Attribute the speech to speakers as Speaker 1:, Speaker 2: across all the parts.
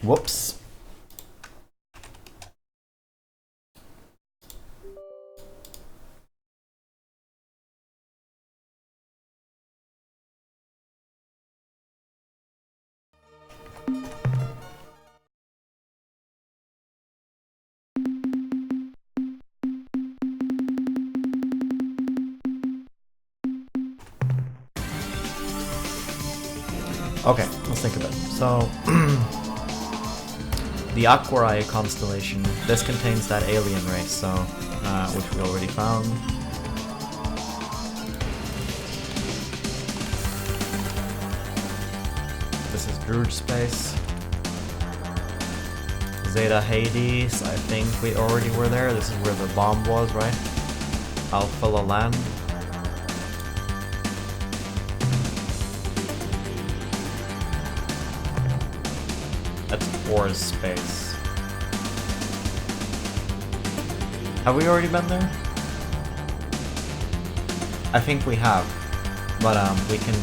Speaker 1: Whoops. Okay, let's think of it. So, the Aquarii constellation, this contains that alien race, so, which we already found. This is druge space. Zeta Hades, I think we already were there. This is where the bomb was, right? Alpha La Land. That's Ors space. Have we already been there? I think we have, but we can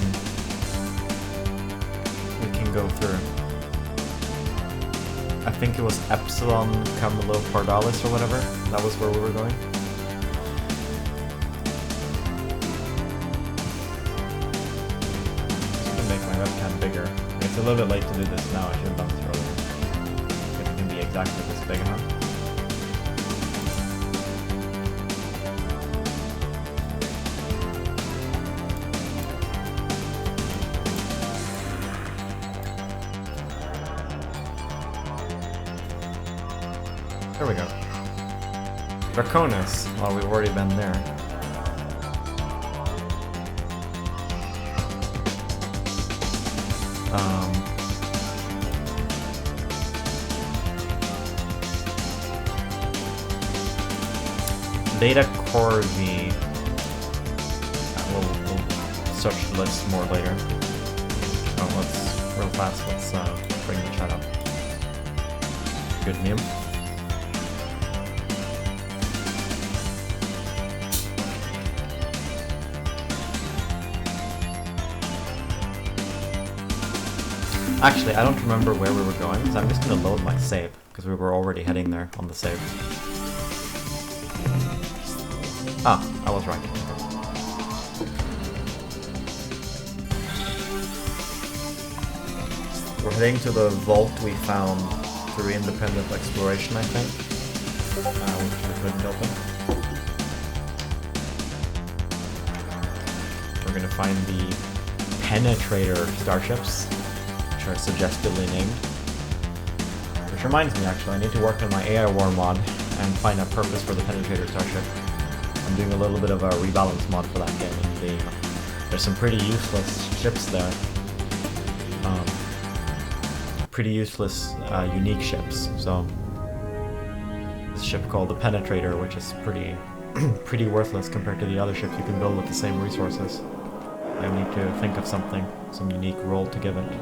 Speaker 1: go through. I think it was Epsilon Camilo Pardalis or whatever. That was where we were going. Just gonna make my webcam bigger. It's a little bit late to do this now. I should have done this earlier. If it can be exactly this big, huh? There we go. Draconis. Well, we've already been there. Beta Corvi. We'll search the list more later. Oh, real fast, let's bring the chat up. Good meme. Actually, I don't remember where we were going, so I'm just gonna load my save, because we were already heading there on the save. Ah, I was right. We're heading to the vault we found through independent exploration, I think. Which we couldn't open. We're gonna find the Penetrator starships, which are suggestively named. Which reminds me, actually, I need to work on my AI War mod and find a purpose for the Penetrator starship. I'm doing a little bit of a rebalance mod for that game. There's some pretty useless ships there. Pretty useless, unique ships. So, this ship called the Penetrator, which is pretty, pretty worthless compared to the other ships you can build with the same resources. I need to think of something, some unique role to give it.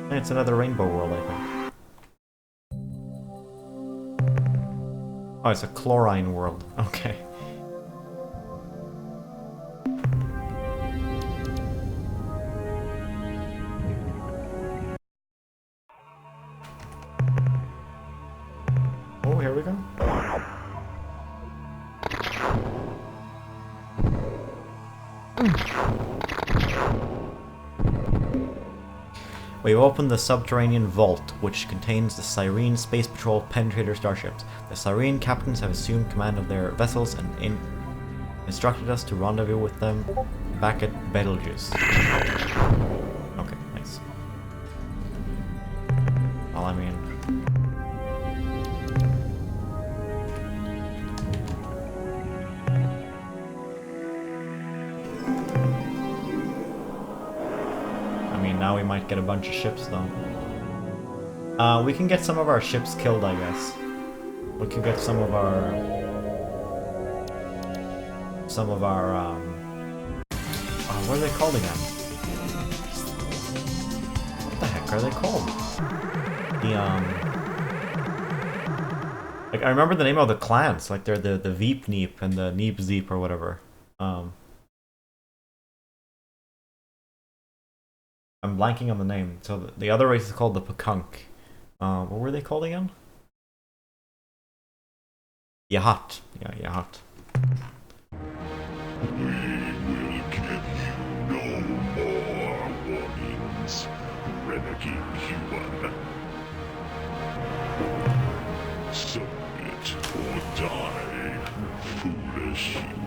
Speaker 1: And it's another rainbow world, I think. Oh, it's a chlorine world. Okay. Oh, here we go. We've opened the subterranean vault, which contains the Syrene Space Patrol Penetrator starships. The Syrene captains have assumed command of their vessels and instructed us to rendezvous with them back at Betelgeuse. Okay, nice. Well, I mean... now we might get a bunch of ships, though. We can get some of our ships killed, I guess. We can get some of our... what are they called again? What the heck are they called? Like, I remember the name of the clans. Like, they're the Veep Neep and the Neep Zeep or whatever. I'm blanking on the name. So the other race is called the Pakunk. What were they called again? Yahat. Yeah, Yahat.
Speaker 2: We will give you no more warnings, renegade human. Submit or die, foolish human.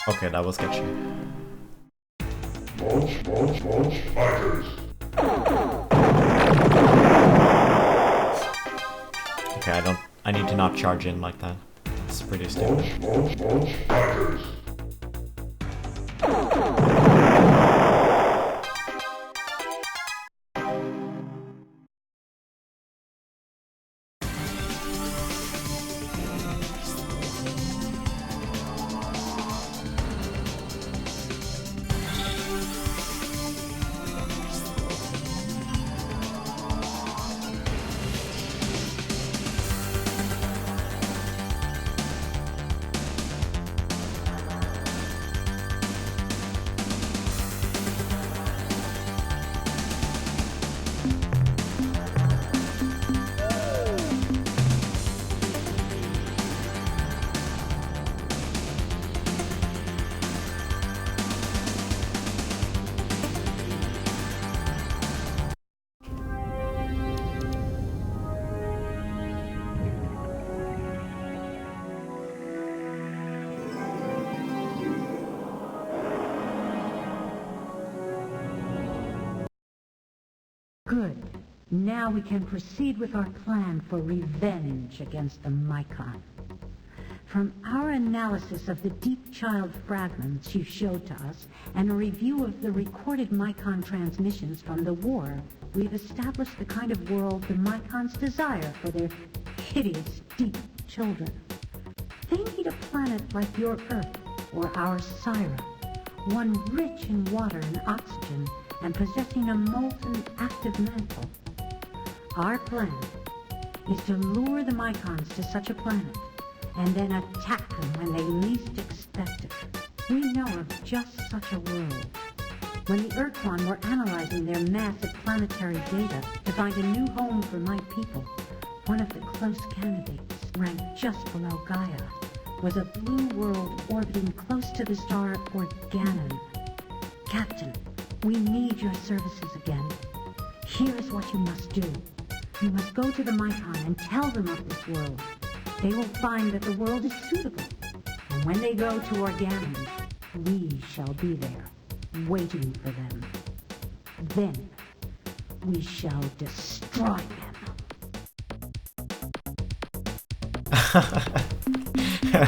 Speaker 1: Okay, that was sketchy.
Speaker 2: Launch fighters.
Speaker 1: Okay, I need to not charge in like that. It's pretty stupid.
Speaker 2: Launch fighters.
Speaker 3: Good. Now we can proceed with our plan for revenge against the Mycon. From our analysis of the deep child fragments you showed to us, and a review of the recorded Mycon transmissions from the war, we've established the kind of world the Mycons desire for their hideous, deep children. They need a planet like your Earth, or our Syrene, one rich in water and oxygen, and possessing a molten, active mantle. Our plan is to lure the Mycons to such a planet, and then attack them when they least expect it. We know of just such a world. When the Earthcon were analyzing their massive planetary data to find a new home for my people, one of the close candidates, ranked just below Gaia, was a blue world orbiting close to the star Organon. Captain, we need your services again. Here is what you must do. You must go to the Mycon and tell them of this world. They will find that the world is suitable. And when they go to Organon, we shall be there, waiting for them. Then, we shall destroy
Speaker 1: them.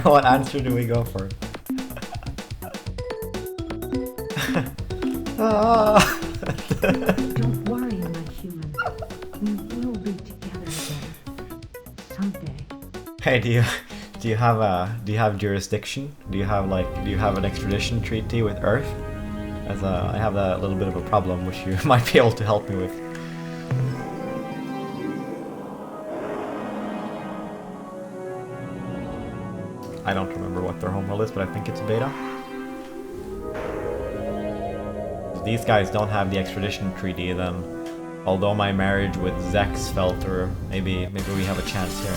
Speaker 1: What answer do we go for?
Speaker 3: Don't worry, my human. We will be together again. Someday.
Speaker 1: Hey, do you have jurisdiction? Do you have an extradition treaty with Earth? As I have a little bit of a problem, which you might be able to help me with. I don't remember what their homeworld is, but I think it's beta. If these guys don't have the extradition treaty, then although my marriage with Zex fell through, maybe we have a chance here.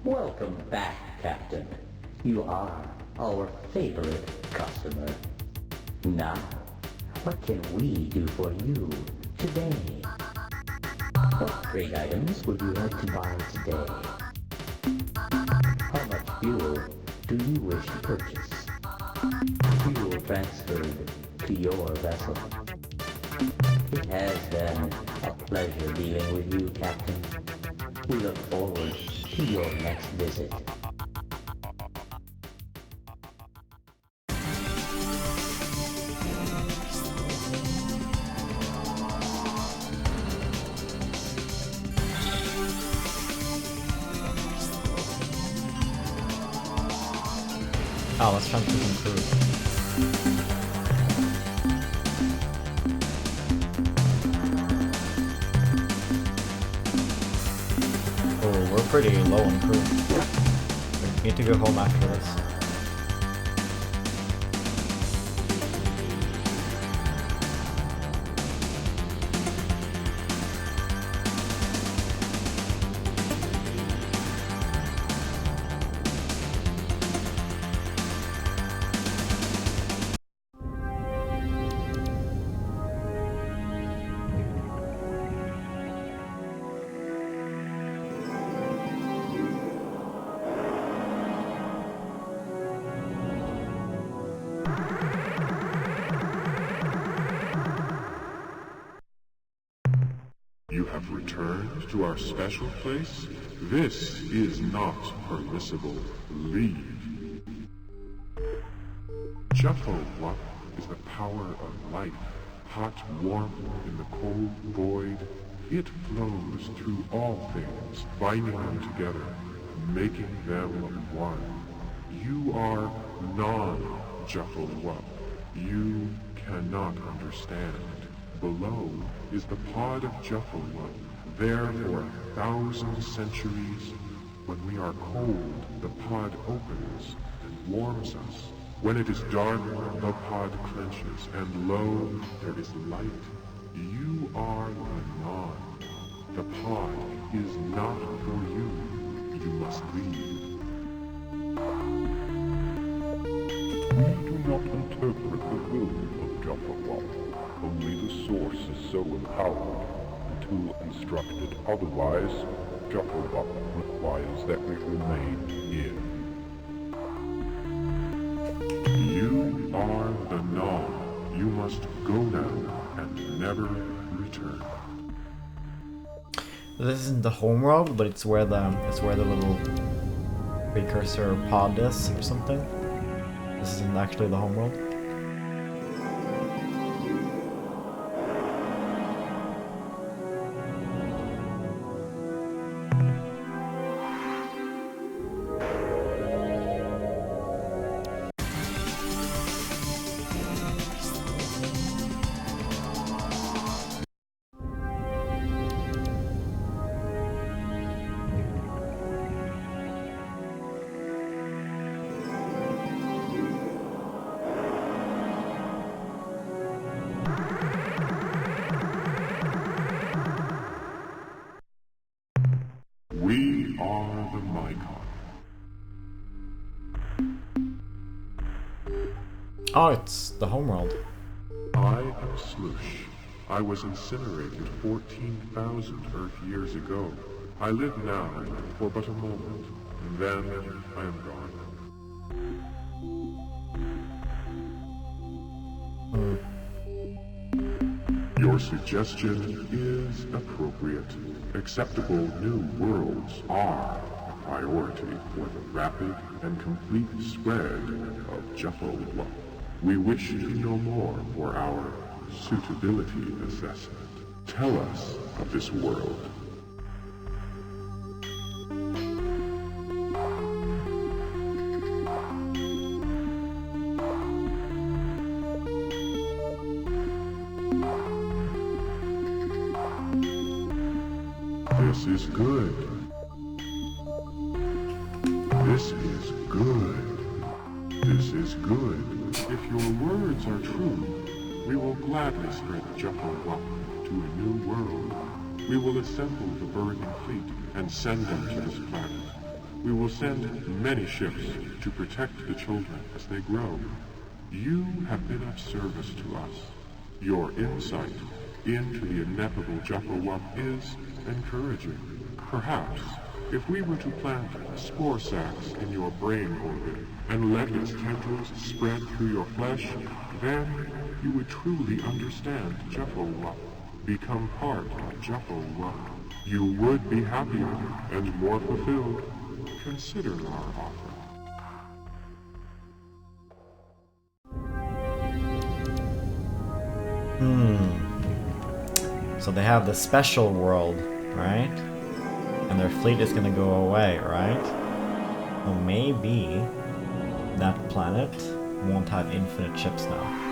Speaker 4: Welcome back, Captain. You are our favorite customer. Now, what can we do for you today? What trade items would you like to buy today? How much fuel do you wish to purchase? Fuel transferred to your vessel. It has been a pleasure dealing with you, Captain. We look forward to your next visit.
Speaker 1: Oh, let's transfer some crew. Oh, we're pretty low on crew. We need to go home after this.
Speaker 2: You have returned to our special place? This is not permissible. Leave. Jehovah is the power of life, hot warmth in the cold void. It flows through all things, binding them together, making them one. You are non-Jehovah. You cannot understand. Below is the pod of Jehovah, there for 1,000 centuries. When we are cold, the pod opens and warms us. When it is dark, the pod clenches, and lo, there is light. You are the non. The pod is not for you. You must leave.
Speaker 5: We do not interpret the will of Jehovah. Only the source is so empowered. Until instructed otherwise, Jehovah requires that we remain in.
Speaker 2: You are the non. You must go now and never return.
Speaker 1: This isn't the homeworld, but it's where the little precursor pod is or something. This isn't actually the homeworld.
Speaker 2: We are the Mycon.
Speaker 1: Oh, it's the homeworld.
Speaker 2: I am Sloosh. I was incinerated 14,000 Earth years ago. I live now for but a moment, and then I am gone. Your suggestion is appropriate. Acceptable new worlds are a priority for the rapid and complete spread of Jehovah. We wish to know more for our suitability assessment. Tell us of this world. This is good. This is good. This is good. If your words are true, we will gladly spread Jehovah to a new world. We will assemble the birthing fleet and send them to this planet. We will send many ships to protect the children as they grow. You have been of service to us. Your insight into the ineffable Jaffa is encouraging. Perhaps, if we were to plant spore sacs in your brain orbit and let its tendrils spread through your flesh, then you would truly understand Jaffa, become part of Jaffa. You would be happier and more fulfilled. Consider our offer.
Speaker 1: So they have the special world, right? And their fleet is gonna go away, right? Well, maybe that planet won't have infinite ships now.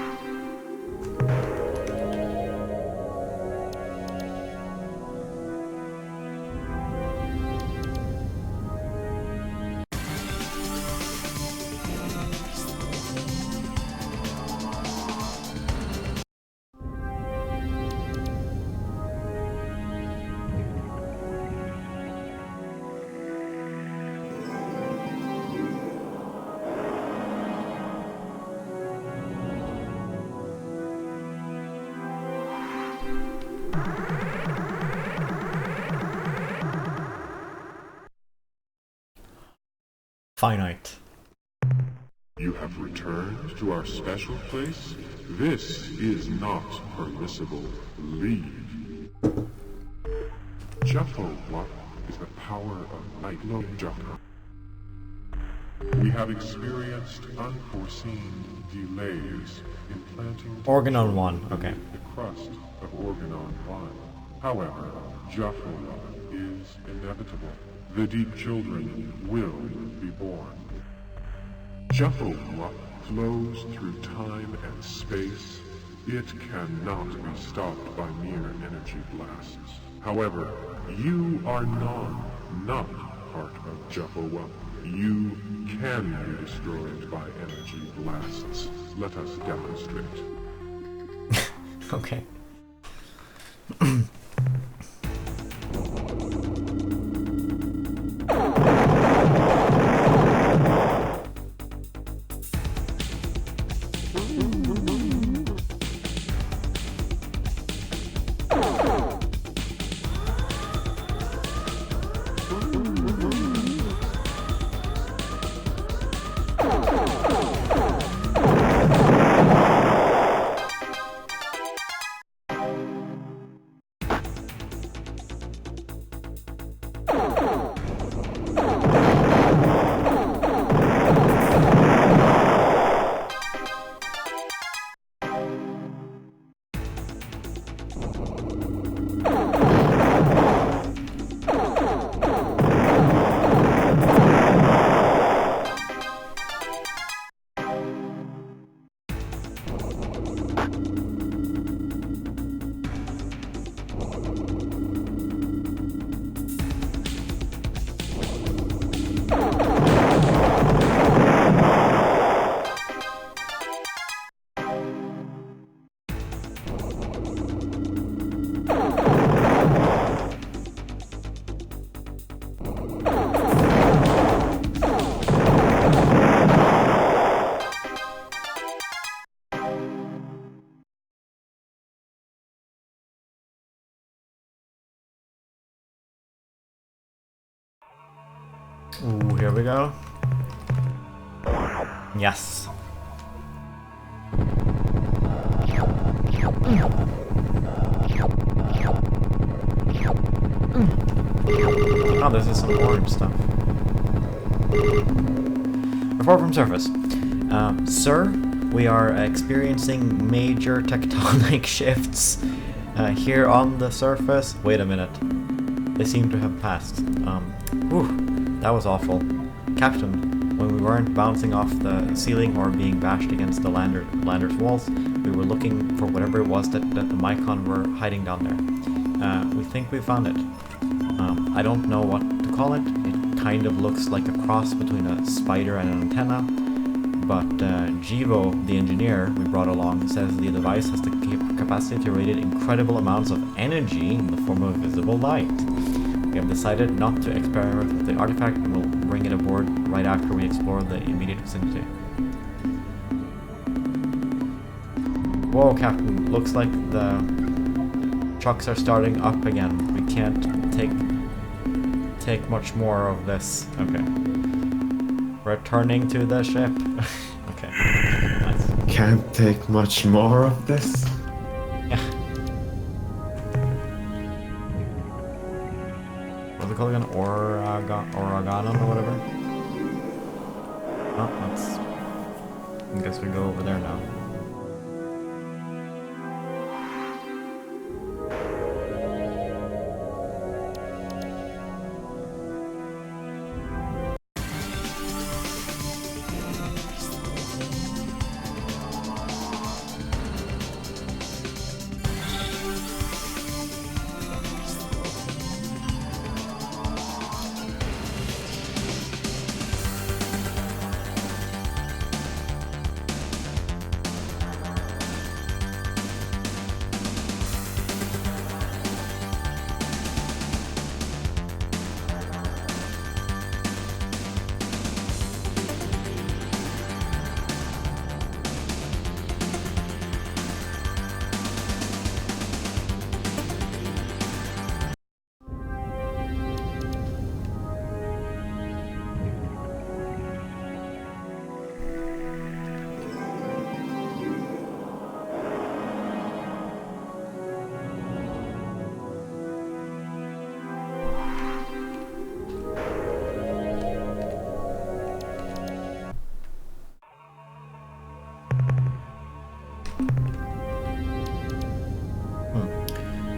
Speaker 1: Finite.
Speaker 2: You have returned to our special place? This is not permissible. Leave. Jaffa is the power of night Jaffa. We have experienced unforeseen delays in planting
Speaker 1: Organon 1, okay.
Speaker 2: the crust of Organon 1. However, Jaffa is inevitable. The deep children will be born. Jaffa flows through time and space. It cannot be stopped by mere energy blasts. However, you are not part of Jaffa. You can be destroyed by energy blasts. Let us demonstrate.
Speaker 1: Okay. Ooh, here we go. Yes. Oh, this is some orange stuff. Report from surface. Sir, we are experiencing major tectonic shifts here on the surface. Wait a minute. They seem to have passed. That was awful. Captain, when we weren't bouncing off the ceiling or being bashed against the lander's walls, we were looking for whatever it was that the Mycon were hiding down there. We think we found it. I don't know what to call it. It kind of looks like a cross between a spider and an antenna, but Jivo, the engineer we brought along, says the device has the capacity to radiate incredible amounts of energy in the form of visible light. We have decided not to experiment with the artifact and will bring bring it aboard right after we explore the immediate vicinity. Whoa, Captain. Looks like the trucks are starting up again. We can't take much more of this. Okay. Returning to the ship. Okay. Nice.
Speaker 6: Can't take much more of this.
Speaker 1: Yeah. What's it called again? Oregonon or whatever? Oh, that's... I guess we go over there now.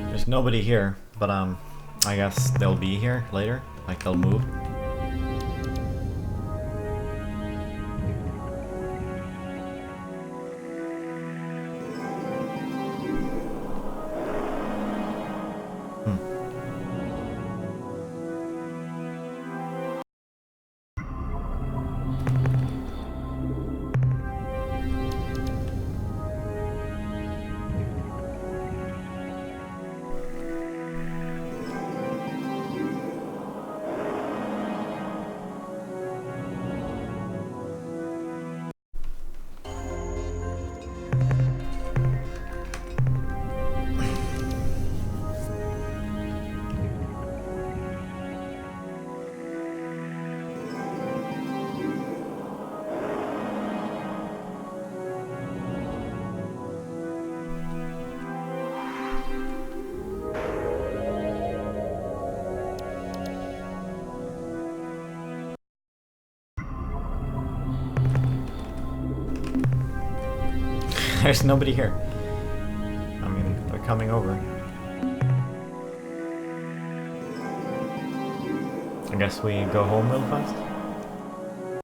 Speaker 1: There's nobody here, but I guess they'll be here later. Like they'll move. There's nobody here. I mean, they're coming over. I guess we go home real fast.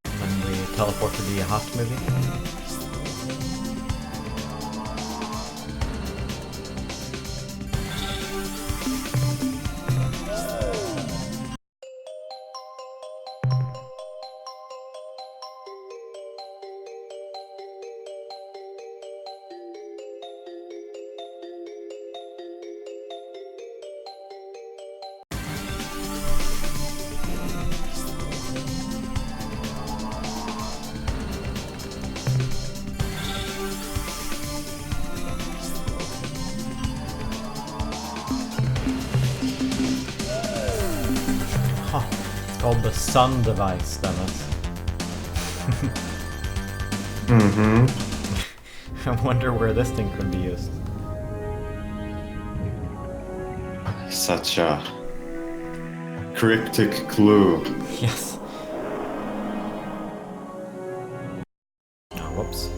Speaker 1: And we teleport to the hot movie. Called the sun device, Dennis. I wonder where this thing could be used.
Speaker 6: Such a cryptic clue.
Speaker 1: Yes. Oh, whoops.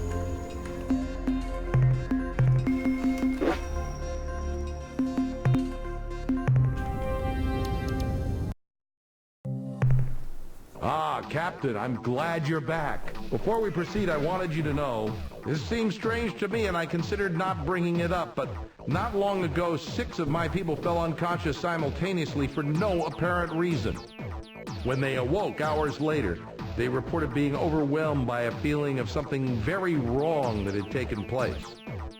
Speaker 7: Captain, I'm glad you're back. Before we proceed, I wanted you to know, this seems strange to me and I considered not bringing it up, but not long ago, 6 of my people fell unconscious simultaneously for no apparent reason. When they awoke hours later, they reported being overwhelmed by a feeling of something very wrong that had taken place.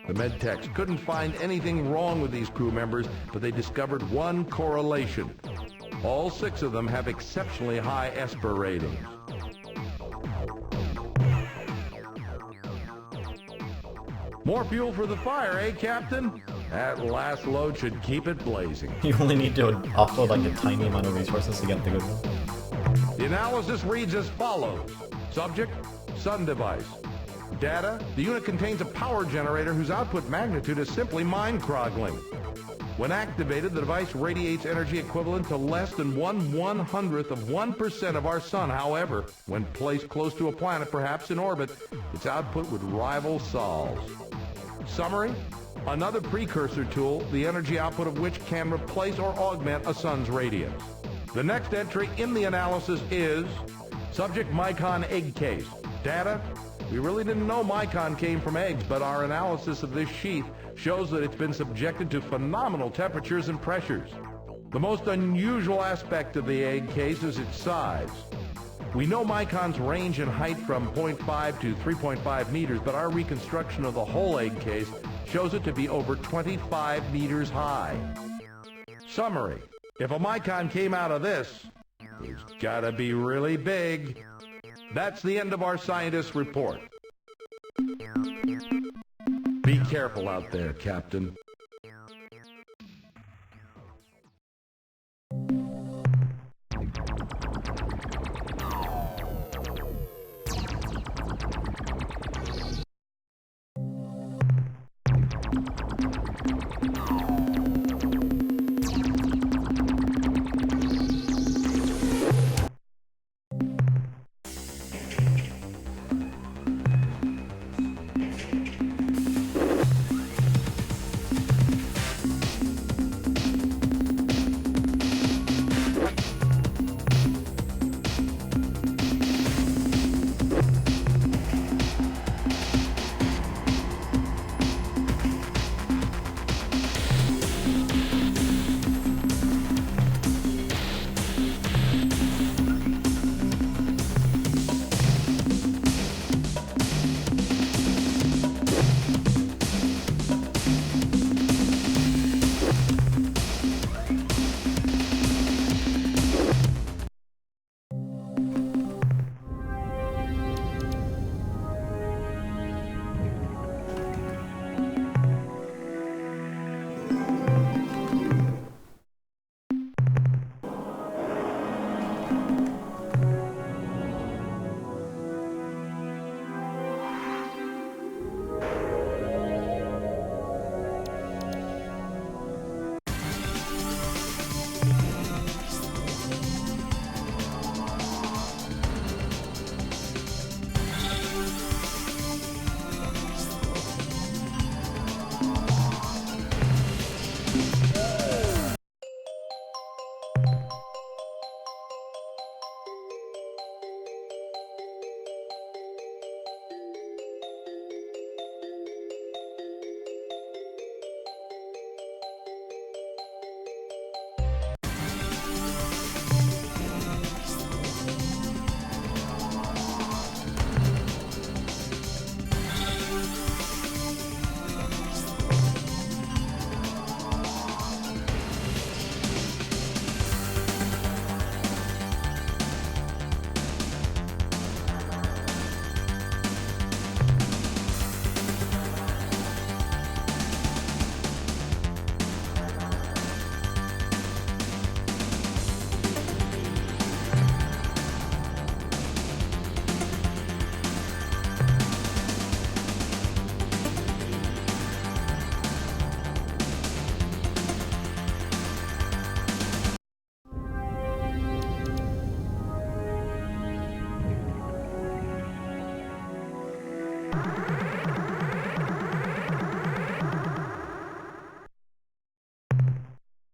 Speaker 7: The medtechs couldn't find anything wrong with these crew members, but they discovered one correlation. All 6 of them have exceptionally high Esper ratings. More fuel for the fire, eh, Captain? That last load should keep it blazing.
Speaker 1: You only need to offload like a tiny amount of resources to get the good one.
Speaker 7: The analysis reads as follows. Subject, sun device. Data, the unit contains a power generator whose output magnitude is simply mind-croggling. When activated, the device radiates energy equivalent to less than 1/100th of 1% of our sun. However, when placed close to a planet, perhaps in orbit, its output would rival Sol's. Summary, another precursor tool, the energy output of which can replace or augment a sun's radiance. The next entry in the analysis is subject Mycon egg case. Data, we really didn't know Mycon came from eggs, but our analysis of this sheath shows that it's been subjected to phenomenal temperatures and pressures. The most unusual aspect of the egg case is its size. We know Mycons range in height from 0.5 to 3.5 meters, but our reconstruction of the whole egg case shows it to be over 25 meters high. Summary, if a Mycon came out of this, it's gotta be really big. That's the end of our scientist's report. Be careful out there, Captain.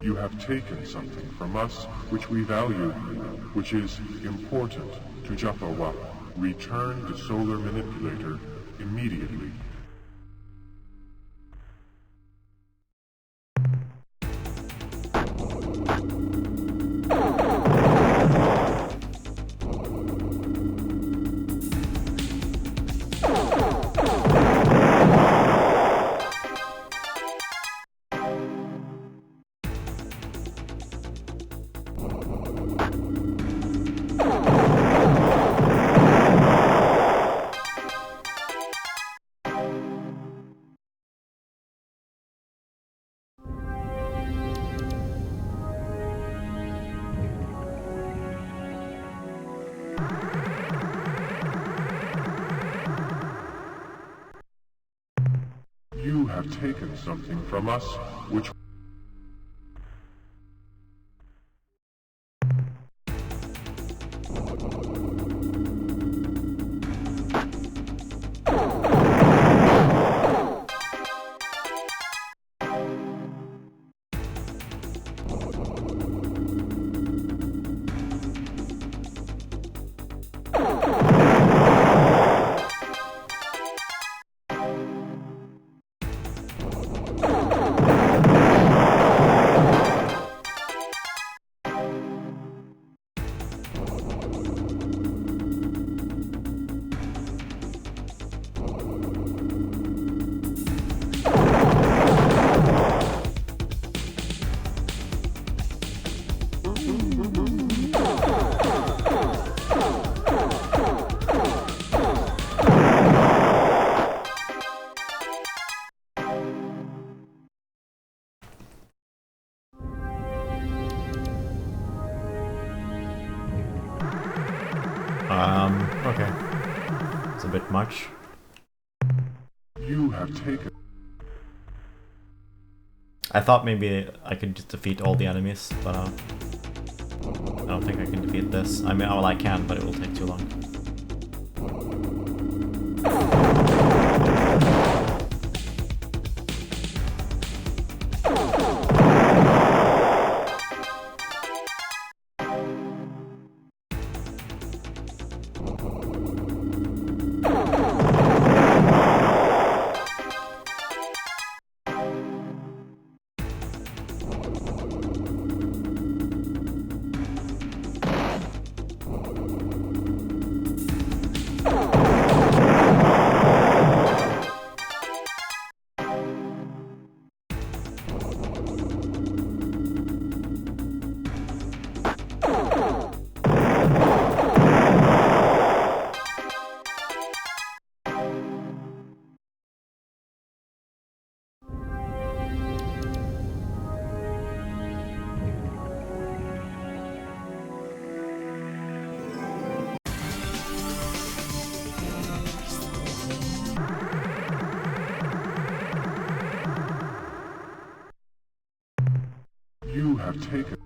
Speaker 2: You have taken something from us which we value, which is important to Jaffa. Return the solar manipulator immediately. have taken something from us which
Speaker 1: Okay. It's a bit much.
Speaker 2: you have taken.
Speaker 1: I thought maybe I could just defeat all the enemies, but I don't think I can defeat this. I mean, well, I can, but it will take too long.
Speaker 2: You have taken.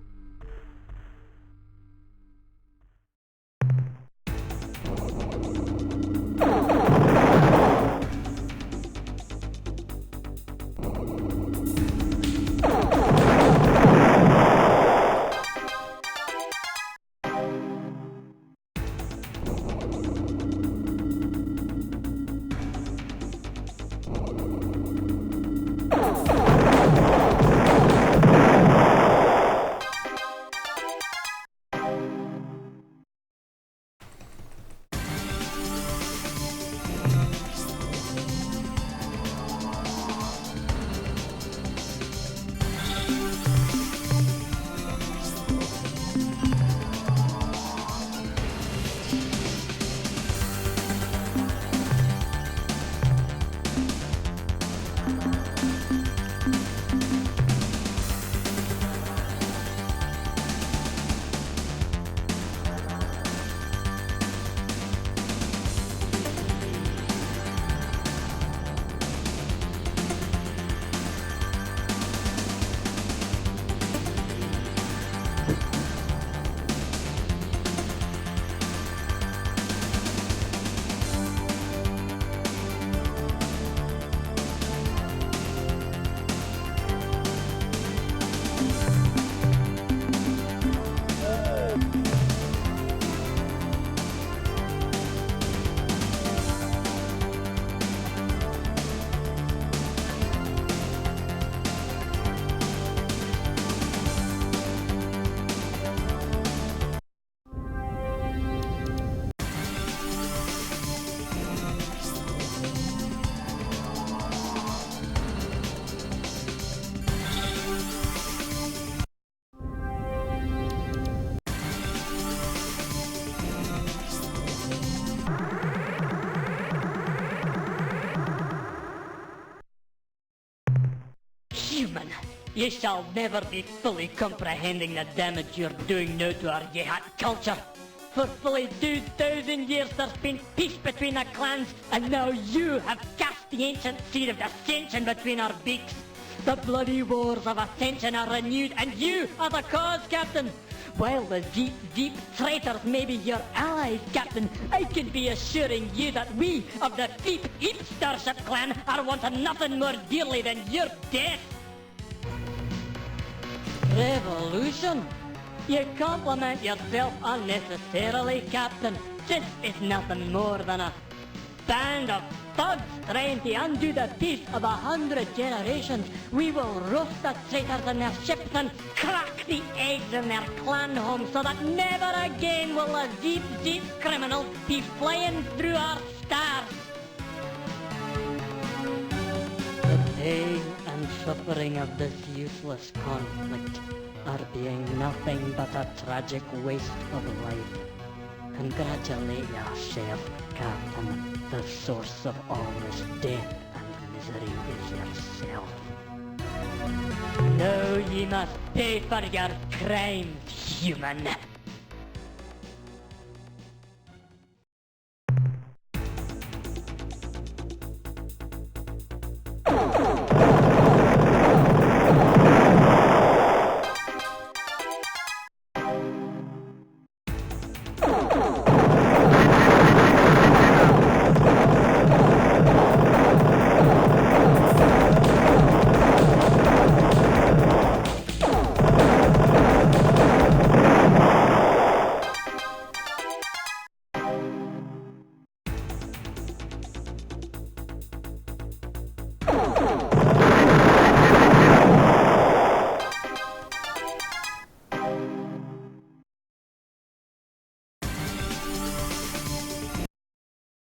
Speaker 8: Human, ye shall never be fully comprehending the damage you're doing now to our Yehat culture. For fully 2,000 years there's been peace between the clans, and now you have cast the ancient seed of dissension between our beaks. The bloody wars of ascension are renewed, and you are the cause, Captain. While the deep traitors may be your allies, Captain, I can be assuring you that we of the Deep Eat Starship clan are wanting nothing more dearly than your death. Revolution? You compliment yourself unnecessarily, Captain. This is nothing more than a band of thugs trying to undo the peace of 100 generations. We will roast the traitors in their ships and crack the eggs in their clan homes so that never again will the deep criminals be flying through our stars. The pain and suffering of this useless conflict are being nothing but a tragic waste of life. Congratulate yourself, Captain. The source of all this death and misery is yourself. Now ye must pay for your crimes, human.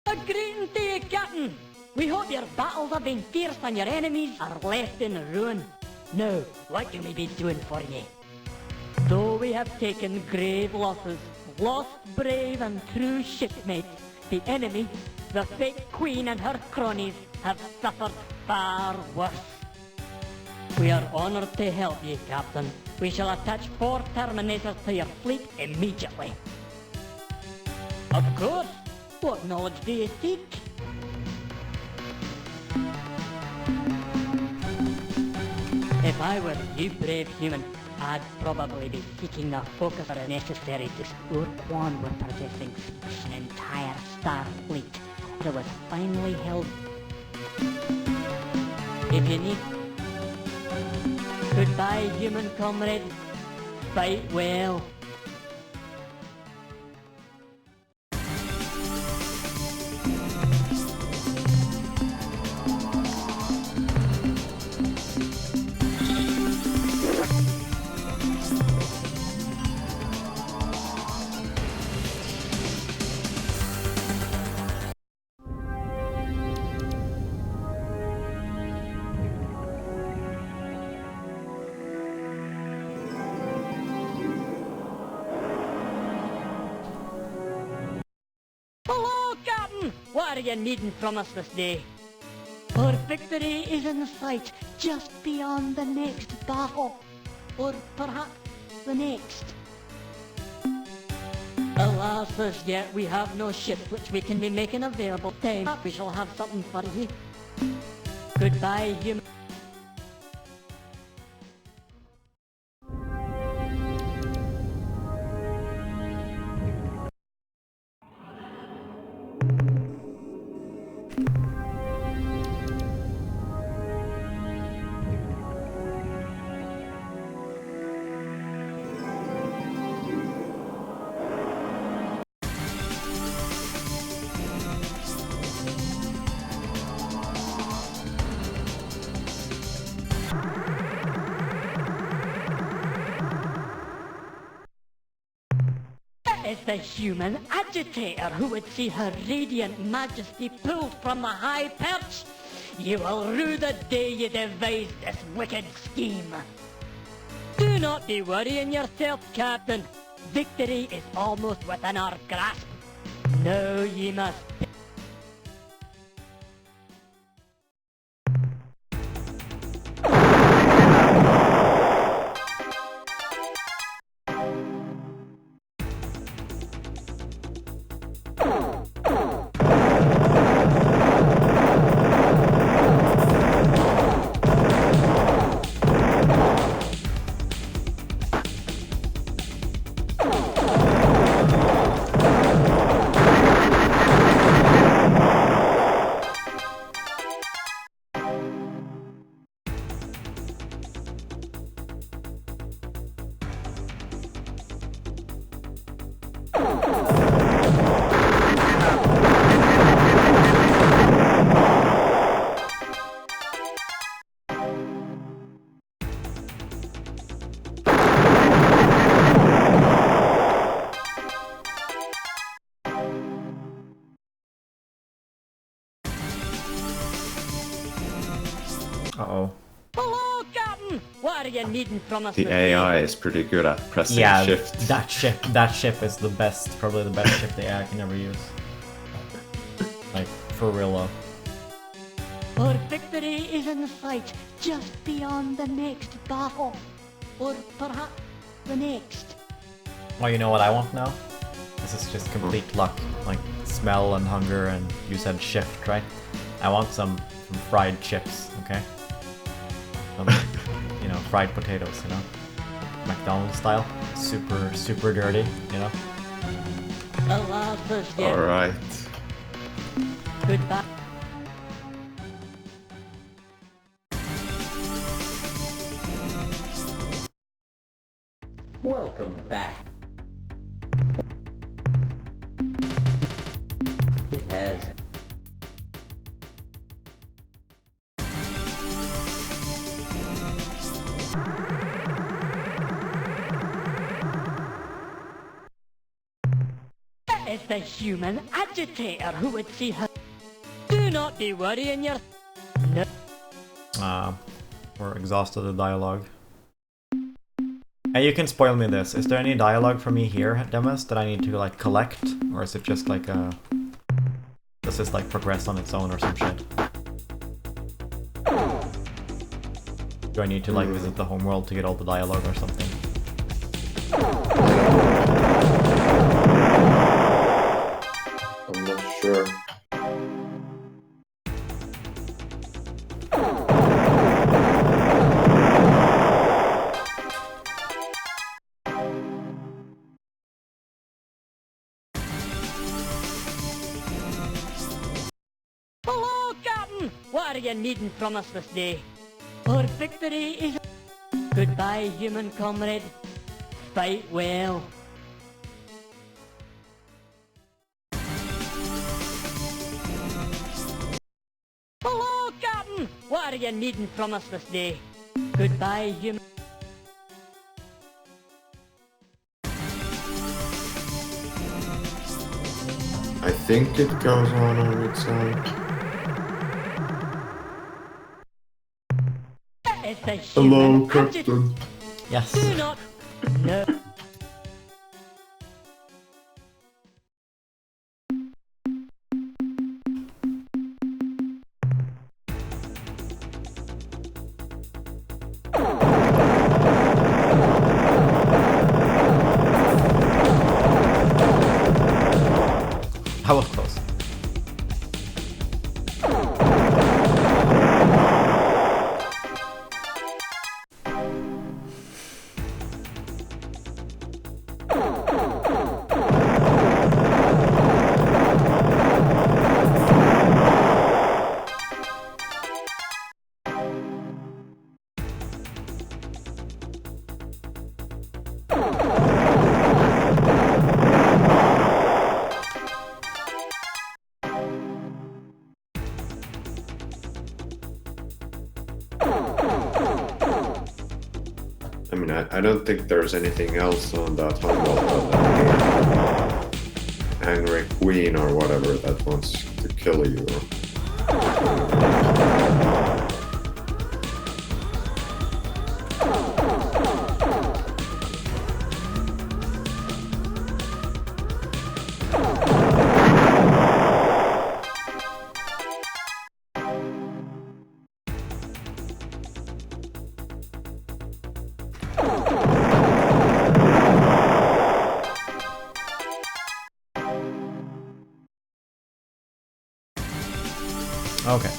Speaker 8: A greeting to you, Captain. We hope your battles have been fierce and your enemies are left in ruin. Now, what can we be doing for ye? Though we have taken grave losses, lost brave and true shipmates, the enemy, the fake queen and her cronies, have suffered far worse. We are honoured to help ye, Captain. We shall attach 4 Terminators to your fleet immediately. Of course. What knowledge do you seek? If I were you, brave human, I'd probably be seeking the focus that are necessary to explore Quan were possessing an entire star fleet that was finally held. If you need... Goodbye, human comrade. Fight well. What are you needing from us this day? Our victory is in sight, just beyond the next battle. Or perhaps the next. Alas, as yet we have no ship which we can be making available. Time we shall have something for you. Goodbye, human. Is the human agitator who would see her radiant majesty pulled from the high perch. You will rue the day you devised this wicked scheme. Do not be worrying yourself, Captain. Victory is almost within our grasp. Now ye must...
Speaker 1: Uh-oh.
Speaker 8: Hello, Captain! What are you needing from us
Speaker 6: The
Speaker 8: today?
Speaker 6: AI is pretty good at pressing
Speaker 1: Yeah,
Speaker 6: shift.
Speaker 1: that ship is the best, probably the best ship the AI can ever use. Like, for real though.
Speaker 8: Our victory is in sight, just beyond the next battle. Or perhaps the next.
Speaker 1: Well, you know what I want now? This is just complete luck. Like, smell and hunger, and you said shift, right? I want some fried chips, okay? Some, you know, fried potatoes, you know? McDonald's style. Super, super dirty, you know?
Speaker 8: Alas, as yet.
Speaker 6: Alright.
Speaker 8: Goodbye.
Speaker 4: Welcome back. It has
Speaker 8: It's the human agitator who would see her. Do not be worrying your... No.
Speaker 1: We're exhausted of dialogue. Hey, you can spoil me this. Is there any dialogue for me here, Demis, that I need to, like, collect? Or is it just, like, does this, like, progress on its own or some shit? Do I need to, like, visit the homeworld to get all the dialogue or something?
Speaker 6: I'm not sure.
Speaker 8: Hello, Captain! What are you needing from us this day? Our victory is... Goodbye, human comrade. Fight well. Hello, Captain! What are you needing from us this day? Goodbye, human...
Speaker 6: I think it goes on its own.
Speaker 8: It's the
Speaker 6: Hello,
Speaker 8: human
Speaker 6: Captain.
Speaker 1: Yes.
Speaker 8: Do not... No.
Speaker 1: That was close.
Speaker 6: I mean, I don't think there's anything else on that homeworld other than the angry queen or whatever that wants to kill you.
Speaker 1: Okay.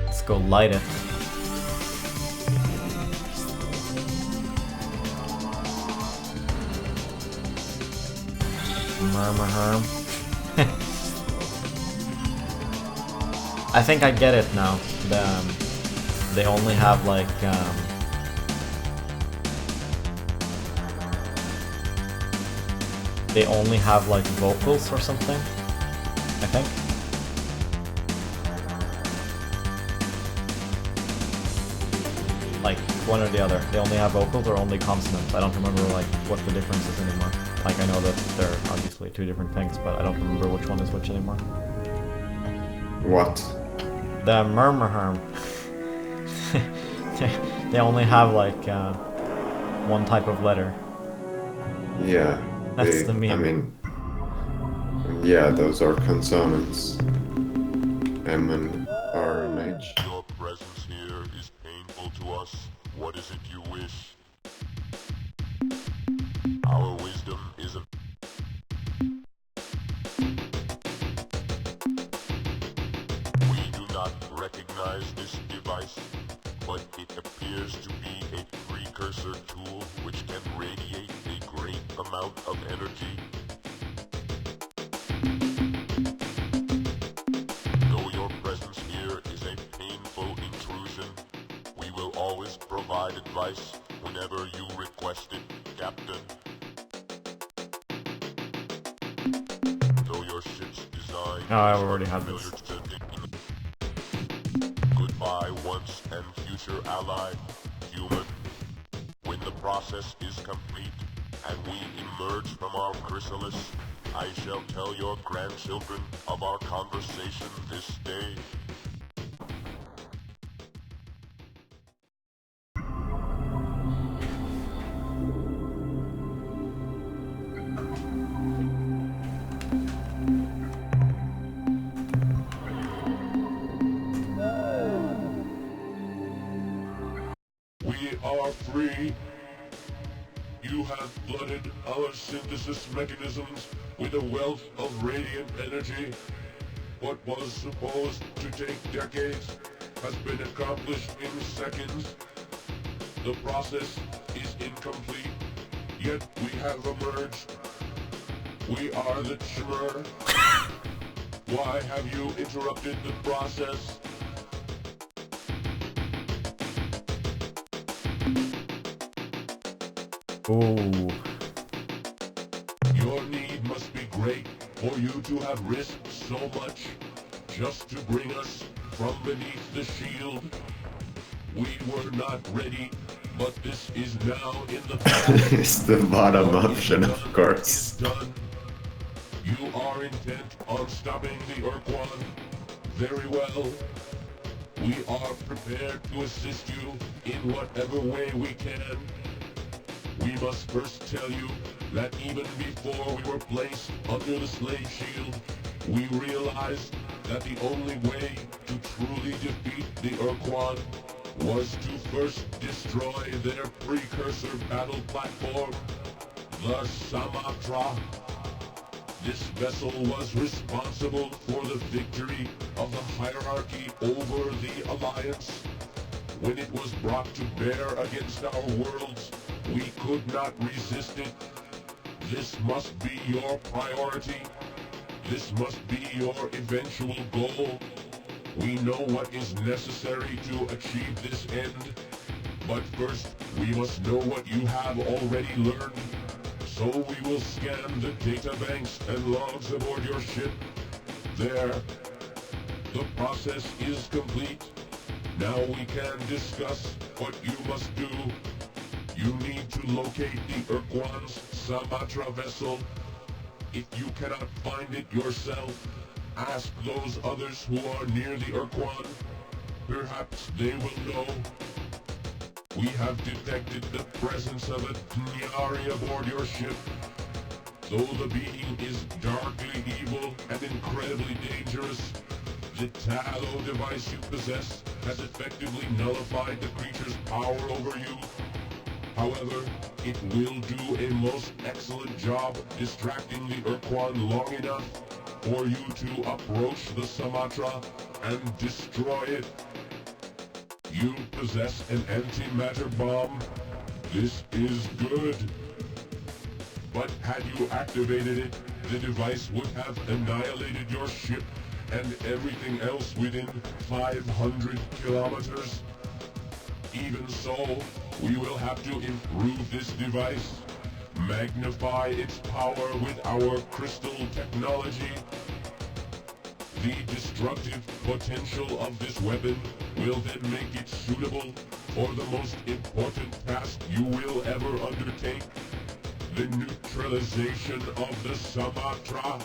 Speaker 1: Let's go light it. I think I get it now. they only have like they only have like vocals or something, I think. Like one or the other. They only have vocals or only consonants. I don't remember like what the difference is anymore. Like I know that they're obviously two different things, but I don't remember which one is which anymore.
Speaker 6: What?
Speaker 1: The murmur. They only have like one type of letter.
Speaker 6: Yeah.
Speaker 1: That's the meme.
Speaker 6: I mean, yeah, those are consonants. M and R and H.
Speaker 5: Your presence here is painful to us. What is it you wish? Our wisdom isn't. We do not recognize this device, but it appears to be a precursor tool which can radiate a great amount of energy. Though your presence here is a painful intrusion, we will always provide advice whenever you request it, Captain. Though your ship's design
Speaker 1: Oh, I already have this.
Speaker 5: Goodbye, once and future ally, human. When the process is complete and we emerge from our chrysalis, I shall tell your grandchildren of our conversation this day. We are free. You have flooded our synthesis mechanisms with a wealth of radiant energy. What was supposed to take decades has been accomplished in seconds. The process is incomplete, yet we have emerged. We are the Chimera. Why have you interrupted the process?
Speaker 1: Ooh.
Speaker 5: Your need must be great for you to have risked so much just to bring us from beneath the shield. We were not ready, but this is now in the past.
Speaker 6: It's the bottom
Speaker 5: What is
Speaker 6: option,
Speaker 5: done
Speaker 6: of course.
Speaker 5: is done. You are intent on stopping the Urquan. Very well. We are prepared to assist you in whatever way we can. We must first tell you that even before we were placed under the slave shield, we realized that the only way to truly defeat the Urquan was to first destroy their precursor battle platform, the Sumatra. This vessel was responsible for the victory of the hierarchy over the Alliance. When it was brought to bear against our worlds, we could not resist it. This must be your priority. This must be your eventual goal. We know what is necessary to achieve this end. But first, we must know what you have already learned. So we will scan the databanks and logs aboard your ship. There. The process is complete. Now we can discuss what you must do. You need to locate the Urquan's Sumatra vessel. If you cannot find it yourself, ask those others who are near the Urquan. Perhaps they will know. We have detected the presence of a Nyari aboard your ship. Though the being is darkly evil and incredibly dangerous, the Tallow device you possess has effectively nullified the creature's power over you. However, it will do a most excellent job distracting the Urquan long enough for you to approach the Sumatra and destroy it. You possess an antimatter bomb. This is good. But had you activated it, the device would have annihilated your ship and everything else within 500 kilometers. Even so, we will have to improve this device, magnify its power with our crystal technology. The destructive potential of this weapon will then make it suitable for the most important task you will ever undertake, the neutralization of the Sumatra,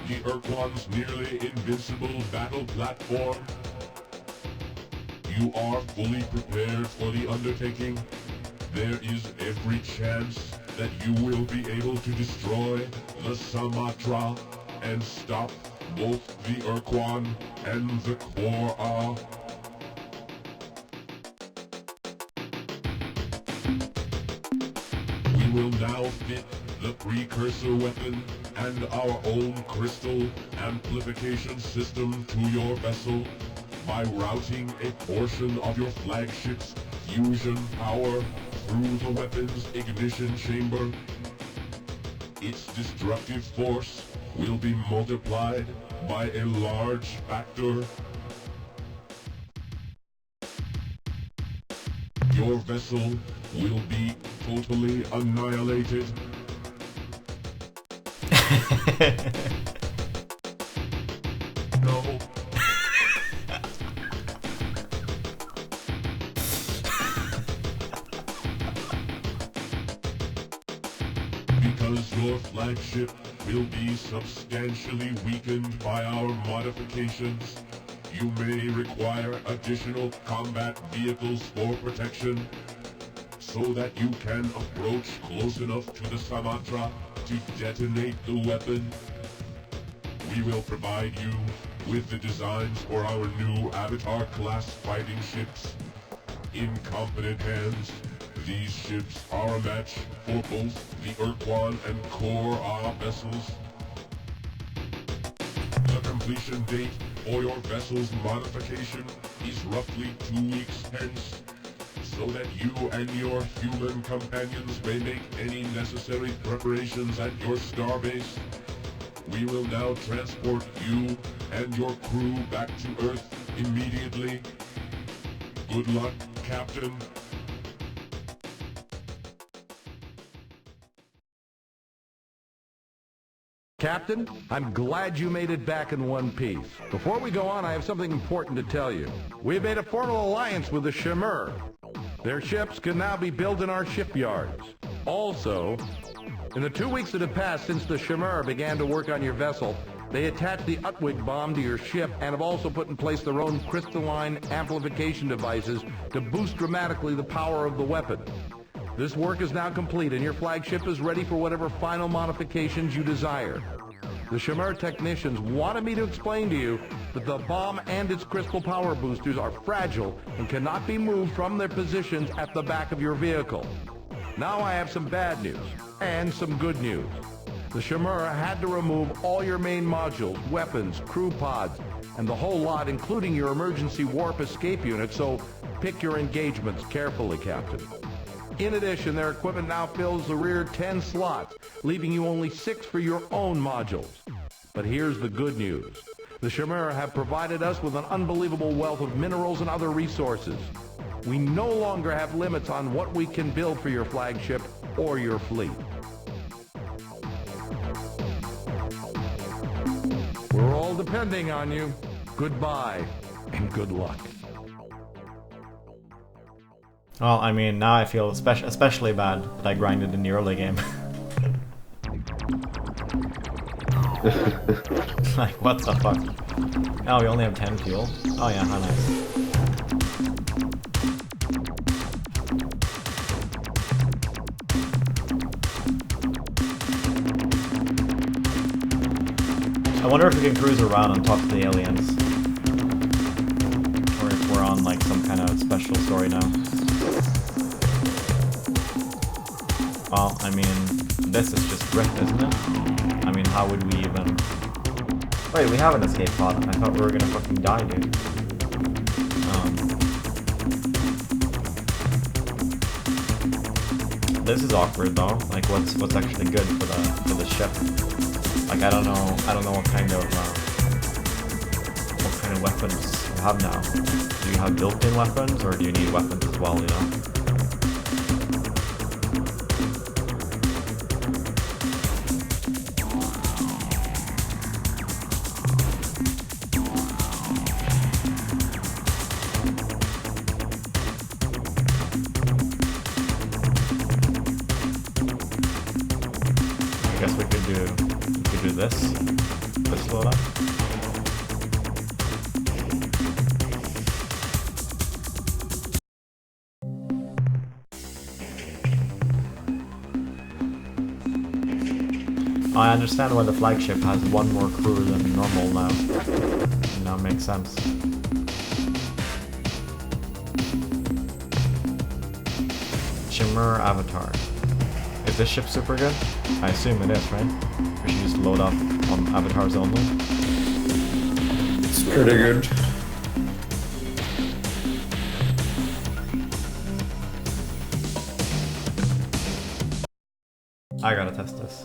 Speaker 5: the Urquan's nearly invincible battle platform. You are fully prepared for the undertaking. There is every chance that you will be able to destroy the Sumatra and stop both the Urquan and the Quora. We will now fit the precursor weapon and our own crystal amplification system to your vessel by routing a portion of your flagship's fusion power through the weapon's ignition chamber. Its destructive force will be multiplied by a large factor. Your vessel will be totally annihilated. No. Because your flagship will be substantially weakened by our modifications, you may require additional combat vehicles for protection, so that you can approach close enough to the Sumatra to detonate the weapon. We will provide you with the designs for our new Avatar-class fighting ships. In competent hands, these ships are a match for both the Urquan and Quora vessels. The completion date for your vessel's modification is roughly 2 weeks hence, so that you and your human companions may make any necessary preparations at your starbase. We will now transport you and your crew back to Earth immediately. Good luck, Captain.
Speaker 7: Captain, I'm glad you made it back in one piece. Before we go on, I have something important to tell you. We have made a formal alliance with the Shimmer. Their ships can now be built in our shipyards. Also, in the 2 weeks that have passed since the Shimmer began to work on your vessel, they attached the Utwig bomb to your ship and have also put in place their own crystalline amplification devices to boost dramatically the power of the weapon. This work is now complete and your flagship is ready for whatever final modifications you desire. The Shimmer technicians wanted me to explain to you that the bomb and its crystal power boosters are fragile and cannot be moved from their positions at the back of your vehicle. Now I have some bad news and some good news. The Shimmer had to remove all your main modules, weapons, crew pods, and the whole lot, including your emergency warp escape unit, so pick your engagements carefully, Captain. In addition, their equipment now fills the rear 10 slots, leaving you only 6 for your own modules. But here's the good news. The Shimmer have provided us with an unbelievable wealth of minerals and other resources. We no longer have limits on what we can build for your flagship or your fleet. We're all depending on you. Goodbye, and good luck.
Speaker 1: Well, I mean, now I feel especially bad that I grinded in the early game. Like, what the fuck? Oh, we only have 10 fuel? Oh yeah, how nice. I wonder if we can cruise around and talk to the aliens. Or if we're on, like, some kind of special story now. Well, I mean, this is just drift, isn't it? I mean, how would we even... Wait, we have an escape pod. I thought we were gonna fucking die, dude. This is awkward though. Like, what's actually good for the ship? Like, I don't know what kind of weapons you have now? Do you have built-in weapons, or do you need weapons as well, you know? I guess we could do this. Let's load up. I understand why the flagship has one more crew than normal now. Now makes sense. Shimmer Avatar. Is this ship super good? I assume it is, right? We should just load up on avatars only.
Speaker 6: It's pretty good.
Speaker 1: I gotta test this.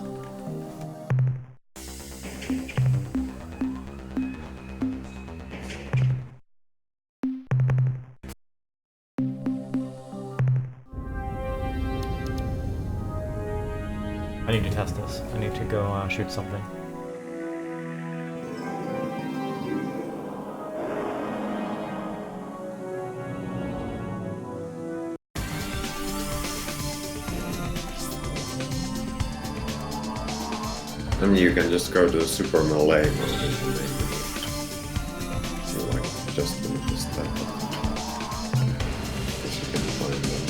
Speaker 1: I need to test this. I need to go shoot something.
Speaker 6: I mean, you can just go to super melee mode and make it. So, like, just finish this step. Guess you can find them.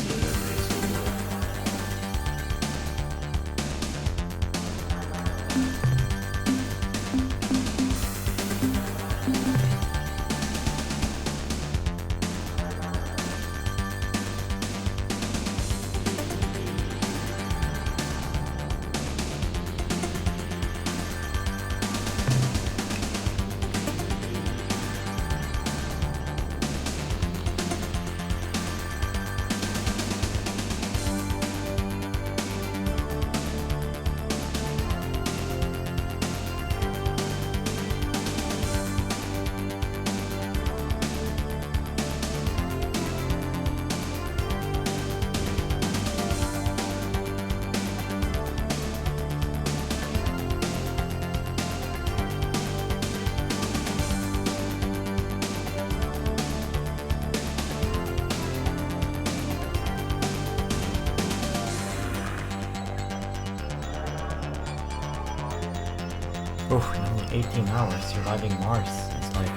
Speaker 1: Oof, in only 18 hours surviving Mars. It's like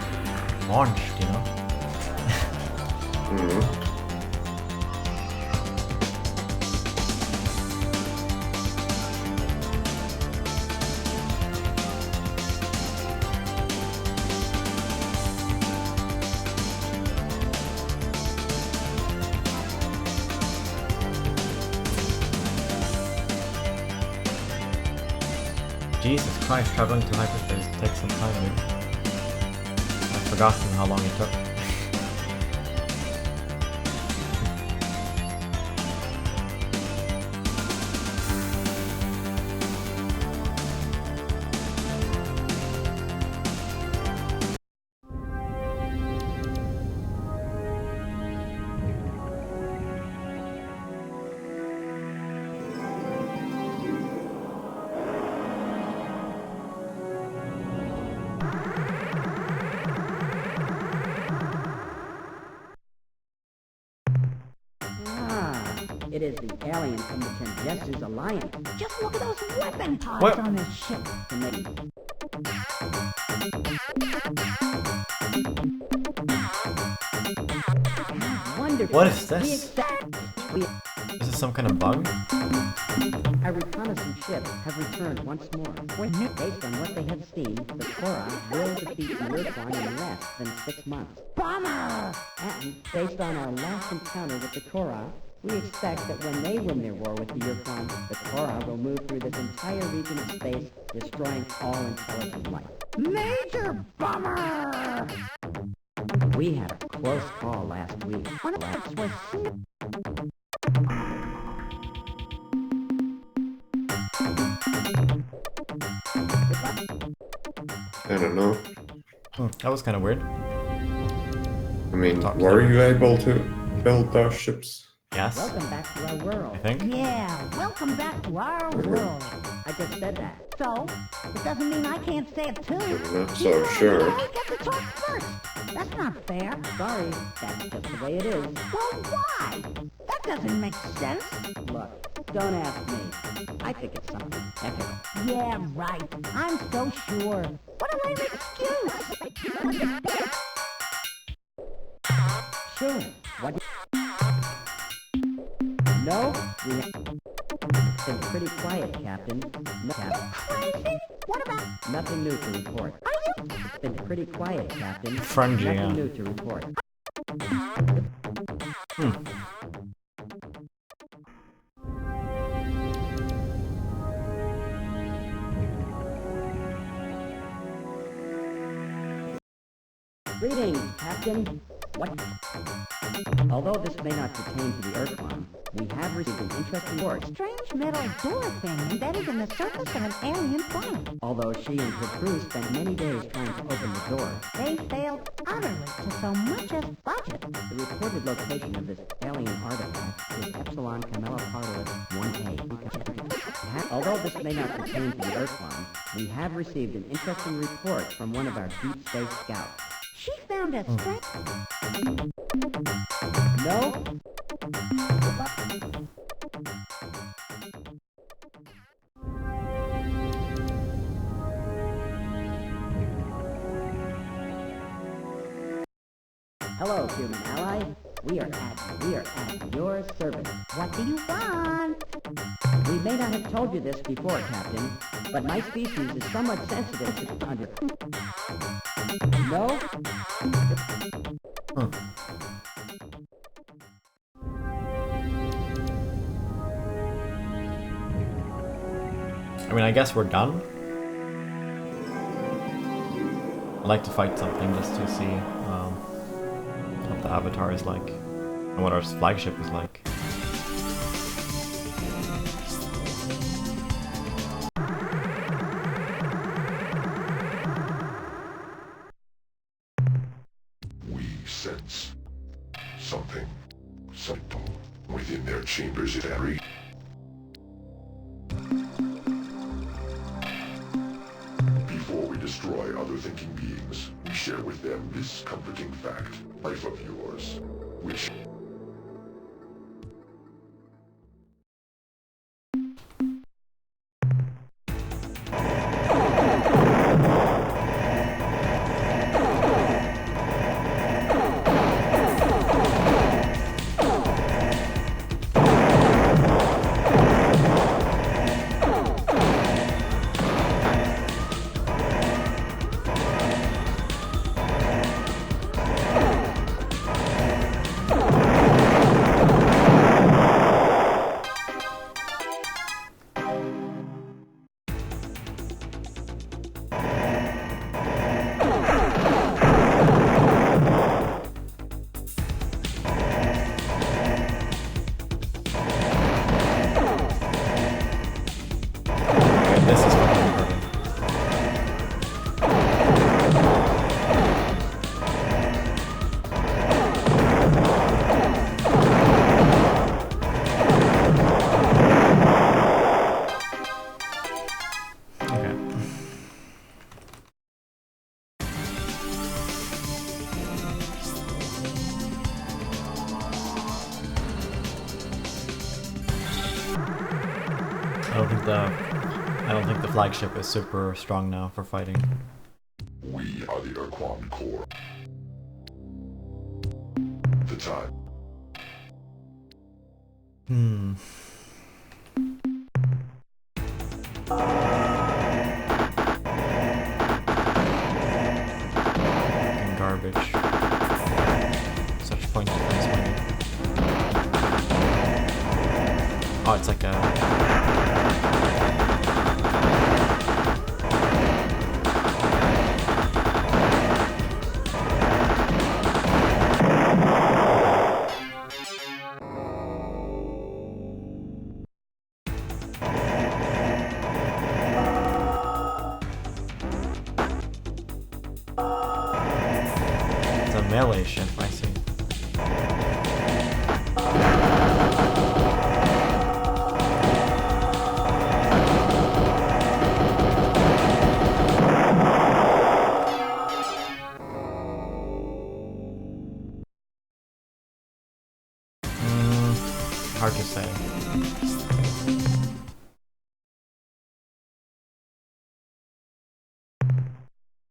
Speaker 1: launched, you know?
Speaker 6: Mm-hmm.
Speaker 1: Jesus Christ, traveling to hyperspace takes some time, dude. I've forgotten how long it took.
Speaker 9: It is the alien from the Tenjetsu's Alliance.
Speaker 3: Just look at those weapon pods
Speaker 1: What?
Speaker 3: on this ship.
Speaker 9: And they wonderful.
Speaker 1: What is
Speaker 9: We
Speaker 1: this?
Speaker 9: expect
Speaker 1: Is this some kind of bug?
Speaker 9: our reconnaissance ships have returned once more. Based on what they have seen, the Korra will defeat the Yurkon in less than 6 months.
Speaker 3: Bomber!
Speaker 9: And based on our last encounter with the Korra, we expect that when they win their war with the Yurkon, the Korra will move through this entire region of space, destroying all intelligent life.
Speaker 3: Major bomber!
Speaker 9: We had a close call last week.
Speaker 3: One of us was
Speaker 6: I don't know.
Speaker 1: That was kind of weird.
Speaker 6: I mean,
Speaker 1: Talk to
Speaker 6: were
Speaker 1: them.
Speaker 6: you able to build those ships?
Speaker 1: Yes,
Speaker 9: Welcome back to our world.
Speaker 1: I think.
Speaker 3: Yeah, welcome back to our world.
Speaker 9: I just said that.
Speaker 3: So, it doesn't mean I can't say it too.
Speaker 6: I'm not so sure.
Speaker 3: I get to talk first. That's not fair.
Speaker 9: Sorry, that's just the way it is.
Speaker 3: Well, why? That doesn't make sense.
Speaker 9: Look, don't ask me. I think it's something ethical.
Speaker 3: Yeah, right. I'm so sure. What a lame excuse.
Speaker 9: Sure. What? No, we have been pretty quiet, Captain. No, Captain.
Speaker 3: Crazy? What about...
Speaker 9: Nothing new to report.
Speaker 3: Are you...
Speaker 9: It's been pretty quiet, Captain.
Speaker 1: Frenzied,
Speaker 9: Nothing
Speaker 1: yeah.
Speaker 9: new to report. Greetings, Captain. What? Although this may not pertain to the Earthworm, we have received an interesting report.
Speaker 3: strange metal door thing embedded in the surface of an alien planet?
Speaker 9: Although she and her crew spent many days trying to open the door,
Speaker 3: They failed utterly to so much as budget.
Speaker 9: the reported location of this alien artifact is Epsilon Camelopardalis 1A. Although this may not pertain to the Earthworm, we have received an interesting report from one of our deep space scouts.
Speaker 3: She found a strange...
Speaker 9: No? Hello, human ally. We are at your service.
Speaker 3: What do you want?
Speaker 9: We may not have told you this before, Captain, but my species is somewhat sensitive to under. No?
Speaker 1: I mean, I guess we're done. I'd like to fight something just to see what the Avatar is like and what our flagship is like.
Speaker 5: We sense something within their chambers at every. Before we destroy other thinking beings, we share with them this comforting fact, life of yours, which...
Speaker 1: This is fucking important. Okay. I don't think the flagship is super strong now for fighting.
Speaker 5: We are the Urquan Core. The time.
Speaker 1: Fucking garbage. Such point difference maybe. Oh, it's like a... It's a melee ship, I see. to say.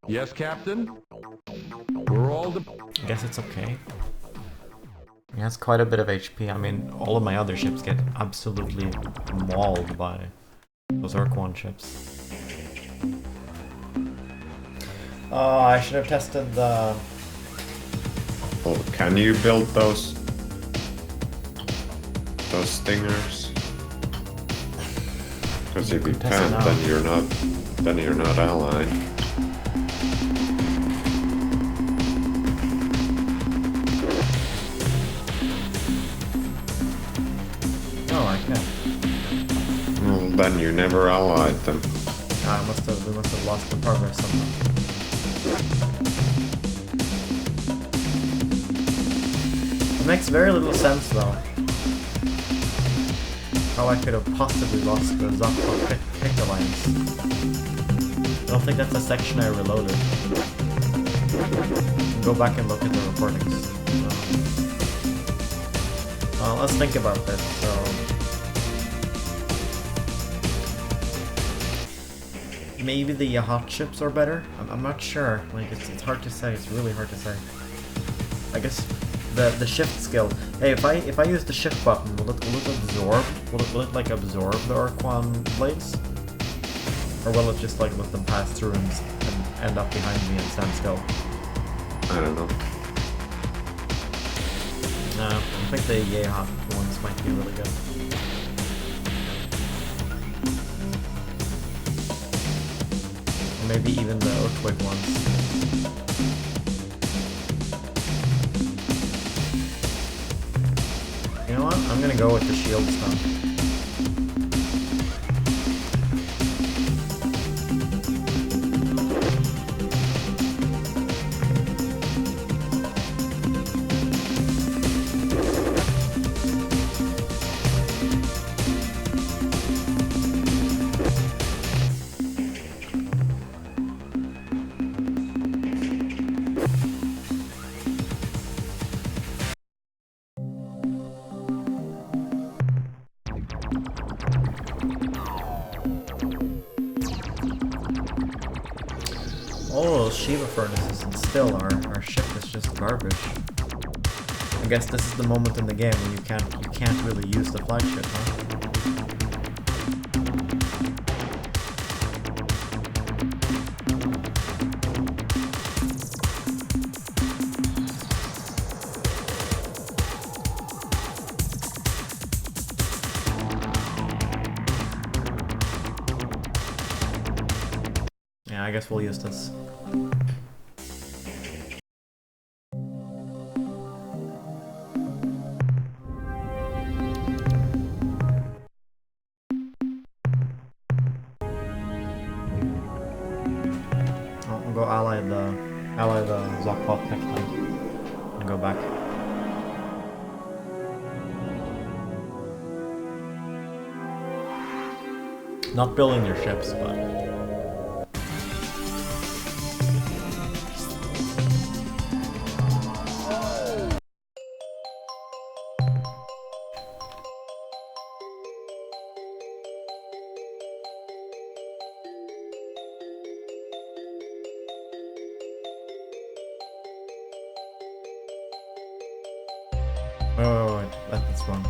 Speaker 7: Yes, Captain? We're all
Speaker 1: I guess it's okay. He has quite a bit of HP. I mean, all of my other ships get absolutely mauled by those Urquan ships. Oh, I should have tested the...
Speaker 6: Oh, can you build those stingers? Because if you can't, then you're not allied.
Speaker 1: No, I can't.
Speaker 6: Well, then you never allied them.
Speaker 1: Ah, we must have lost the progress somehow. It makes very little sense though. How I could have possibly lost the Zokpa Pick Alliance. I don't think that's a section I reloaded. Go back and look at the recordings. Well, let's think about this. So, maybe the Yacht ships are better? I'm not sure. Like, it's hard to say. It's really hard to say. I guess the shift skill. Hey, if I use the shift button, will it absorb? Will it like absorb the Urquan blades? Or will it just like let them pass through and end up behind me and stand still?
Speaker 6: I don't know.
Speaker 1: No, I think the Yacht ones might be really good. Or maybe even the Earthquake ones. You know what? I'm gonna go with the shield stuff. All those Shiva furnaces, and still our ship is just garbage. I guess this is the moment in the game when you can't really use the flagship, huh? Yeah, I guess we'll use this. I'll go ally the Zokpot next time and go back. Not building your ships, but wait, that's wrong.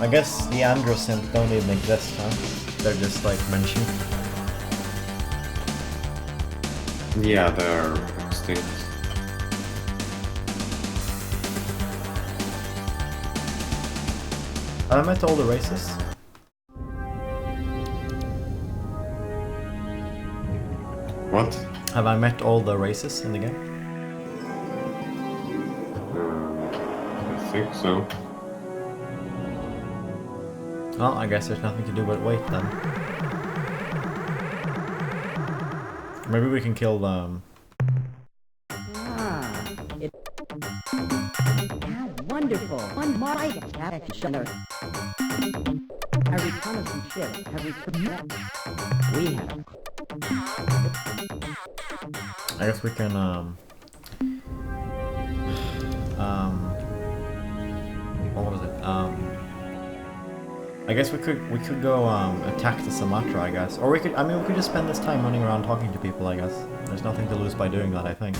Speaker 1: I guess the Androsynth don't even exist, huh? They're just like mentioned.
Speaker 6: Yeah, they're extinct.
Speaker 1: Have I met all the races?
Speaker 6: What?
Speaker 1: Have I met all the races in the game?
Speaker 6: I think so.
Speaker 1: Well, I guess there's nothing to do but wait then. Maybe we can kill them.
Speaker 9: Wonderful. One more item. A reconnaissance ship. We have.
Speaker 1: I guess we can what was it? I guess we could go attack the Sumatra, I guess. Or we could just spend this time running around talking to people, I guess. There's nothing to lose by doing that, I think.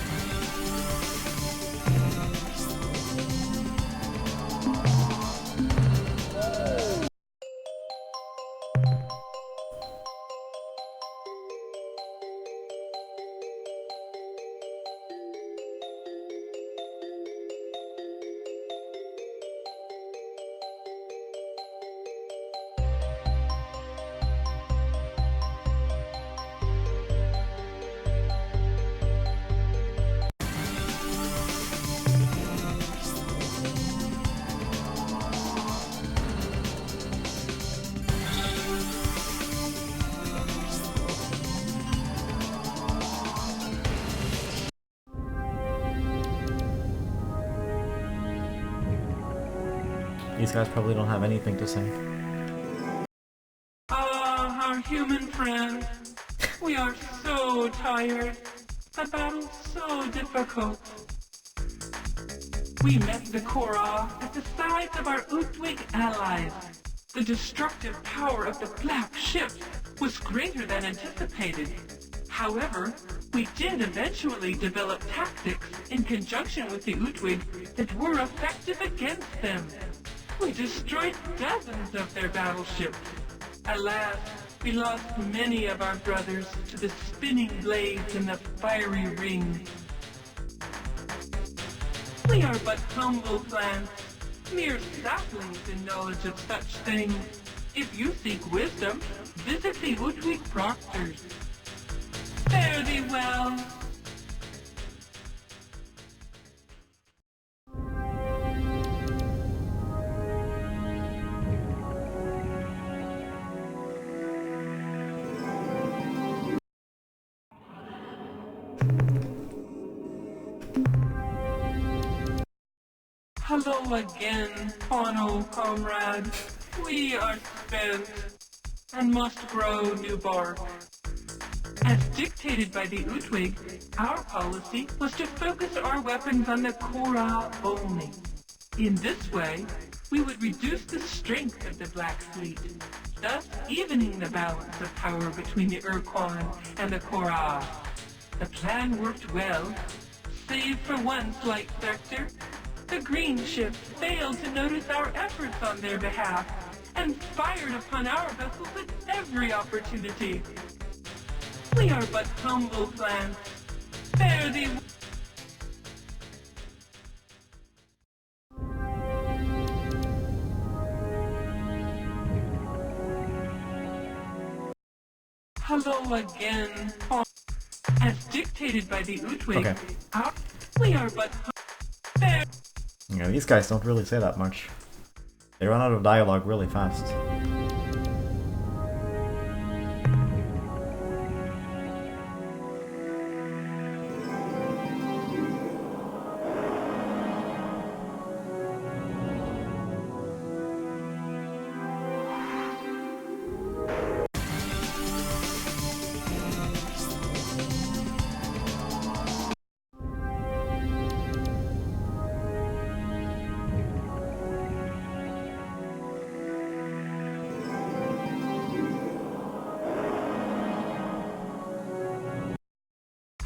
Speaker 1: These guys probably don't have anything to say.
Speaker 10: Ah, our human friend. We are so tired. The battle's so difficult. We met the Korra at the sides of our Utwig allies. The destructive power of the Black Ship was greater than anticipated. However, we did eventually develop tactics in conjunction with the Utwig that were effective against them. We destroyed dozens of their battleships. Alas, we lost many of our brothers to the spinning blades and the fiery rings. We are but humble plants, mere saplings in knowledge of such things. If you seek wisdom, visit the Utwig proctors. Fare thee well. Hello again, Fauno comrade. We are spent and must grow new bark. As dictated by the Utwig, our policy was to focus our weapons on the Korra only. In this way, we would reduce the strength of the Black Fleet, thus evening the balance of power between the Urquan and the Korra. The plan worked well, save for one slight sector. The green ship failed to notice our efforts on their behalf and fired upon our vessels at every opportunity. We are but humble plants. Fare thee. Hello again. As dictated by the Utwig,
Speaker 1: Okay.
Speaker 10: We are but fair.
Speaker 1: Yeah, these guys don't really say that much. They run out of dialogue really fast.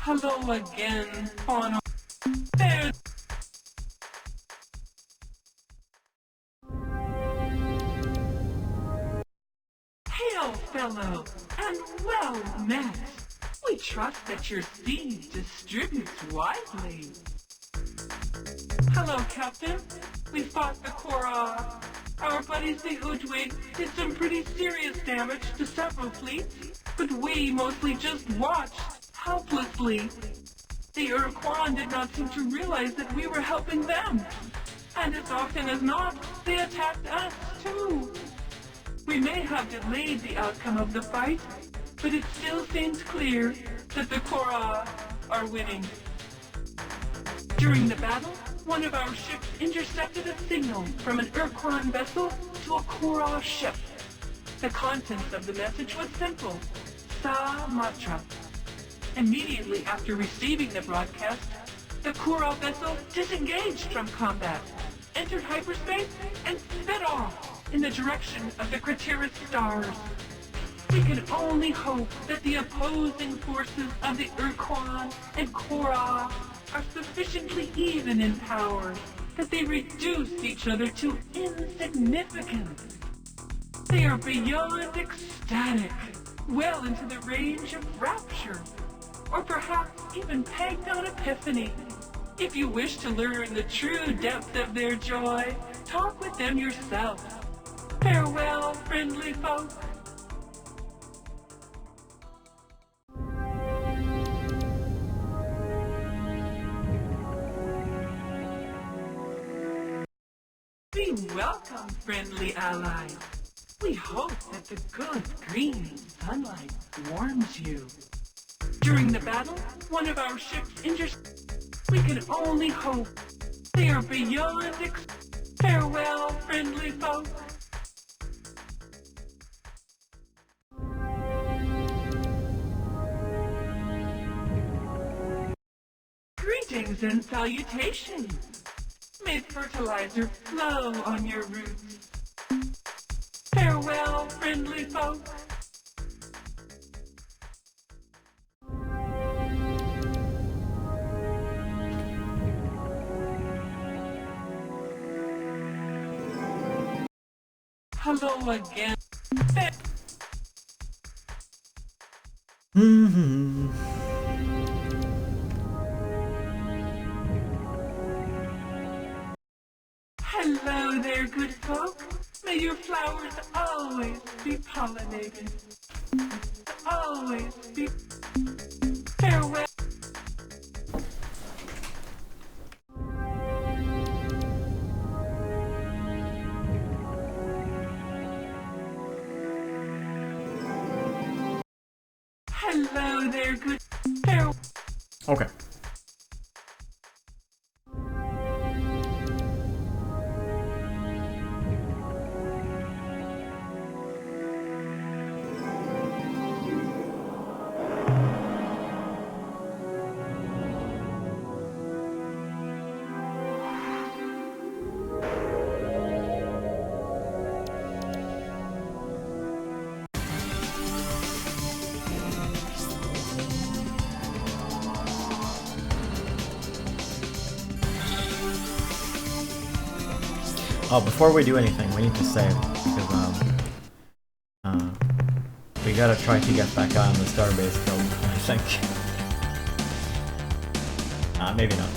Speaker 10: Hello again, Fauno. There. Hail, fellow, and well met. We trust that your seed distributes widely. Hello, Captain. We fought the Korra. Our buddies the Hoodwig did some pretty serious damage to several fleets, but we mostly just watched, helplessly. The Urquan did not seem to realize that we were helping them, and as often as not, they attacked us too. We may have delayed the outcome of the fight, but it still seems clear that the Korra are winning. During the battle, one of our ships intercepted a signal from an Urquan vessel to a Korra ship. The contents of the message was simple: Sa Matra. Immediately after receiving the broadcast, the Korra vessel disengaged from combat, entered hyperspace, and sped off in the direction of the Craterus stars. We can only hope that the opposing forces of the Urquan and Korra are sufficiently even in power that they reduce each other to insignificance. They are beyond ecstatic, well into the range of rapture, or perhaps even pegged on epiphany. If you wish to learn the true depth of their joy, talk with them yourself. Farewell, friendly folk. Be welcome, friendly allies. We hope that the good green sunlight warms you. During the battle, one of our ships we can only hope. They are beyond Farewell, friendly folk. Greetings and salutations. May fertilizer flow on your roots. Farewell, friendly folk. Hello again. Hello there, good folk. May your flowers always be pollinated. Always be... Farewell. Hello there, good... Farewell.
Speaker 1: Okay. Oh, before we do anything, we need to save, because, we gotta try to get back on the Starbase Guild, I think. Maybe not.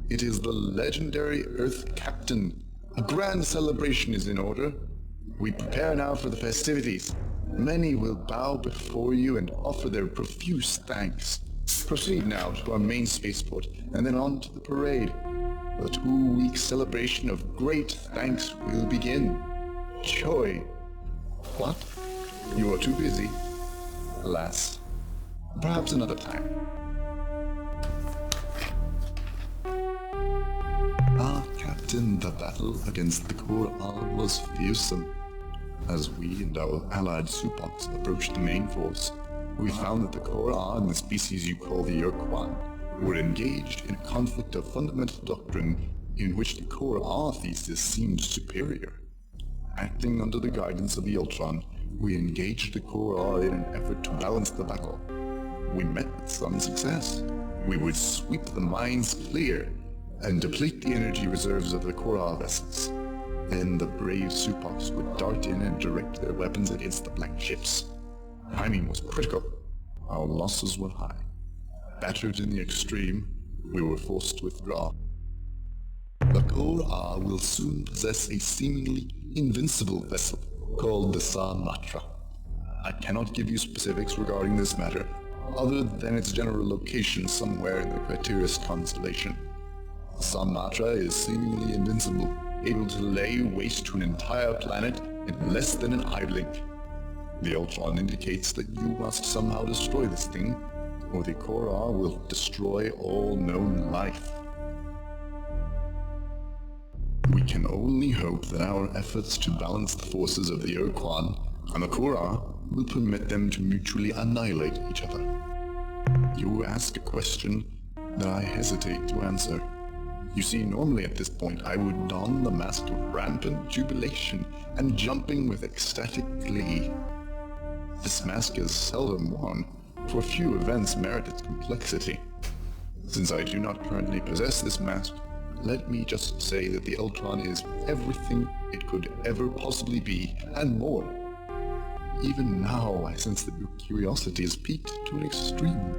Speaker 11: It is the legendary Earth Captain. A grand celebration is in order. We prepare now for the festivities. Many will bow before you and offer their profuse thanks. Proceed now to our main spaceport, and then on to the parade. The 2-week celebration of great thanks will begin. Joy. What? You are too busy. Alas. Perhaps another time. Captain, the battle against the Korra was fearsome. As we and our allied Supocs approached the main force, we found that the Korra and the species you call the Urquan were engaged in a conflict of fundamental doctrine in which the Korra thesis seemed superior. Acting under the guidance of the Ultron, we engaged the Korra in an effort to balance the battle. We met with some success. We would sweep the mines clear and deplete the energy reserves of the Korra vessels. Then the brave Supocs would dart in and direct their weapons against the black ships. Timing was critical. Our losses were high. Battered in the extreme, we were forced to withdraw. The Korra will soon possess a seemingly invincible vessel called the Samatra. I cannot give you specifics regarding this matter, other than its general location somewhere in the Criteris constellation. Samatra is seemingly invincible, able to lay waste to an entire planet in less than an eye blink. The Ultron indicates that you must somehow destroy this thing, or the Korra will destroy all known life. We can only hope that our efforts to balance the forces of the Urquan and the Korra will permit them to mutually annihilate each other. You ask a question that I hesitate to answer. You see, normally at this point I would don the mask of rampant jubilation and jumping with ecstatic glee. This mask is seldom worn, for few events merit its complexity. Since I do not currently possess this mask, let me just say that the Ultron is everything it could ever possibly be, and more. Even now, I sense that your curiosity is piqued to an extreme.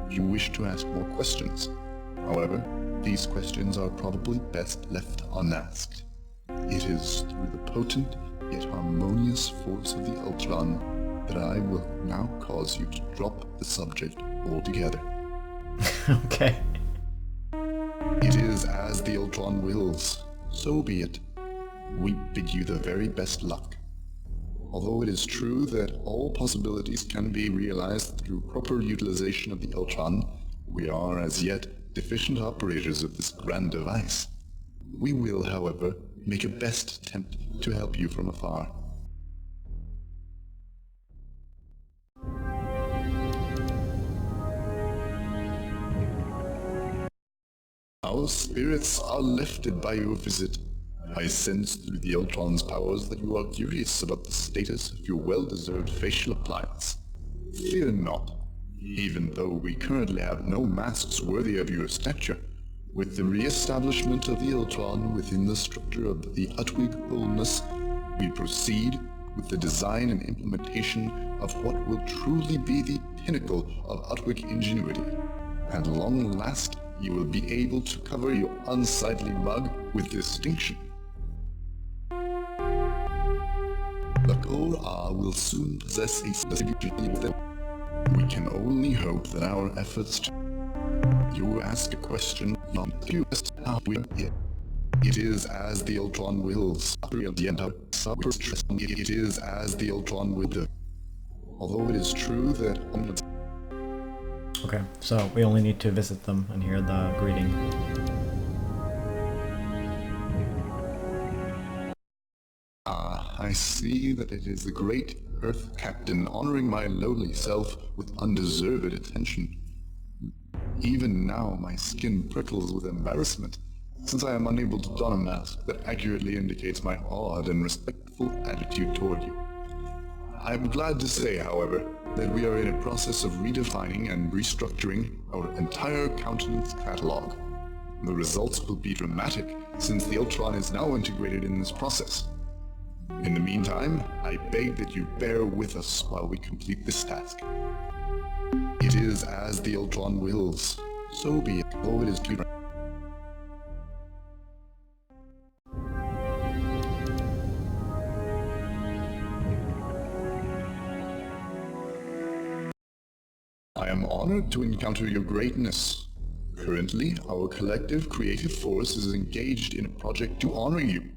Speaker 11: You wish to ask more questions. However, these questions are probably best left unasked. It is through the potent yet harmonious force of the Ultron that I will now cause you to drop the subject altogether.
Speaker 1: Okay.
Speaker 11: It is as the Ultron wills. So be it. We bid you the very best luck. Although it is true that all possibilities can be realized through proper utilization of the Ultron, we are as yet deficient operators of this grand device. We will, however, make a best attempt to help you from afar. Our spirits are lifted by your visit. I sense through the Ultron's powers that you are curious about the status of your well-deserved facial appliance. Fear not. Even though we currently have no masks worthy of your stature, with the re-establishment of the Ultron within the structure of the Utwig wholeness, we proceed with the design and implementation of what will truly be the pinnacle of Utwig ingenuity. At long last, you will be able to cover your unsightly mug with distinction. The Korra will soon possess a specific. We can only hope that our efforts to... You ask a question, not you ask how we it. It is as the Ultron wills. It is as the Ultron will. Although it is true that...
Speaker 1: Okay, so we only need to visit them and hear the greeting.
Speaker 11: I see that it is the great Earth Captain honoring my lowly self with undeserved attention. Even now my skin prickles with embarrassment, since I am unable to don a mask that accurately indicates my awed and respectful attitude toward you. I am glad to say, however, that we are in a process of redefining and restructuring our entire countenance catalog. The results will be dramatic, since the Ultron is now integrated in this process. In the meantime, I beg that you bear with us while we complete this task. It is as the Ultron wills. So be it, though it is clear. I am honored to encounter your greatness. Currently, our collective creative force is engaged in a project to honor you.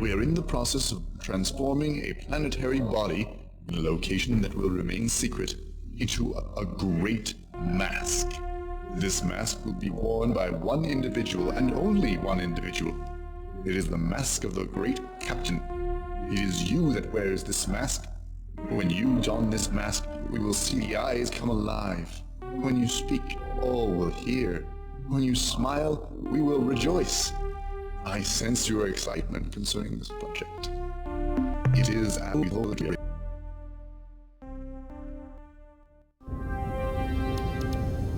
Speaker 11: We are in the process of transforming a planetary body, in a location that will remain secret, into a great mask. This mask will be worn by one individual and only one individual. It is the mask of the great Captain. It is you that wears this mask. When you don this mask, we will see the eyes come alive. When you speak, all will hear. When you smile, we will rejoice. I sense your excitement concerning this project. It is as we hold it.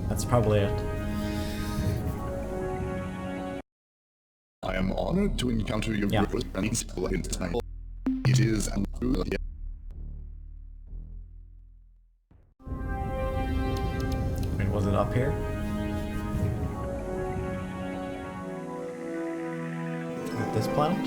Speaker 1: That's probably it.
Speaker 11: I am honored to encounter your request tonight. It is an
Speaker 1: Wait, was it up here? With this planet?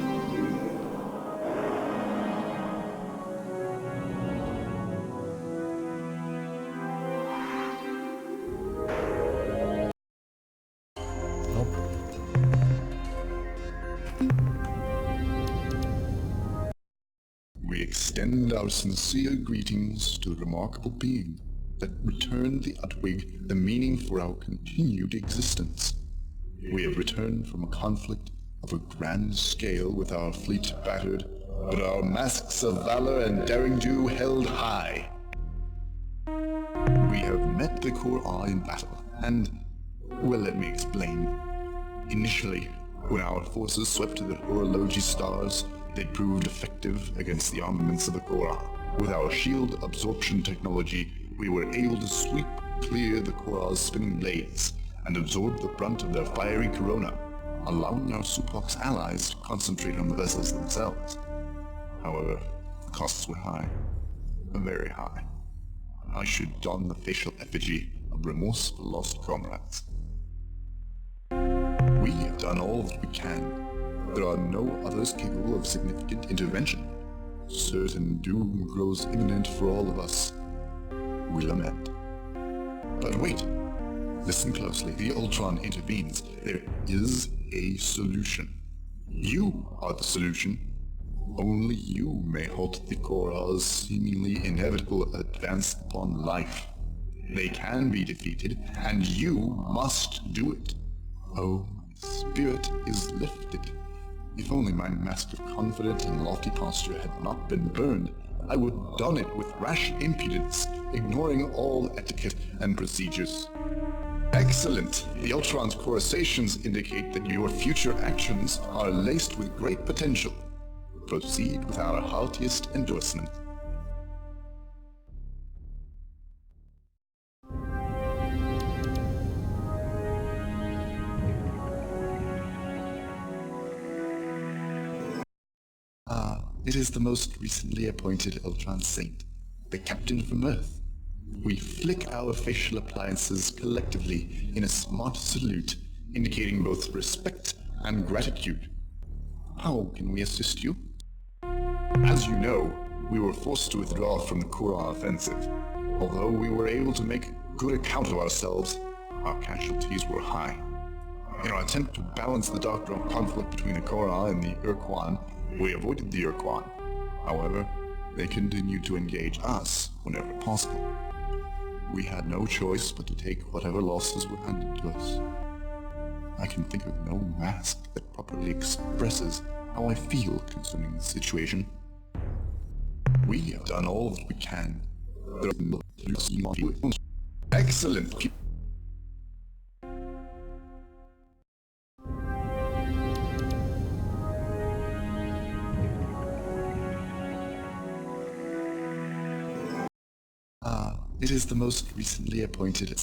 Speaker 1: Nope.
Speaker 11: We extend our sincere greetings to the remarkable being that returned the Utwig the meaning for our continued existence. We have returned from a conflict of a grand scale with our fleet battered, but our masks of valor and derring-do held high. We have met the Kor'a in battle, and, well, let me explain. Initially, when our forces swept the Horology stars, they proved effective against the armaments of the Kor'a. With our shield absorption technology, we were able to sweep clear the Kor'a's spinning blades and absorb the brunt of their fiery corona, allowing our Supox allies to concentrate on the vessels themselves. However, the costs were high. Very high. I should don the facial effigy of remorse for lost comrades. We have done all that we can. There are no others capable of significant intervention. Certain doom grows imminent for all of us. We lament. But wait. Listen closely. The Ultron intervenes. There is a solution. You are the solution. Only you may halt the Kor'a's seemingly inevitable advance upon life. They can be defeated, and you must do it. Oh, my spirit is lifted. If only my mask of confident and lofty posture had not been burned, I would don it with rash impudence, ignoring all etiquette and procedures. Excellent! The Ultron's coruscations indicate that your future actions are laced with great potential. Proceed with our heartiest endorsement. It is the most recently appointed Ultron Saint, the Captain from Earth. We flick our facial appliances collectively in a smart salute, indicating both respect and gratitude. How can we assist you? As you know, we were forced to withdraw from the Kor'a offensive. Although we were able to make good account of ourselves, our casualties were high. In our attempt to balance the doctrinal conflict between the Kor'a and the Urquan, we avoided the Urquan. However, they continued to engage us whenever possible. We had no choice but to take whatever losses were handed to us. I can think of no mask that properly expresses how I feel concerning the situation. We have done all that we can. Excellent! It is the most recently appointed.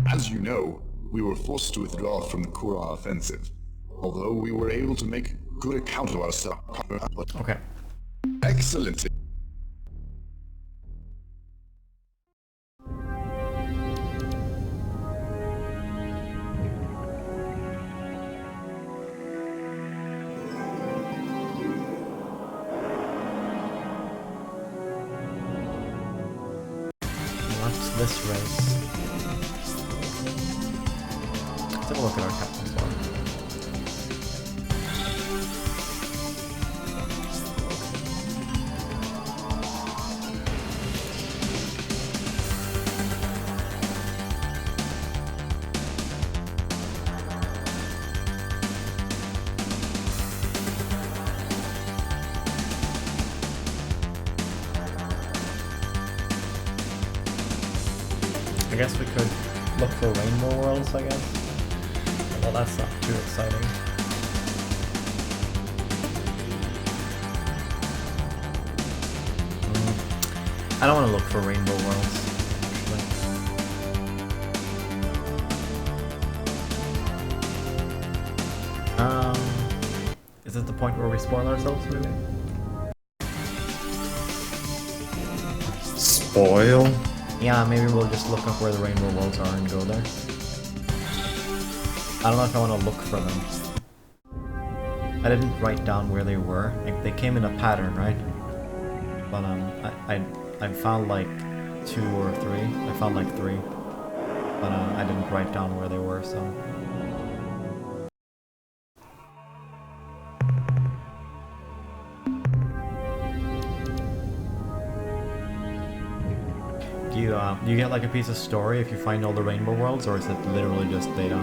Speaker 11: As you know, we were forced to withdraw from the Kor'a offensive. Although we were able to make good account of ourselves.
Speaker 1: Okay.
Speaker 11: Excellent!
Speaker 1: What's this race? Let's have a look at our captain's log. guess we could look for rainbow worlds, I guess. Well, that's not too exciting. I don't want to look for rainbow worlds, actually. Is it the point where we spoil ourselves, maybe?
Speaker 6: Spoil?
Speaker 1: Yeah, maybe we'll just look up where the rainbow worlds are and go there. I don't know if I want to look for them. I didn't write down where they were. Like, they came in a pattern, right? But I found like 2 or 3. I found like 3. But I didn't write down where they were, so... Do you get like a piece of story if you find all the rainbow worlds, or is it literally just data?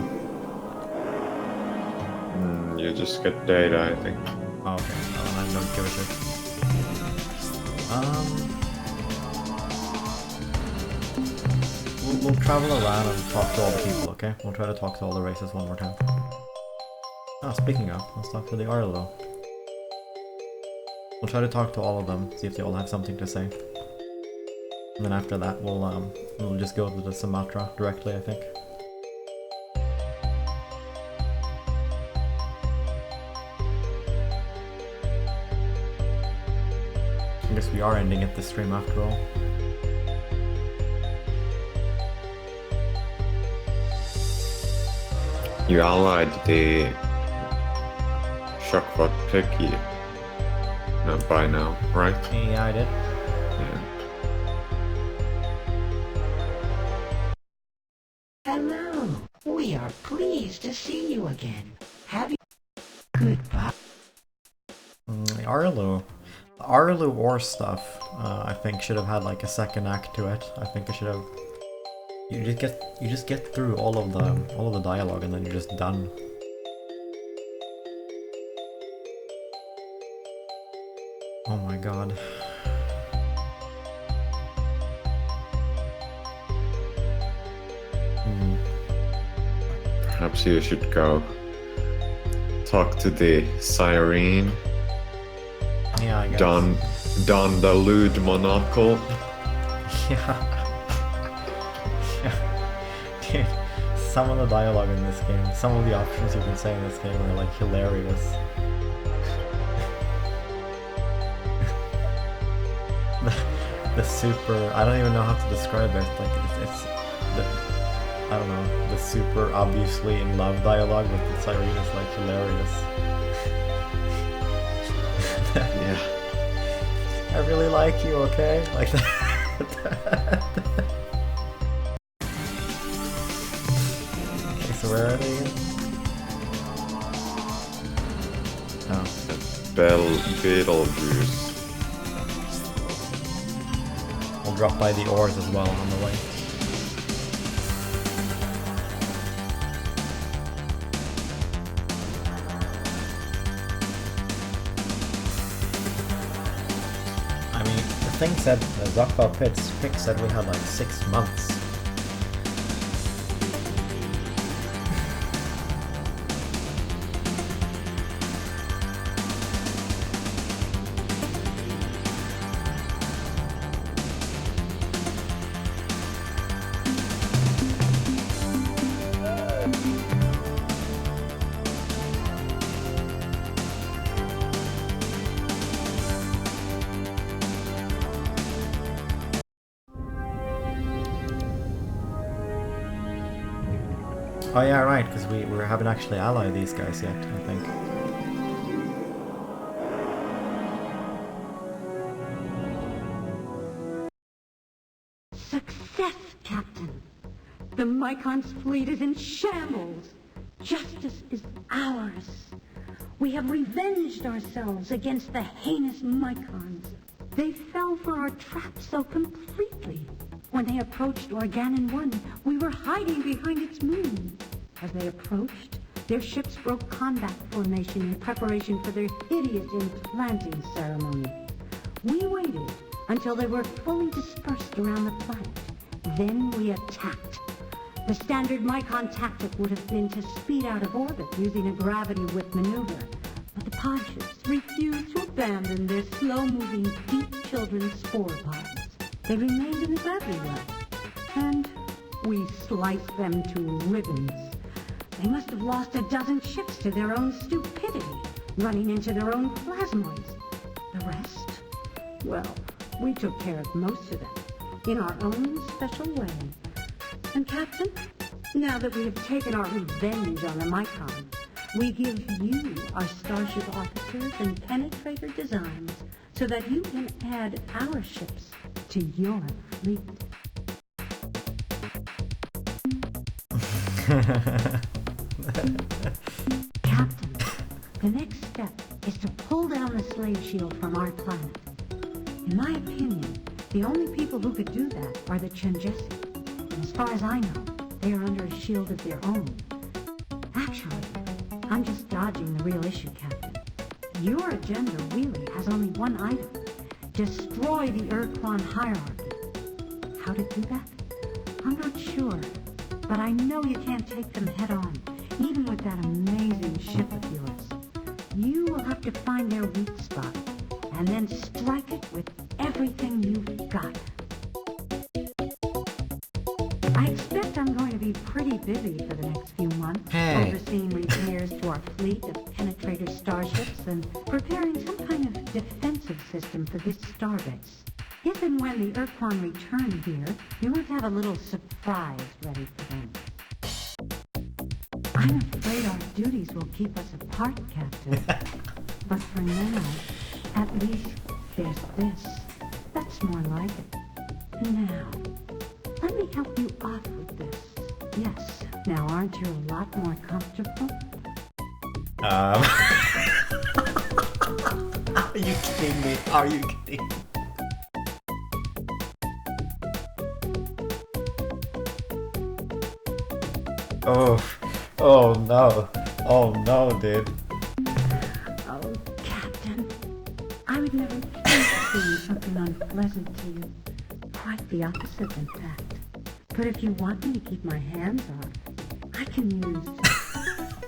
Speaker 6: You just get data, I think.
Speaker 1: Oh, okay. I don't give a shit. We'll travel around and talk to all the people, okay? We'll try to talk to all the races one more time. Oh, speaking of, let's talk to the Arlo. We'll try to talk to all of them, see if they all have something to say. And then after that, we'll just go to the Sumatra directly, I think. I guess we are ending at the stream after all.
Speaker 6: You allied the Shockwad Picky by now, right?
Speaker 1: Yeah, I did.
Speaker 6: Yeah.
Speaker 3: Hello. We are pleased to see you again. Have you... Goodbye.
Speaker 1: The Arlo Ore stuff, I think should have had like a second act to it. I think it should have... You just get through all of the dialogue and then you're just done. Oh my god.
Speaker 6: Perhaps you should go talk to the Syrene.
Speaker 1: Yeah, I guess.
Speaker 6: Don the lewd monocle.
Speaker 1: Yeah. Dude, some of the dialogue in this game, some of the options you can say in this game are like hilarious. the super, I don't even know how to describe it. Like it's the, I don't know, the super obviously in love dialogue with the Syrene is like hilarious.
Speaker 6: Yeah.
Speaker 1: I really like you, okay? Like that. Okay, so where are they again? Oh.
Speaker 6: Beetlejuice.
Speaker 1: We'll drop by the ores as well on the way. I mean, the thing said, the Zakba Pits pick said we had like 6 months. Oh yeah, right, because we haven't actually allied these guys yet, I think.
Speaker 3: Success, Captain. The Mycon's fleet is in shambles. Justice is ours. We have revenged ourselves against the heinous Mycons. They fell for our trap so completely. When they approached Organon 1, we were hiding behind its moon. As they approached, their ships broke combat formation in preparation for their hideous implanting ceremony. We waited until they were fully dispersed around the planet. Then we attacked. The standard Mycon tactic would have been to speed out of orbit using a gravity whip maneuver. But the Podgers refused to abandon their slow-moving, deep children's spore pods. They remained in the gravity well. And we sliced them to ribbons. They must have lost a dozen ships to their own stupidity, running into their own plasmoids. The rest? Well, we took care of most of them, in our own special way. And Captain, now that we have taken our revenge on the Mycon, we give you our starship officers and penetrator designs so that you can add our ships to your fleet. Captain, the next step is to pull down the slave shield from our planet. In my opinion, the only people who could do that are the Changesi. And as far as I know, they are under a shield of their own. Actually, I'm just dodging the real issue, Captain. Your agenda really has only one item. Destroy the Urquan hierarchy. How to do that? I'm not sure. But I know you can't take them head on, even with that amazing ship of yours. You will have to find their weak spot, and then strike it with everything you've got. I expect I'm going to be pretty busy for the next few months, overseeing repairs to our fleet of penetrator starships and preparing some kind of defensive system for this starbase. If and when the Urquan return here, we want to have a little surprise ready for them. I'm afraid our duties will keep us apart, Captain. But for now, at least there's this. That's more like it. Now, let me help you off with this. Yes. Now, aren't you a lot more comfortable?
Speaker 1: Are you kidding me? Are you kidding? Oh no. Oh no, dude.
Speaker 3: Oh, Captain. I would never think of doing something unpleasant to you. Quite the opposite, in fact. But if you want me to keep my hands off, I can use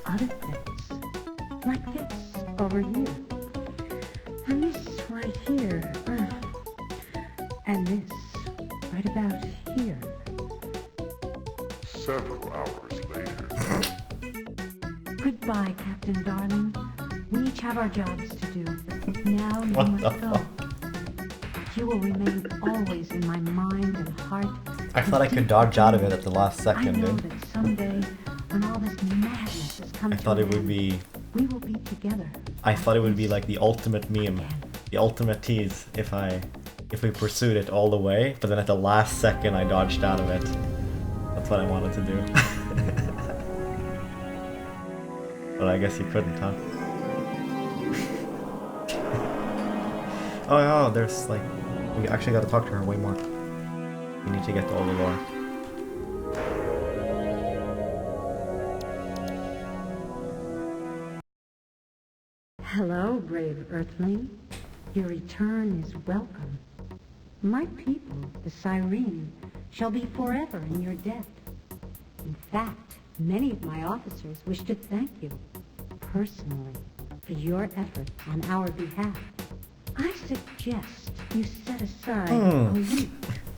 Speaker 3: other things. Like this, over here. And this right here. And this, right about here.
Speaker 5: Several hours later.
Speaker 3: Goodbye, Captain Darling. We each have our jobs to do. Now you must go. You will remain always in my mind and heart.
Speaker 1: I thought I could dodge out of it at the last
Speaker 3: I
Speaker 1: second,
Speaker 3: know
Speaker 1: dude.
Speaker 3: that someday, when all this madness has come
Speaker 1: I
Speaker 3: to
Speaker 1: thought
Speaker 3: an
Speaker 1: it would
Speaker 3: end,
Speaker 1: be...
Speaker 3: we will be together.
Speaker 1: I thought it would be like the ultimate meme. The ultimate tease if we pursued it all the way, but then at the last second I dodged out of it. That's what I wanted to do. But I guess you couldn't, huh? Oh, there's like... We actually gotta talk to her way more. We need to get to all the lore.
Speaker 3: Hello, brave Earthling. Your return is welcome. My people, the Syrene, shall be forever in your debt. In fact, many of my officers wish to thank you, personally, for your efforts on our behalf. I suggest you set aside a week,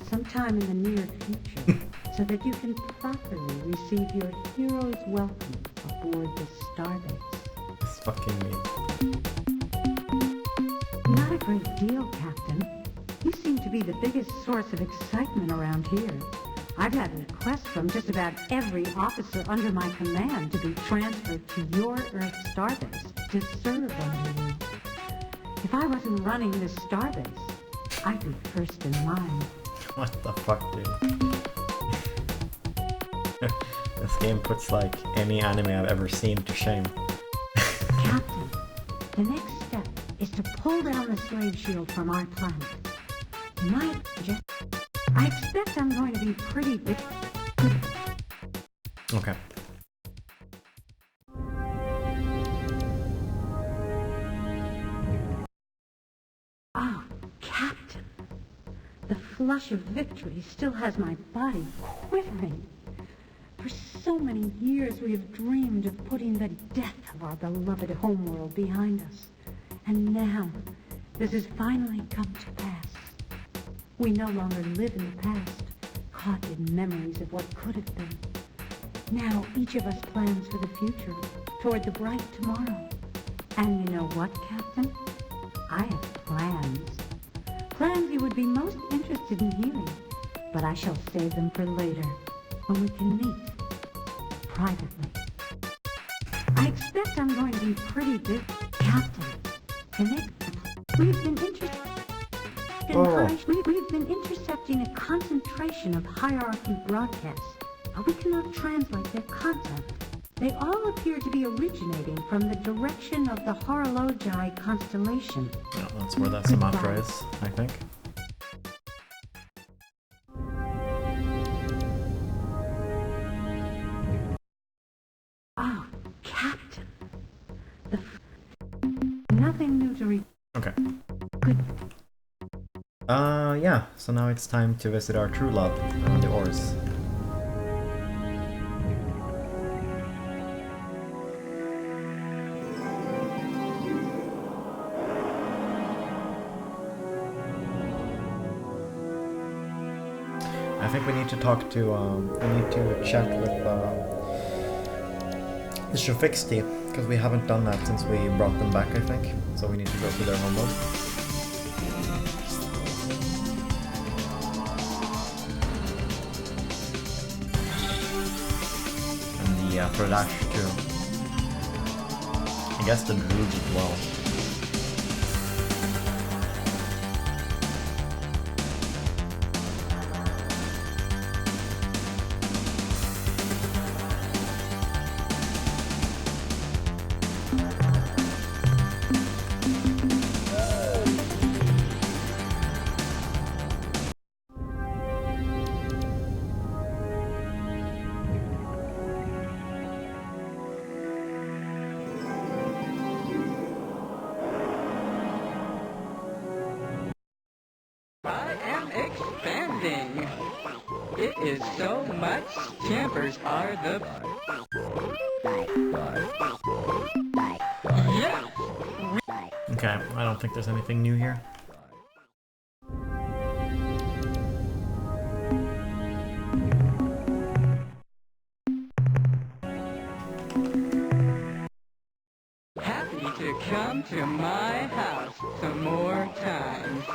Speaker 3: sometime in the near future, so that you can properly receive your hero's welcome aboard the starbase.
Speaker 1: It's fucking me.
Speaker 3: Not a great deal, Captain. You seem to be the biggest source of excitement around here. I've had requests from just about every officer under my command to be transferred to your Earth starbase to serve under you. If I wasn't running this starbase, I'd be first in line.
Speaker 1: What the fuck, dude? This game puts like any anime I've ever seen to shame.
Speaker 3: Captain, the next step is to pull down the slave shield from our planet. I expect I'm going to be pretty big.
Speaker 1: Okay.
Speaker 3: Oh, Captain. The flush of victory still has my body quivering. For so many years we have dreamed of putting the death of our beloved homeworld behind us. And now, this has finally come to pass. We no longer live in the past, caught in memories of what could have been. Now each of us plans for the future, toward the bright tomorrow. And you know what, Captain? I have plans. Plans you would be most interested in hearing. But I shall save them for later, when we can meet. Privately. I expect I'm going to be pretty busy. Captain, we've been we've been intercepting a concentration of hierarchy broadcasts, but we cannot translate their content. They all appear to be originating from the direction of the Horologi constellation.
Speaker 1: Yeah, that's where that Sumatra is, I think.
Speaker 3: Oh, Captain. Nothing new to read.
Speaker 1: Okay.
Speaker 3: Good.
Speaker 1: Yeah, so now it's time to visit our true love, the ores. I think we need to talk to, we need to chat with, the Shufixti, because we haven't done that since we brought them back, I think. So we need to go to their homeworld. And the Pradash too. I guess the druge as well.
Speaker 12: Expanding. It is so much. Campers are the. Yeah.
Speaker 1: Okay, I don't think there's anything new here.
Speaker 12: Happy to come to my house some more times.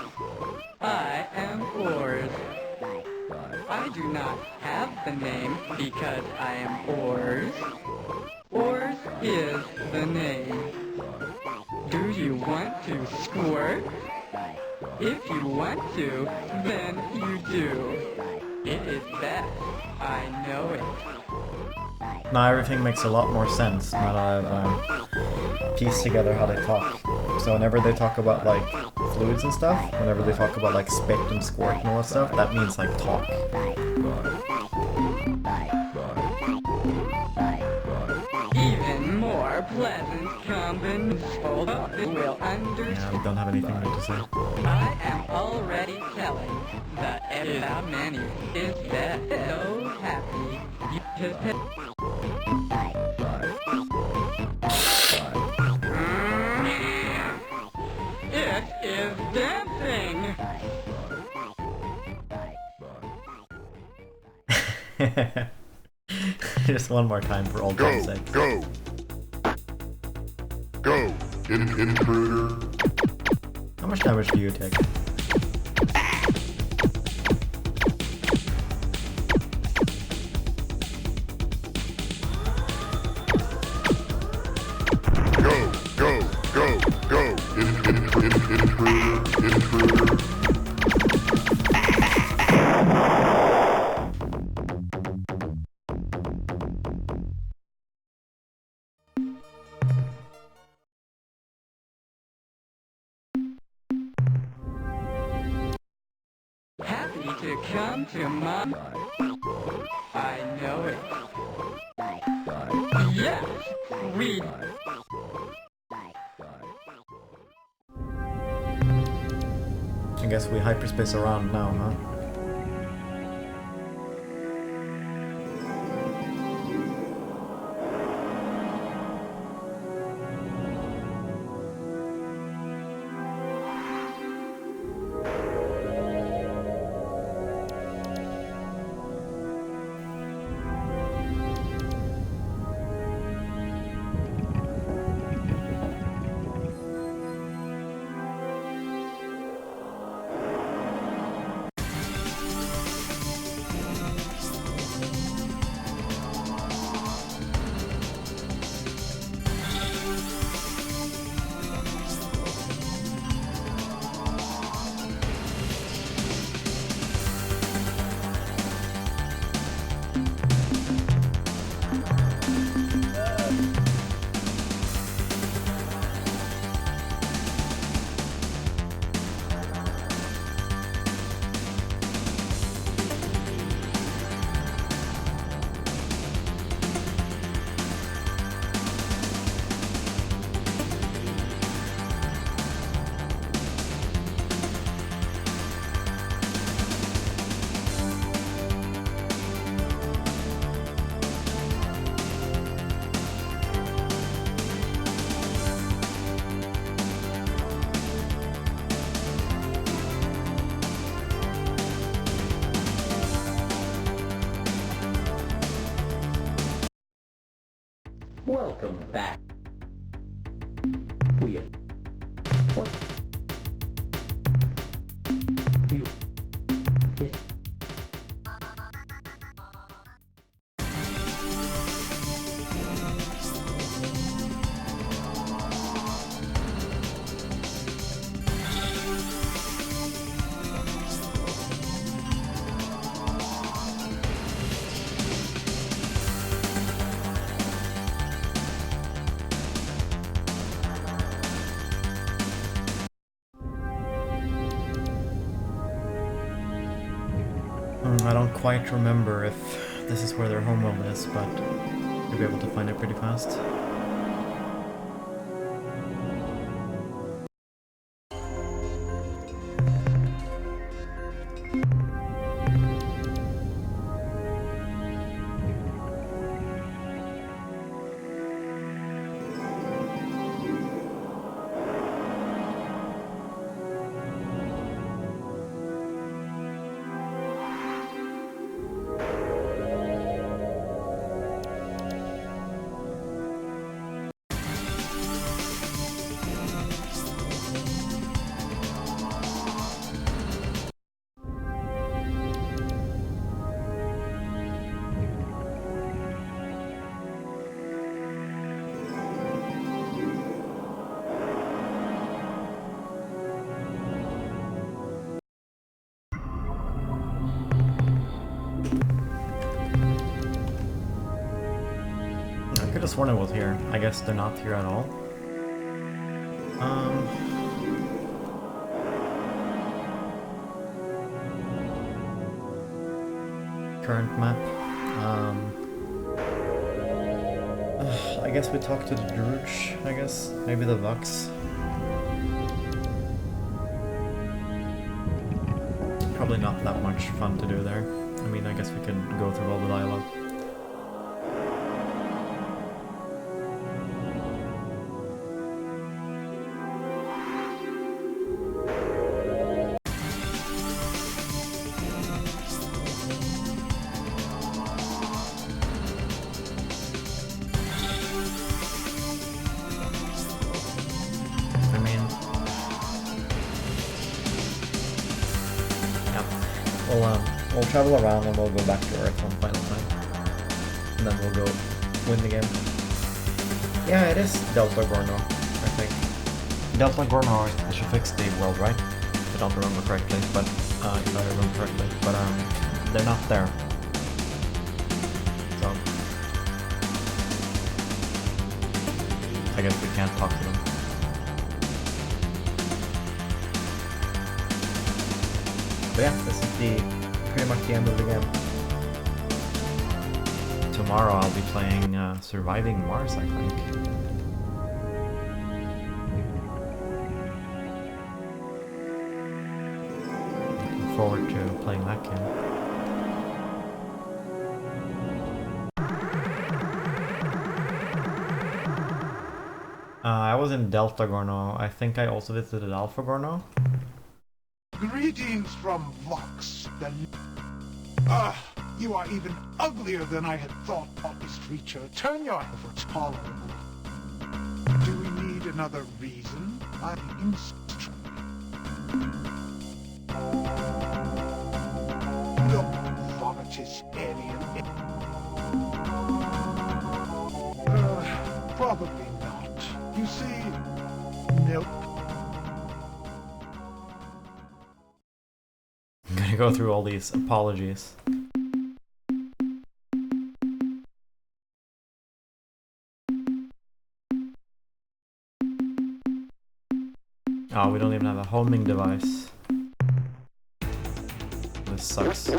Speaker 12: I am Ors. I do not have the name because I am Ors. Ors is the name. Do you want to squirt? If you want to, then you do. It is best. I know it.
Speaker 1: Now everything makes a lot more sense now that I've pieced together how they talk. So whenever they talk about like fluids and stuff, whenever they talk about like spit and squirt and all that stuff, that means like talk.
Speaker 12: Even more pleasant combinations will understand.
Speaker 1: Yeah, I don't have anything new to say.
Speaker 12: I am already telling the about many is that so happy you just It is dancing.
Speaker 1: Just one more time for old time's sake.
Speaker 5: Go! Go! Intruder!
Speaker 1: How much damage do you take?
Speaker 5: Go! Go! Go! Go! Intruder!
Speaker 12: Happy to come to my. I know it. Yes, we.
Speaker 1: I guess we hyperspace around now, huh?
Speaker 4: Welcome back. We what? You this
Speaker 1: I don't quite remember if this is where their homeworld is, but you'll be able to find it pretty fast. I could have sworn it was here. I guess they're not here at all. Current map. I guess we talked to the druge, I guess. Maybe the Vox. Probably not that much fun to do there. I mean, I guess we can go through all the dialogue. We'll travel around and we'll go back to Earth one final time. And then we'll go win the game. Yeah, it is Delta Gorno, I think. Delta Gorno should fix the world, right? If I don't remember correctly, but if I remember correctly. But they're not there. So I guess we can't talk to them. But yeah, this is pretty much the end of the game. Tomorrow I'll be playing Surviving Mars, I think. forward to playing that game. I was in Delta Gorno. I think I also visited Alpha Gorno.
Speaker 13: Greetings from Vox. You are even uglier than I had thought of this creature. Turn your efforts hollow. Do we need another reason? I insist. Look, vomitous alien. Probably not. You see, milk.
Speaker 1: I'm gonna go through all these apologies. Oh, we don't even have a homing device. This sucks.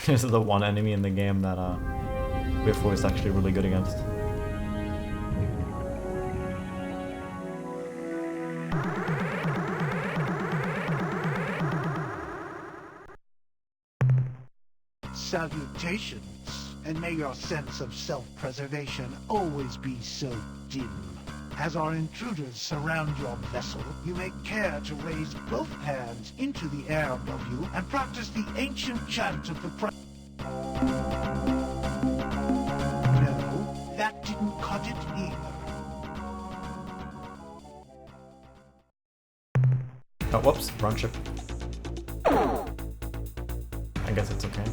Speaker 1: This is the one enemy in the game that Biffo is actually really good against.
Speaker 13: Salutations, and may your sense of self-preservation always be so dim. As our intruders surround your vessel, you may care to raise both hands into the air above you and practice the ancient chant of the No, that didn't cut it either.
Speaker 1: Oh, whoops, wrong ship. I guess it's okay.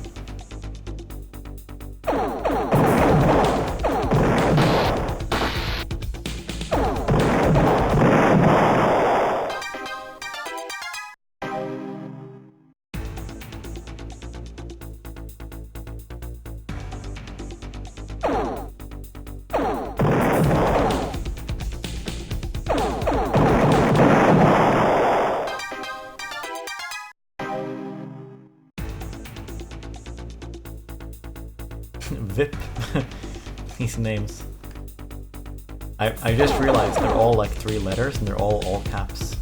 Speaker 1: VIP. These names. I just realized they're all like 3 letters and they're all caps.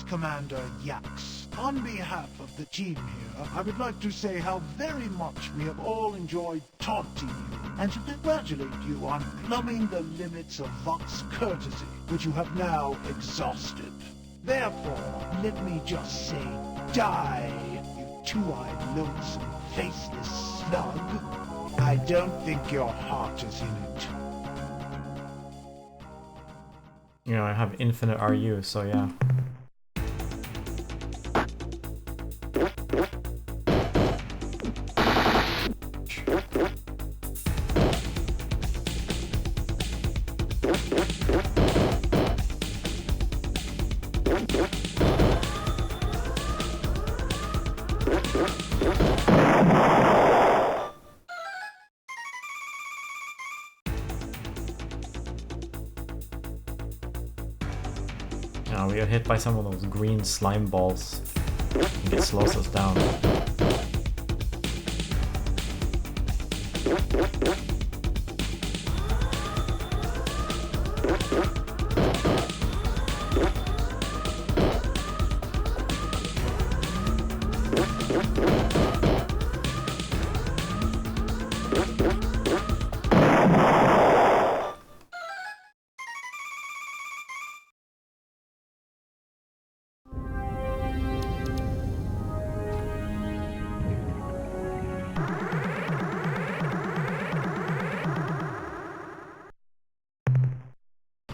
Speaker 13: Commander Yax. On behalf of the team here, I would like to say how very much we have all enjoyed taunting you, and to congratulate you on plumbing the limits of Vox courtesy, which you have now exhausted. Therefore, let me just say, die, you two-eyed, lonesome, faceless slug. I don't think your heart is in it.
Speaker 1: You know, I have infinite RU, so yeah. we get hit by some of those green slime balls, it slows us down.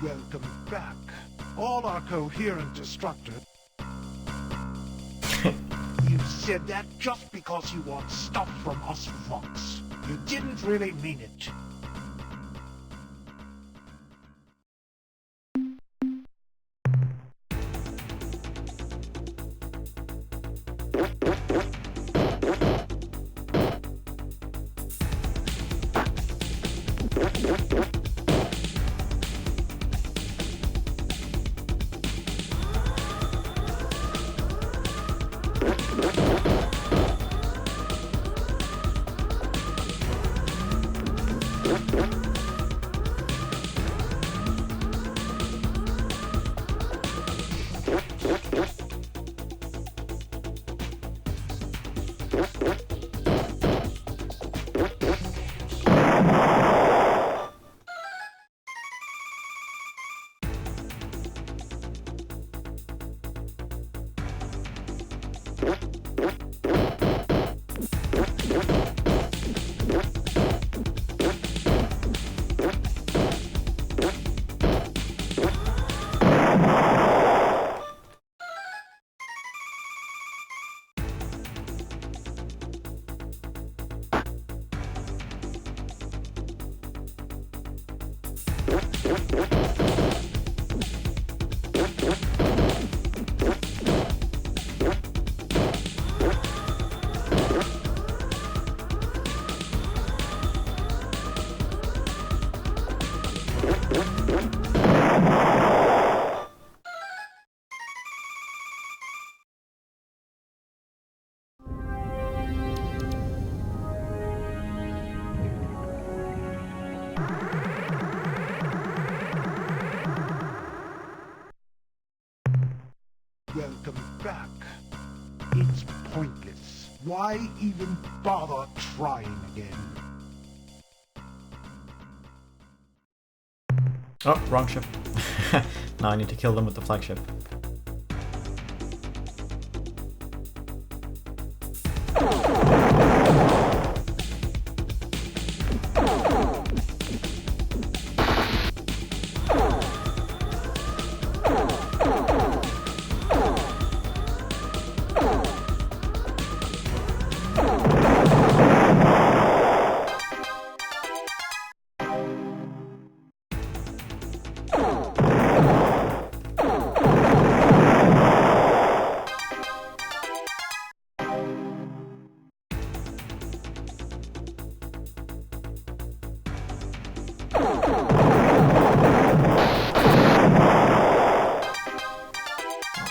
Speaker 13: Welcome back. All are coherent destructor. You said that just because you want stuff from us Vox. You didn't really mean it. Welcome back. It's pointless. Why even bother trying again?
Speaker 1: Oh, wrong ship. Now I need to kill them with the flagship.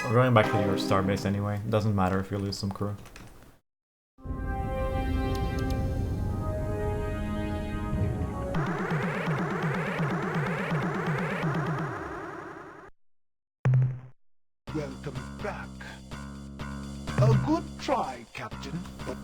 Speaker 1: We're going back to your starbase anyway. It doesn't matter if you lose some crew.
Speaker 13: Welcome back. A good try, Captain, but...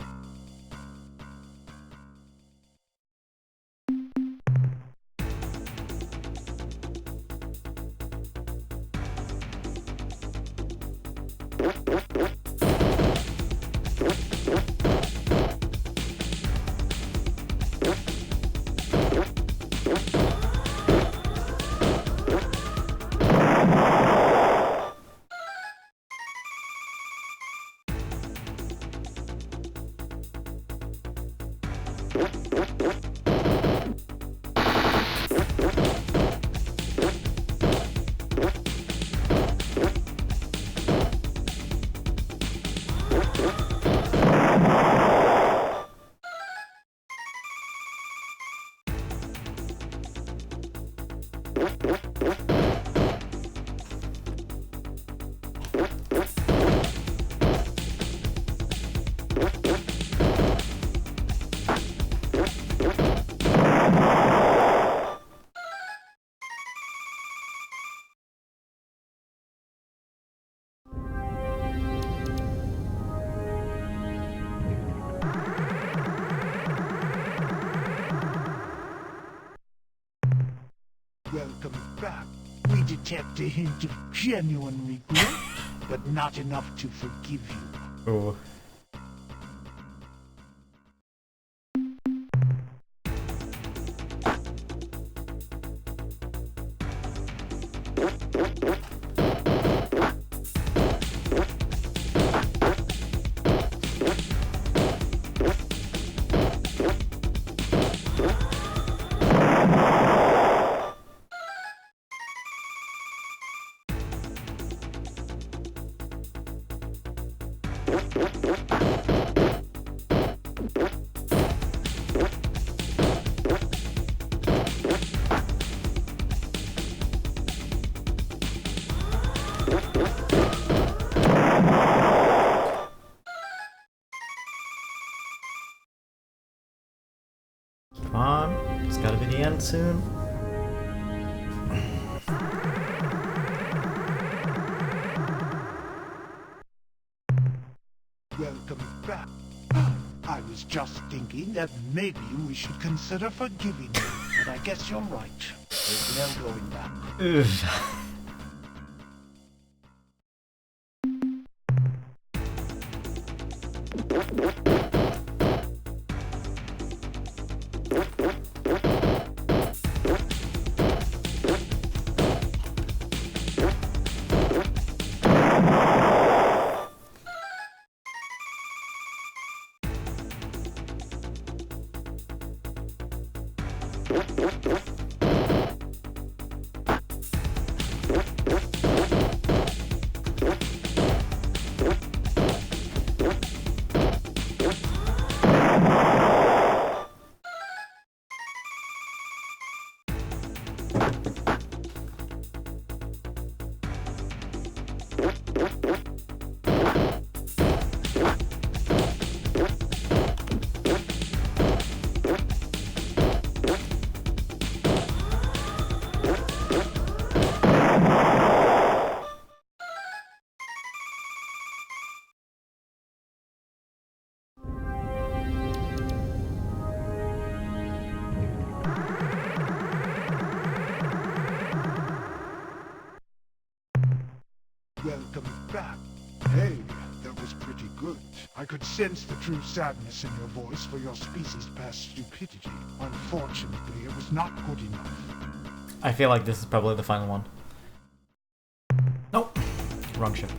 Speaker 13: Welcome back. We detect a hint of genuine regret, but not enough to forgive you.
Speaker 1: Ooh. Come on, it's gotta be the end soon.
Speaker 13: Welcome back. I was just thinking that maybe we should consider forgiving you, but I guess you're right. There's no going back.
Speaker 1: Ugh.
Speaker 13: Welcome back. Hey, that was pretty good. I could sense the true sadness in your voice for your species' past stupidity. Unfortunately, it was not good enough.
Speaker 1: I feel like this is probably the final one. Nope. Wrong ship.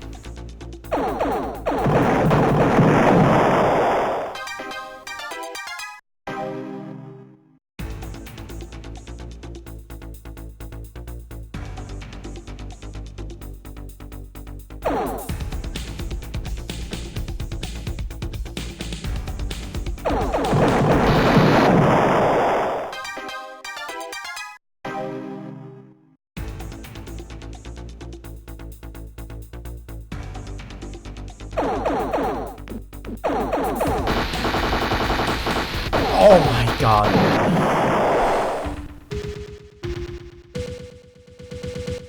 Speaker 1: Oh my god.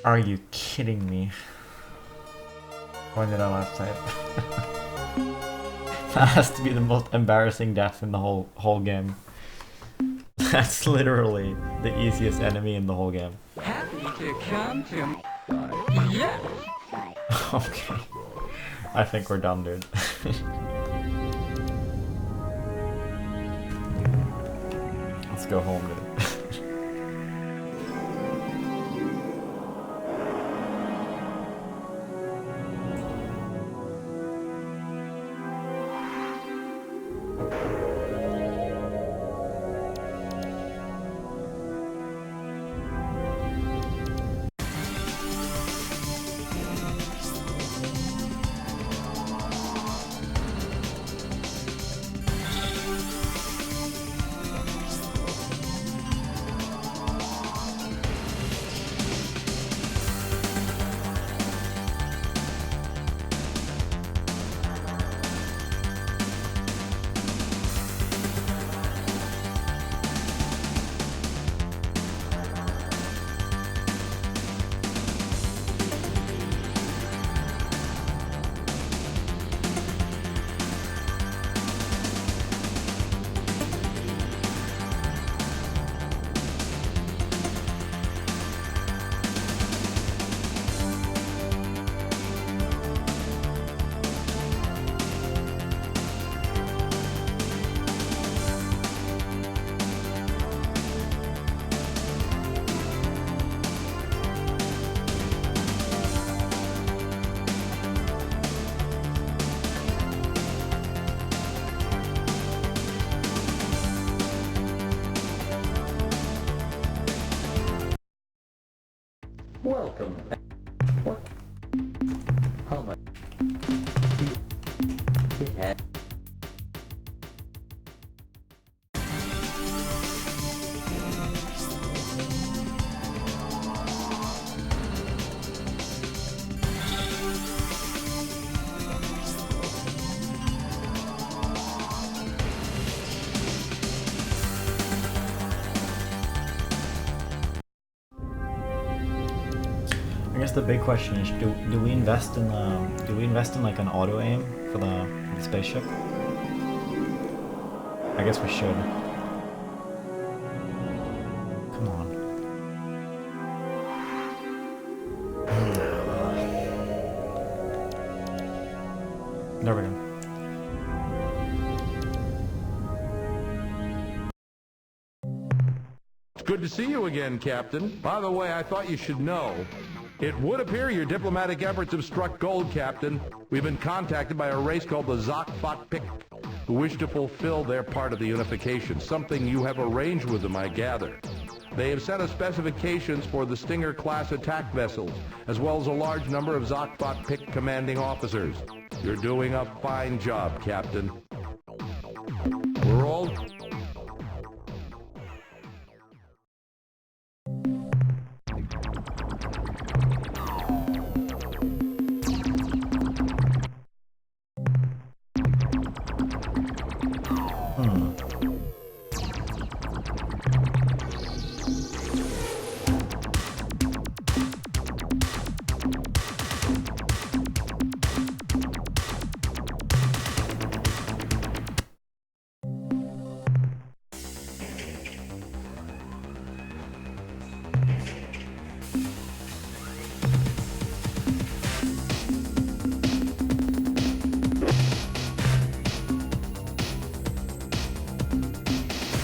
Speaker 1: Are you kidding me? When did I last type? That has to be the most embarrassing death in the whole game. That's literally the easiest enemy in the whole game.
Speaker 12: Happy to come to... Yes!
Speaker 1: Okay. I think we're done, dude. Let's go home, dude.
Speaker 4: Welcome. What? How much? It had.
Speaker 1: I guess the big question is, do we invest in like an auto aim for the spaceship? I guess we should. Come on. There we go.
Speaker 7: Good to see you again, Captain. By the way, I thought you should know. It would appear your diplomatic efforts have struck gold, Captain. We've been contacted by a race called the Zok-Fot-Pik, who wish to fulfill their part of the unification, something you have arranged with them, I gather. They have sent us specifications for the Stinger-class attack vessels, as well as a large number of Zok-Fot-Pik commanding officers. You're doing a fine job, Captain. We're all...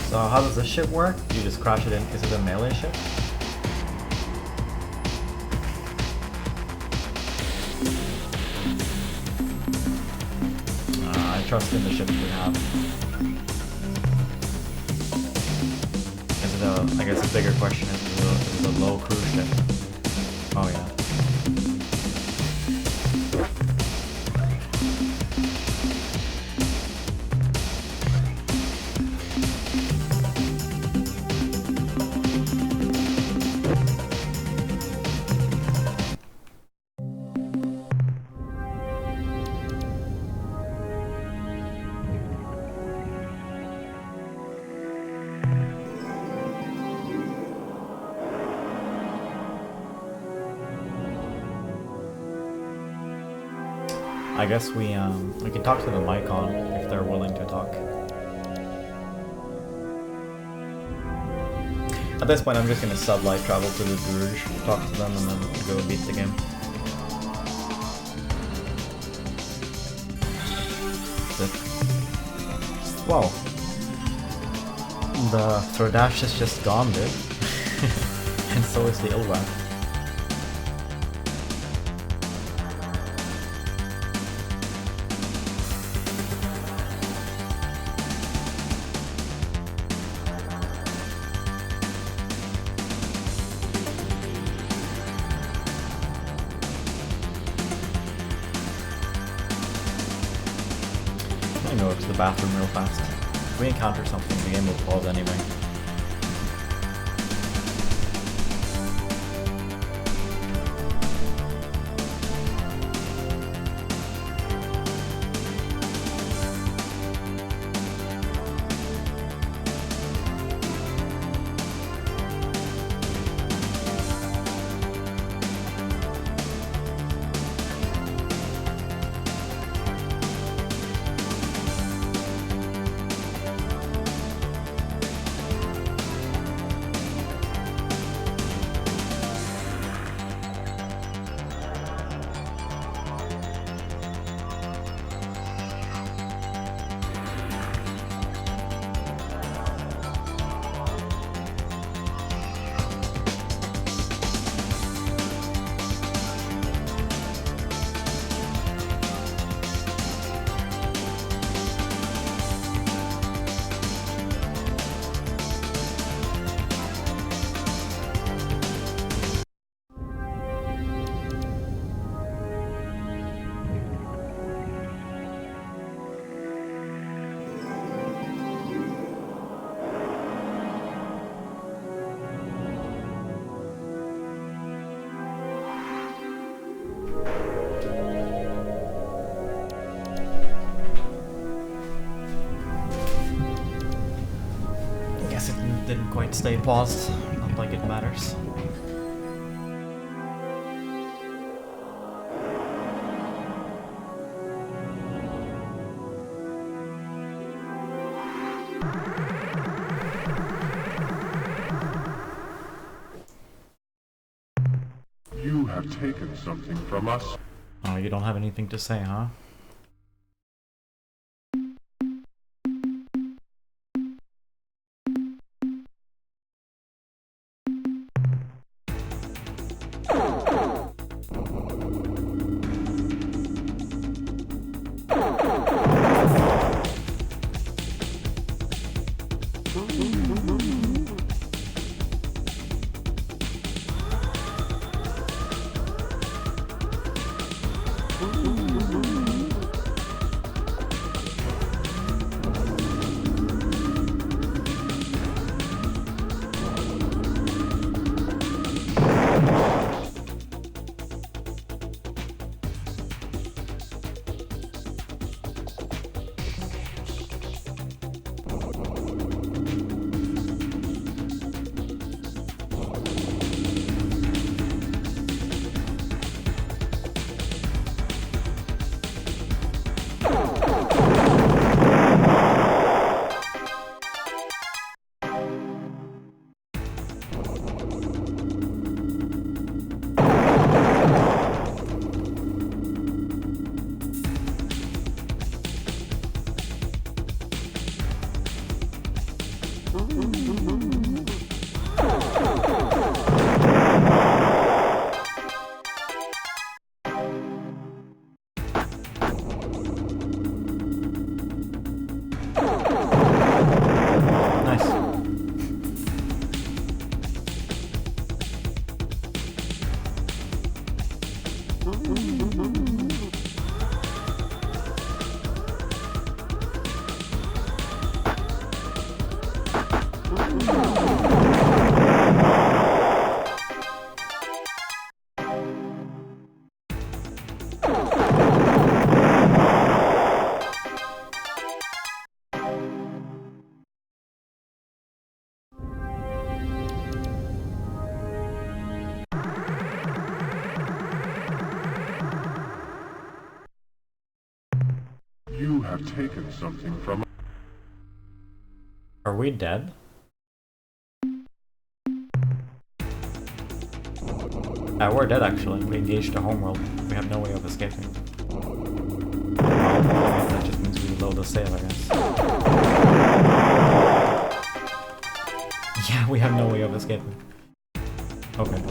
Speaker 1: So how does this ship work? You just crash it in. Is it a melee ship? I trust in the ships we have. I guess the bigger question is it a low cruise ship? Oh yeah. I guess we can talk to the Mycon if they're willing to talk. At this point, I'm just gonna sublight travel to the druge, talk to them, and then go beat the game. Whoa. The Throdash is just gone, dude. And so is the Ilrak. I'm gonna go to the bathroom real fast. If we encounter something, the game will pause anyway. guess it didn't quite stay paused. Not like it matters.
Speaker 2: You have taken something from us.
Speaker 1: Oh, you don't have anything to say, huh?
Speaker 2: You have taken something from us.
Speaker 1: Are we dead? We're dead actually. We engaged the homeworld. We have no way of escaping. That just means we load the save, I guess. Yeah, we have no way of escaping. Okay.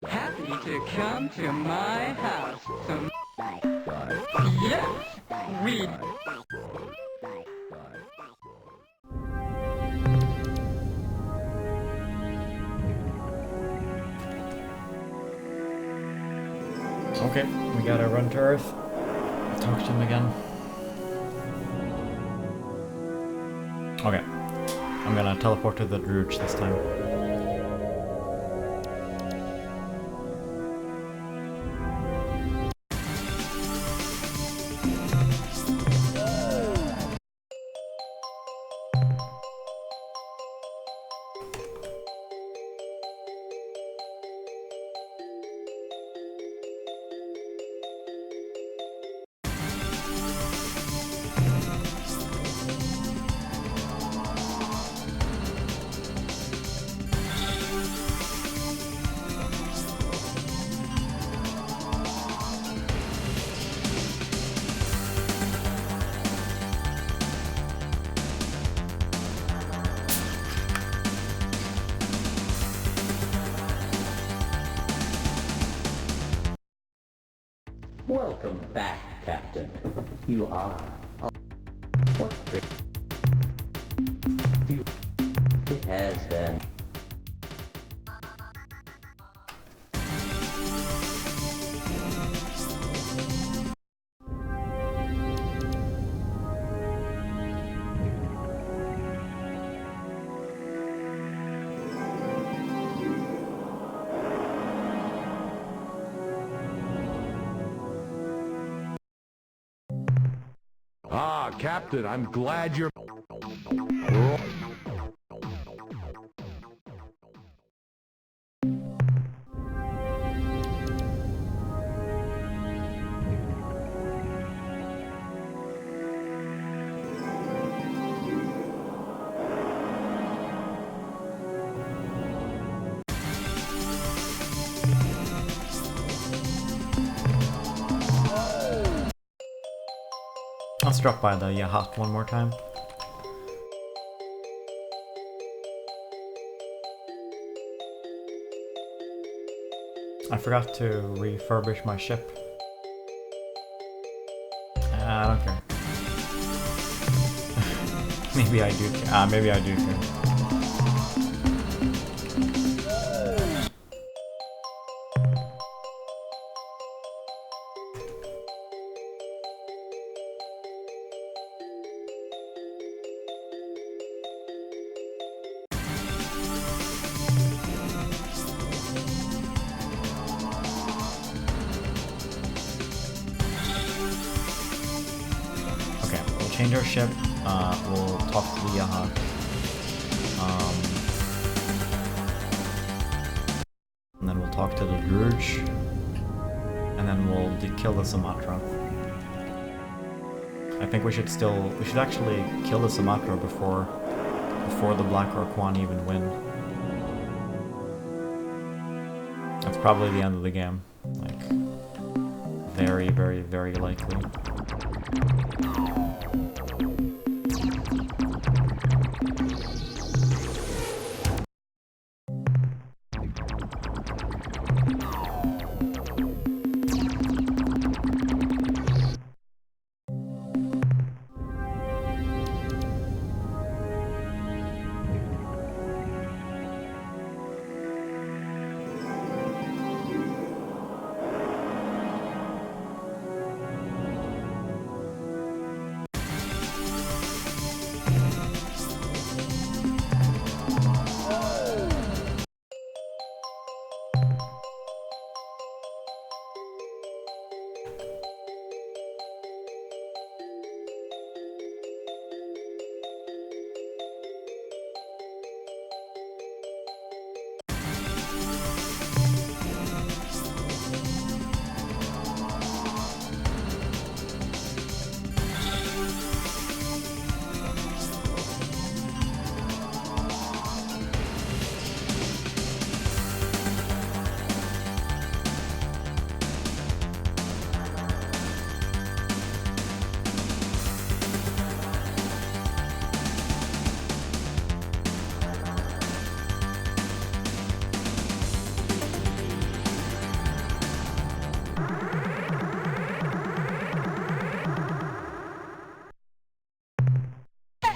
Speaker 12: Happy to come to my house. Yes, we.
Speaker 1: Okay, we gotta run to Earth. Talk to him again. Okay, I'm gonna teleport to the druge this time.
Speaker 4: Welcome back, Captain. You are. What? It has been.
Speaker 7: Ah, Captain, I'm glad you're...
Speaker 1: I'll stop by the yacht one more time. I forgot to refurbish my ship. I don't care. Maybe I do care. Maybe I do care. Change our ship, we'll talk to the yacht. And then we'll talk to the druge. And then we'll kill the Sumatra. I think we should actually kill the Sumatra before the Black Orquan even win. That's probably the end of the game. Like, very, very, very likely.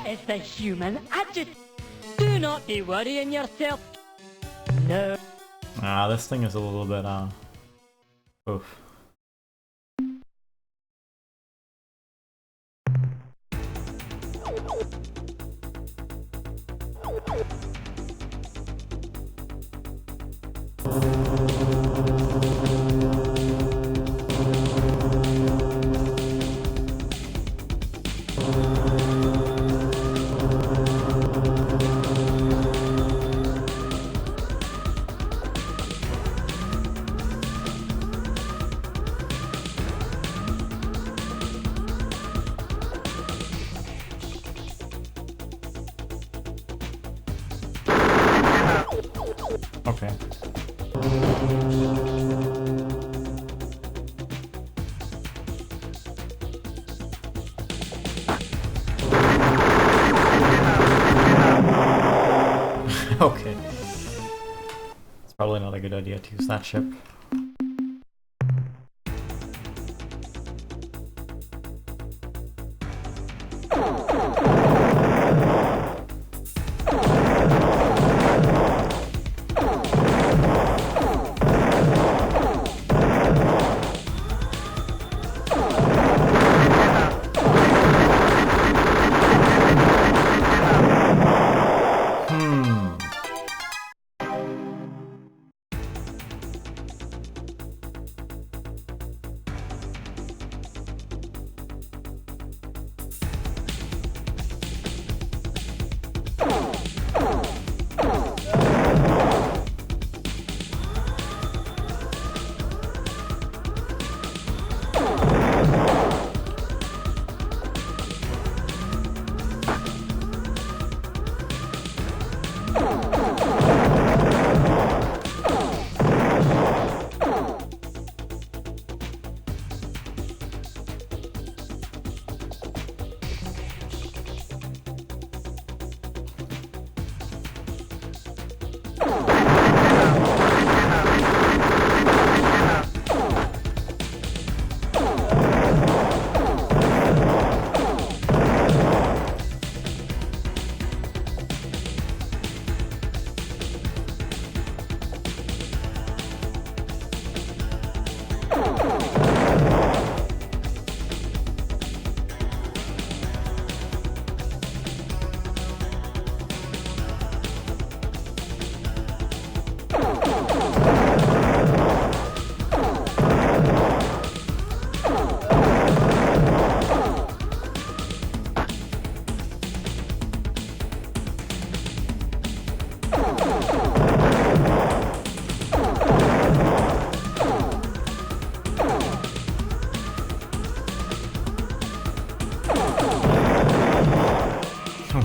Speaker 8: It's the human adjective. Do not be worrying yourself. No.
Speaker 1: This thing is a little bit, oof. Okay. Okay. It's probably not a good idea to use that ship.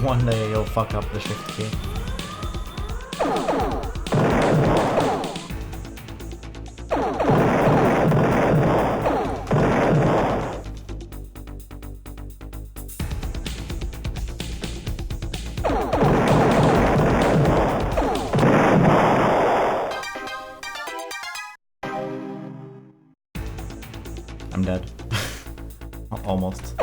Speaker 1: One day you'll fuck up the shift key. I'm dead. Almost.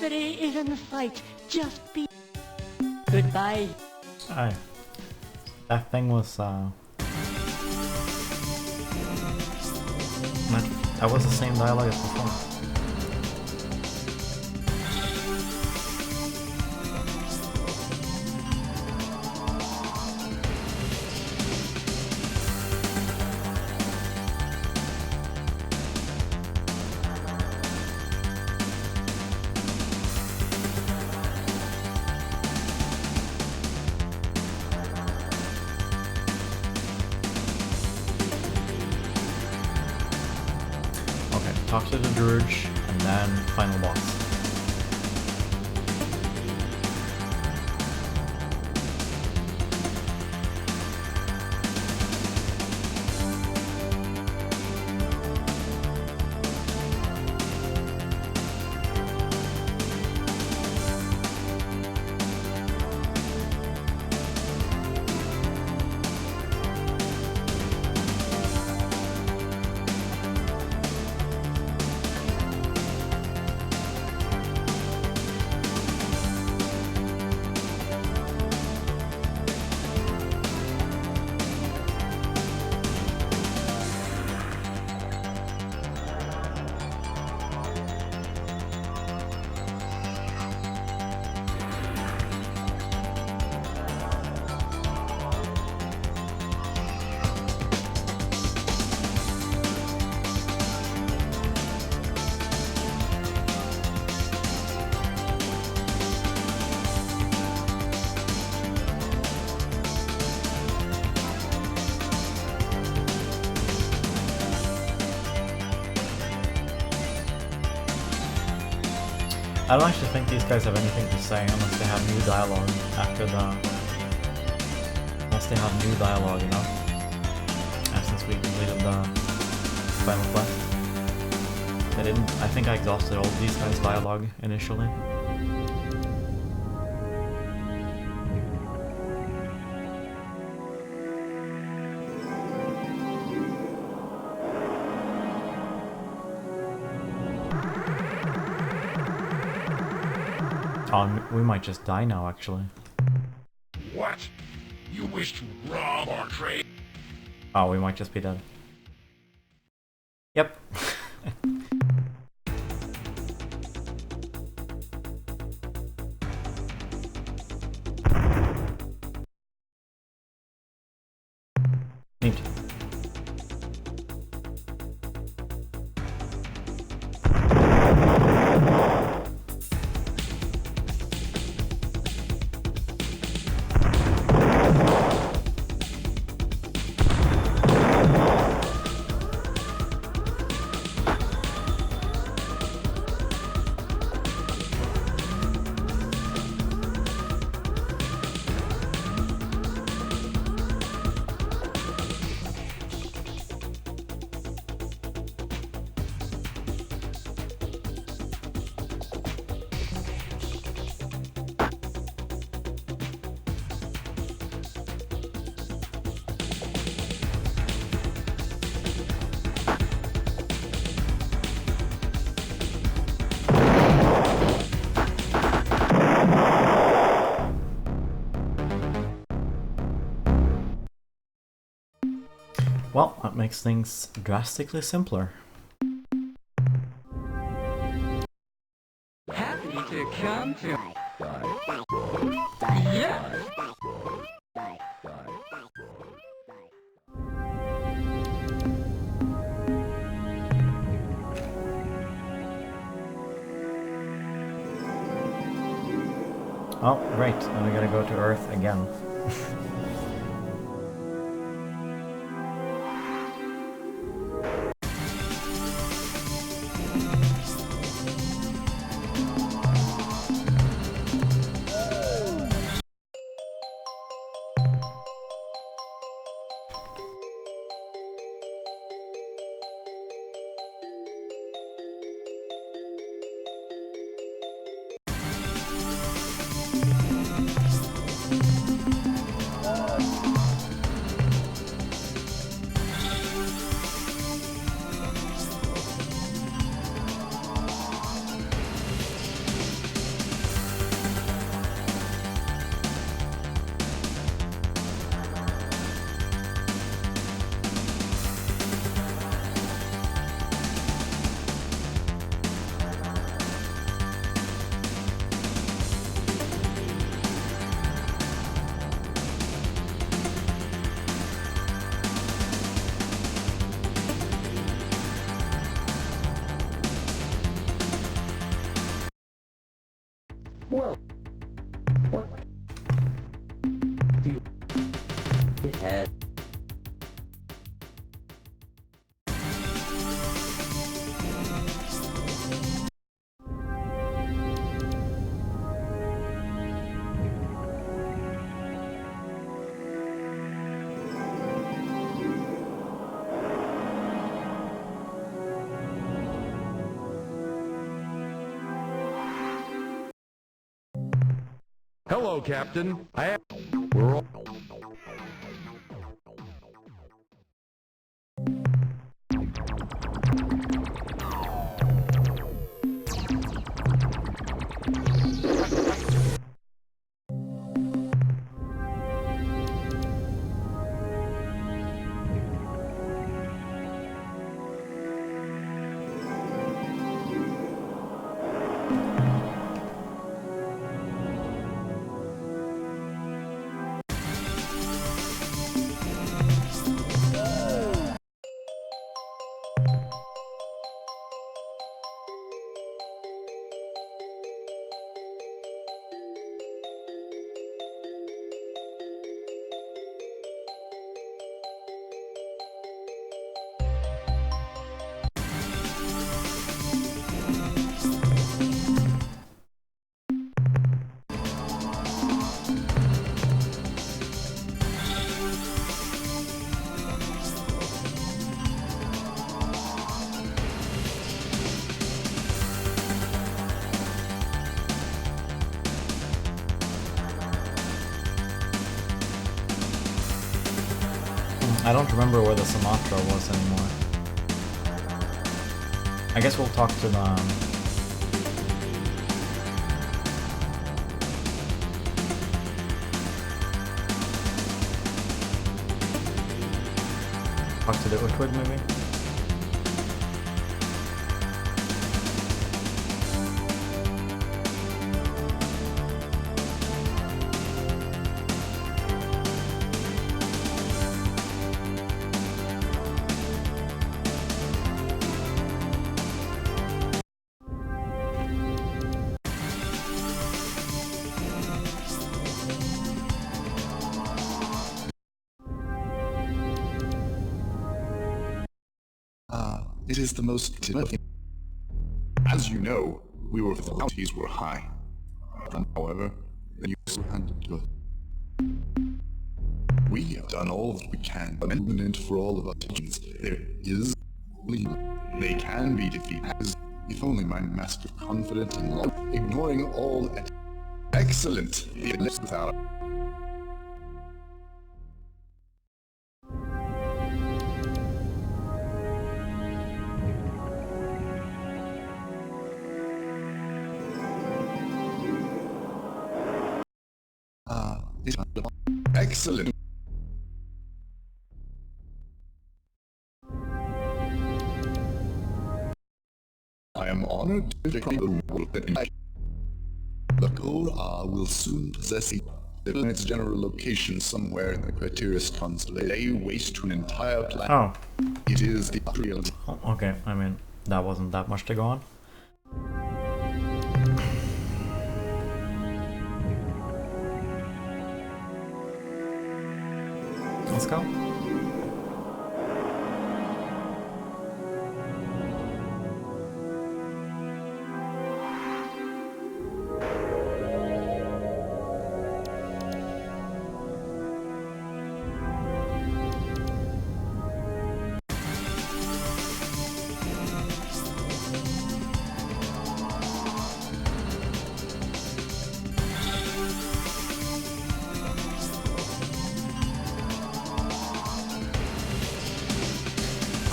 Speaker 8: victory is in sight. Just be... Goodbye.
Speaker 1: Aye. That thing was, that was the same dialogue as before. Talk to the druge, and then final boss. I don't actually think these guys have anything to say unless they have new dialogue after the... Unless they have new dialogue, you know? Since we completed the final quest. I didn't... I think I exhausted all of these guys' dialogue initially. We might just die now, actually.
Speaker 14: What? You wish to rob our trade?
Speaker 1: Oh, we might just be dead. Yep. Neat. Well, that makes things drastically simpler.
Speaker 12: Happy to come to... Yes!
Speaker 1: Oh, great. Now we gotta go to Earth again.
Speaker 4: Well, what? It had.
Speaker 7: Hello, Captain. We're all...
Speaker 1: I don't remember where the Sumatra was anymore. I guess we'll talk to the... talk to the Utwig maybe?
Speaker 11: It is the most... As you know, we were the bounties were high. However, the news were handed to us. We have done all that we can, imminent for all of our teachings. There is... They can be defeated, if only my master confident in law, ignoring all... Excellent! Without... Excellent. I am honored to declare the world that the Korra will soon possess its general location somewhere in the Criterius constellation. They waste to an entire planet.
Speaker 1: Oh.
Speaker 11: It is the real.
Speaker 1: Oh, okay, I mean, that wasn't that much to go on. Let's go.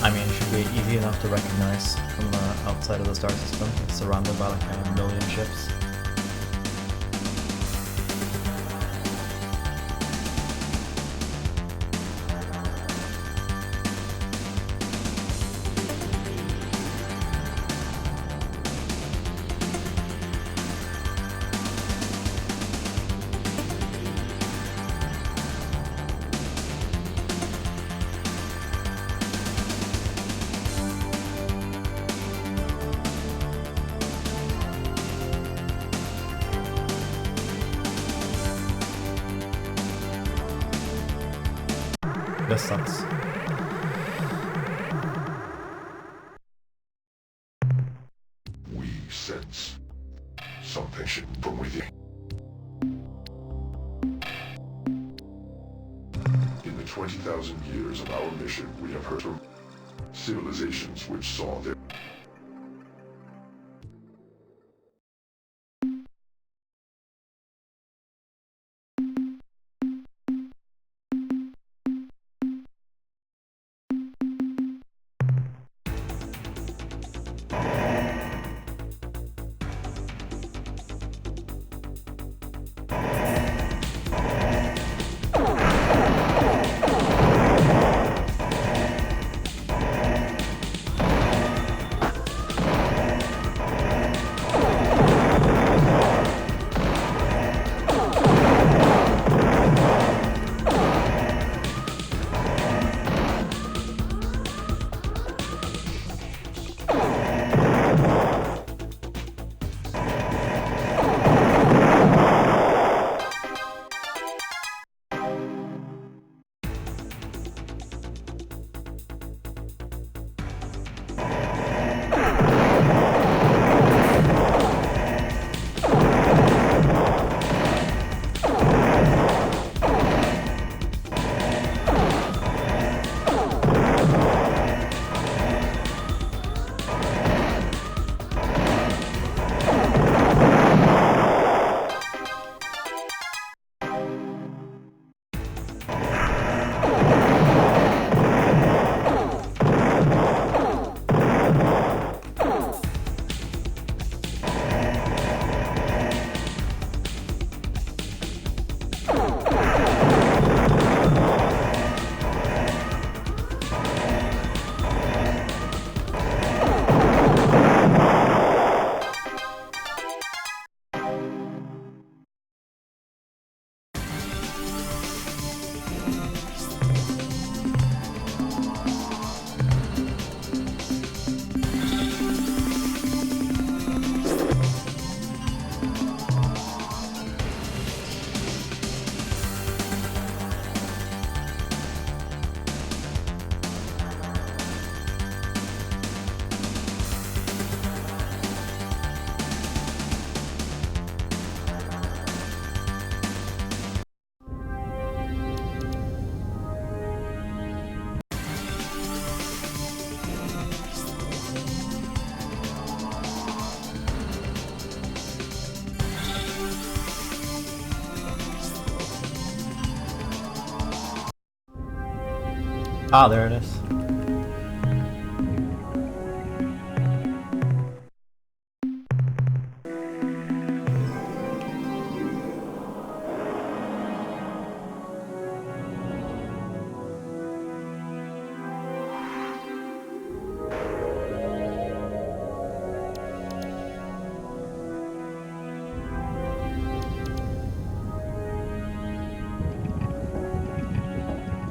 Speaker 1: I mean, it should be easy enough to recognize from the outside of the star system. It's surrounded by like a million ships. This sucks.
Speaker 14: We sense something from within. In the 20,000 years of our mission, we have heard from civilizations which saw their
Speaker 1: Ah, there it is.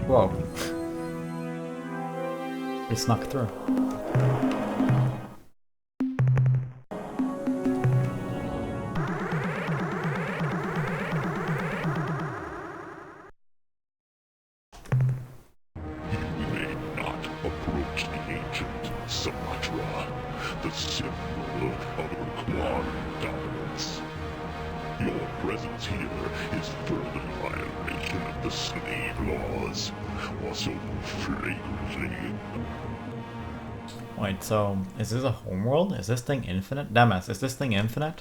Speaker 1: Whoa. He snuck through.
Speaker 14: You may not approach the ancient Sumatra, the symbol of Urquan dominance. Your presence here is further violation of the slave laws, or so flagrantly.
Speaker 1: Wait, so is this a homeworld? Is this thing infinite? Demas, is this thing infinite?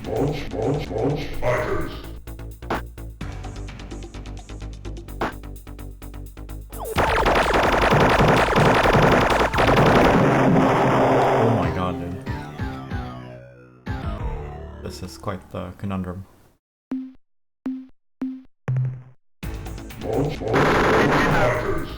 Speaker 14: Launch fighters!
Speaker 1: Oh my god, dude. This is quite the conundrum.
Speaker 14: Launch fighters!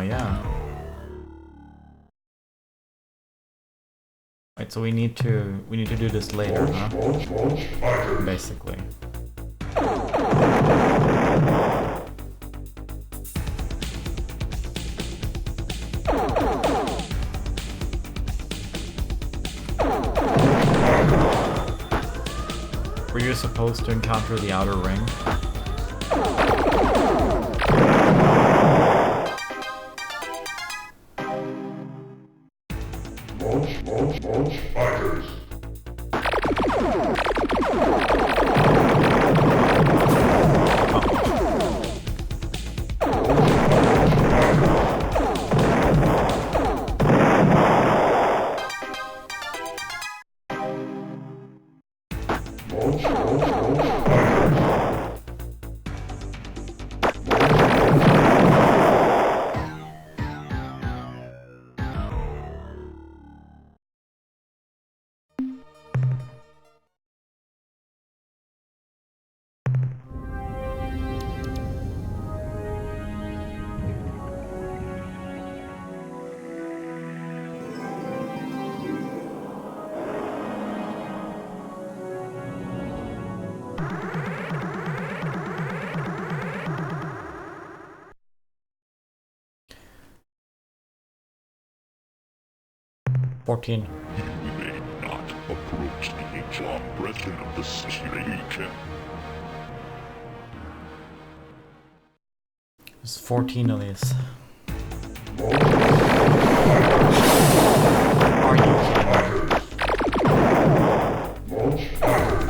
Speaker 1: Yeah. Right, so we need to do this later, huh? Basically. supposed to encounter the outer ring?
Speaker 14: Launch fighters.
Speaker 5: You may not approach the ancient brethren of the Syrene.
Speaker 1: There's 14 of these. Are you kidding?
Speaker 14: Launch fighters.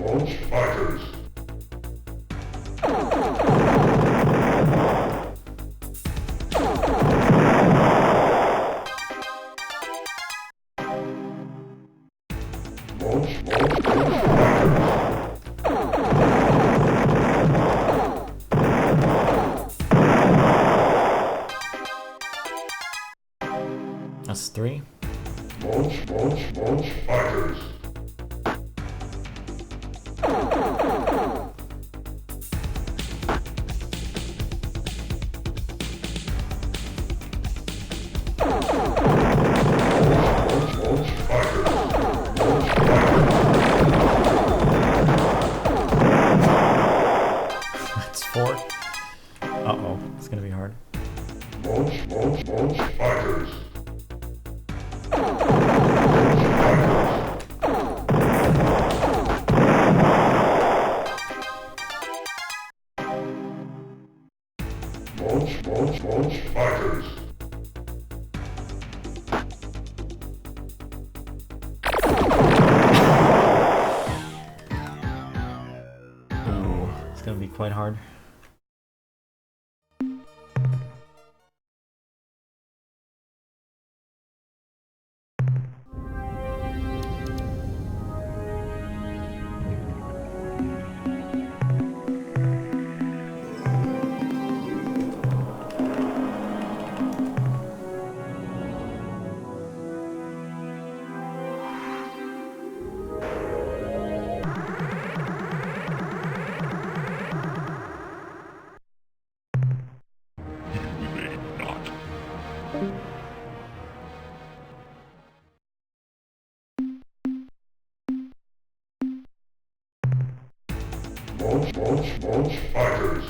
Speaker 14: Launch fighters.
Speaker 1: That's 3.
Speaker 14: Launch fighters.
Speaker 1: That's 4. Uh-oh, it's gonna be hard.
Speaker 14: Launch fighters. Launch fighters.
Speaker 1: Ooh, it's gonna be quite hard.
Speaker 14: Launch fighters. Launch fighters.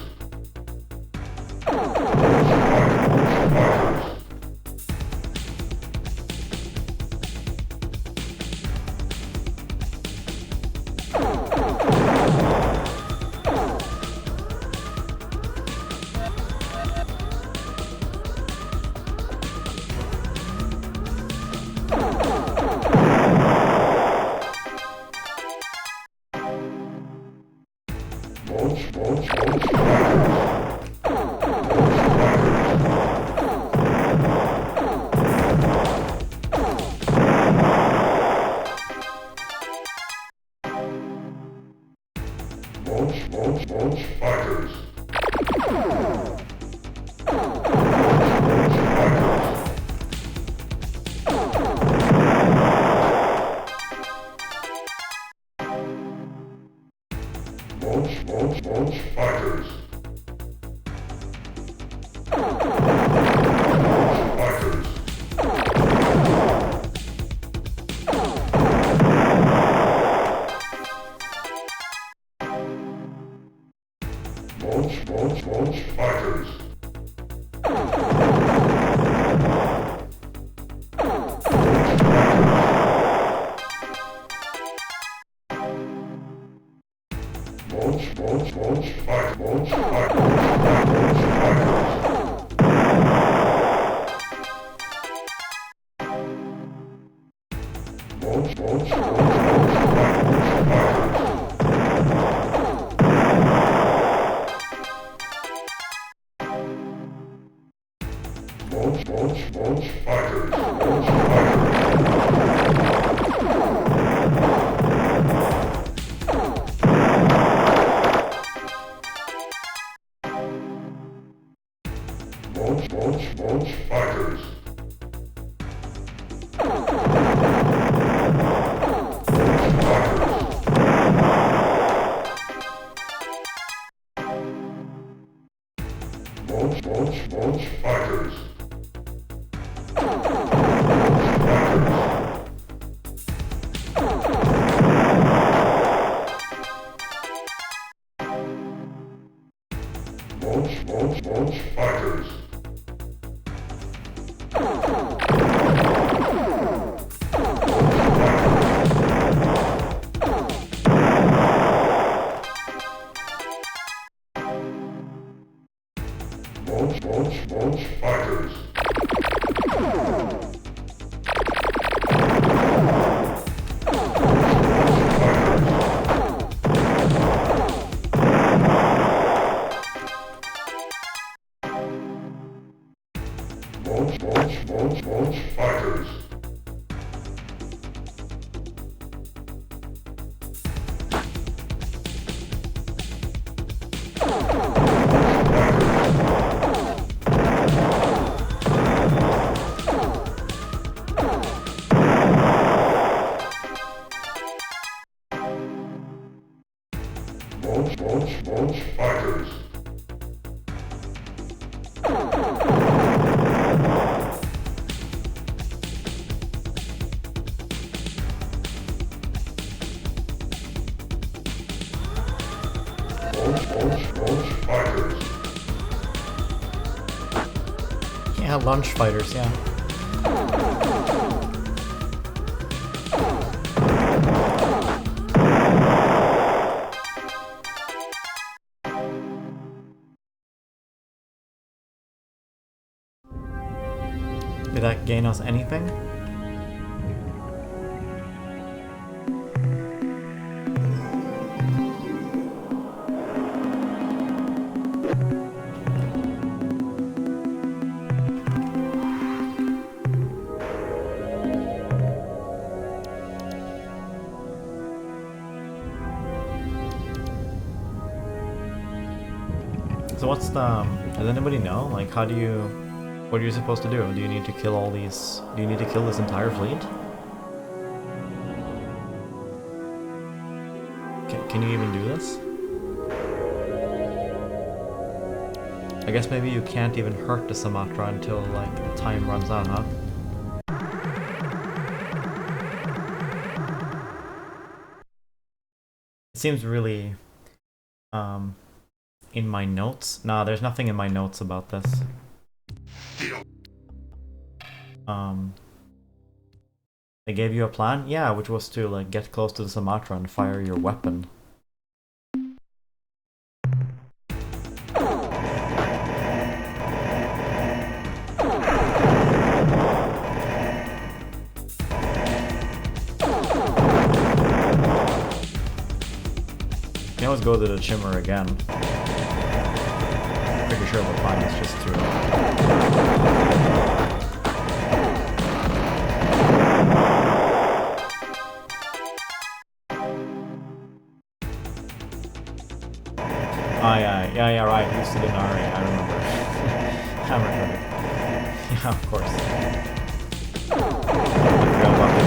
Speaker 1: Yeah, lunch fighters, yeah. Did that gain us anything? So what's the, does anybody know? Like, how do you, what are you supposed to do? Do you need to kill all these, do you need to kill this entire fleet? Can you even do this? I guess maybe you can't even hurt the Sumatra until, like, the time runs out, huh? It seems really, in my notes? Nah, there's nothing in my notes about this. They gave you a plan? Yeah, which was to, like, get close to the Sumatra and fire your weapon. You can always go to the Shimmer again. Pretty sure the plan is just to... yeah, right, you used to do Nari, I remember. Hammer credit. Yeah, of course. I forgot about the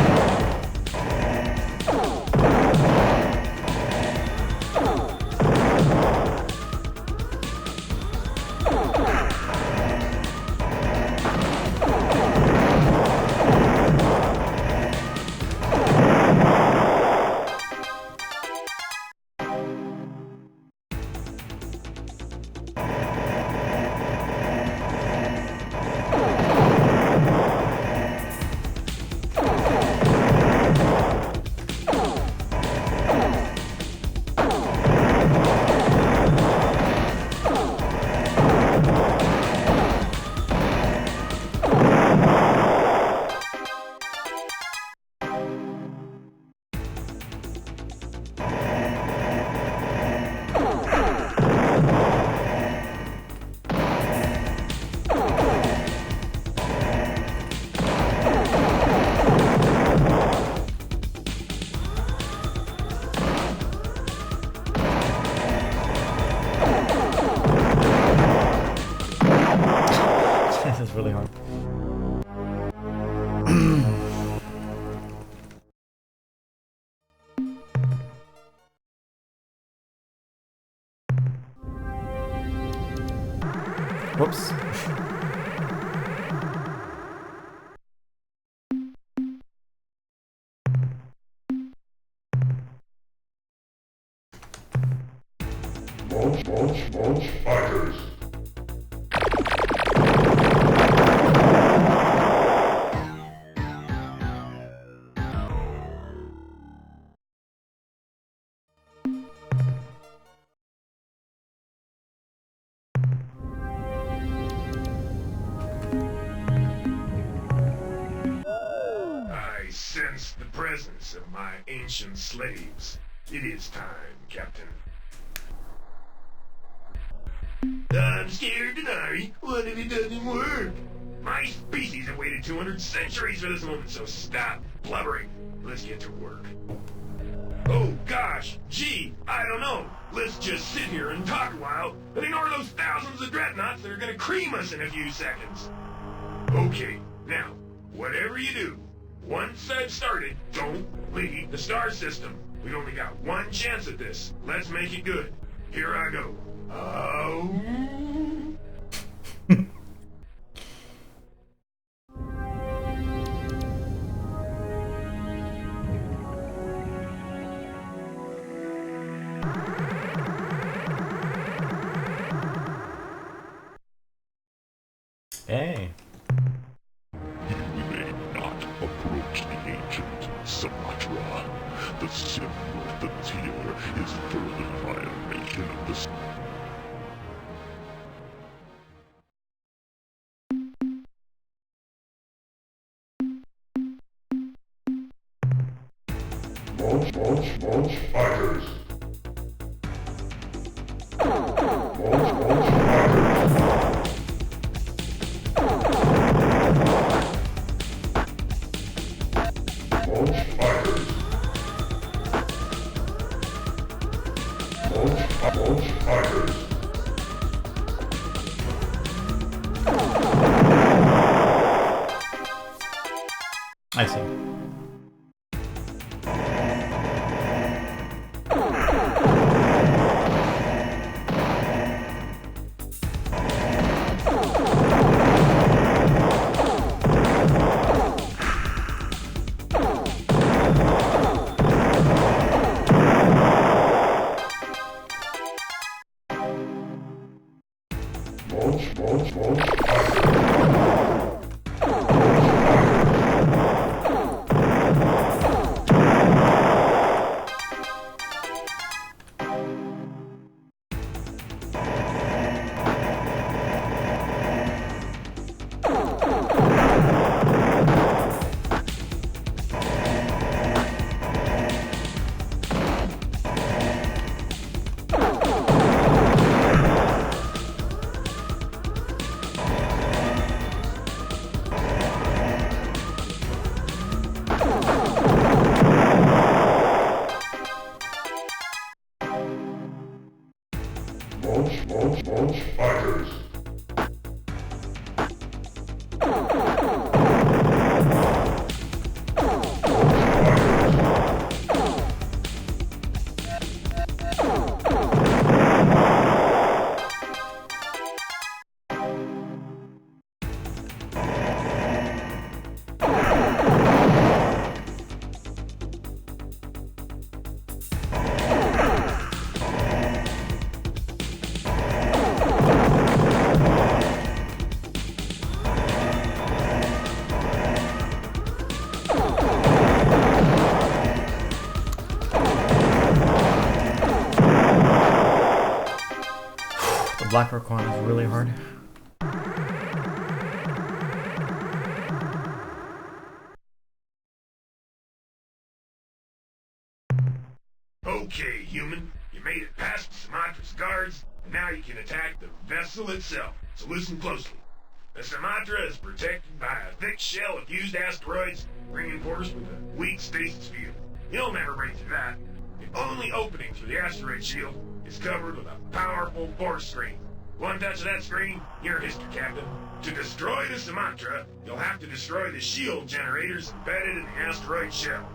Speaker 1: Whoops.
Speaker 14: Launch fighters.
Speaker 15: I sense the presence of my ancient slaves. It is time, Captain. I'm scared, Denari. What if it doesn't work? My species have waited 200 centuries for this moment, so stop blubbering. Let's get to work. Oh, gosh. Gee, I don't know. Let's just sit here and talk a while, and ignore those thousands of dreadnoughts that are gonna cream us in a few seconds. Okay, now, whatever you do, once I've started, don't leave the star system. We've only got one chance at this. Let's make it good. Here I go. Oh.
Speaker 1: Hey.
Speaker 5: You may not approach the ancient Sumatra. The symbol of the tear is further violation of the
Speaker 14: Launch fighters. Launch fighters. Launch fighters. Launch fighters.
Speaker 1: I see.
Speaker 14: Launch fighters. Launch fighters.
Speaker 1: Black Archon is really hard.
Speaker 15: Okay, human. You made it past Sumatra's guards, and now you can attack the vessel itself. So listen closely. The Sumatra is protected by a thick shell of fused asteroids, reinforced with a weak stasis field. You'll never break through that. The only opening through the asteroid shield is covered with a powerful force screen. One touch of that screen, you're history, Captain. To destroy the Sumatra, you'll have to destroy the shield generators embedded in the asteroid shell.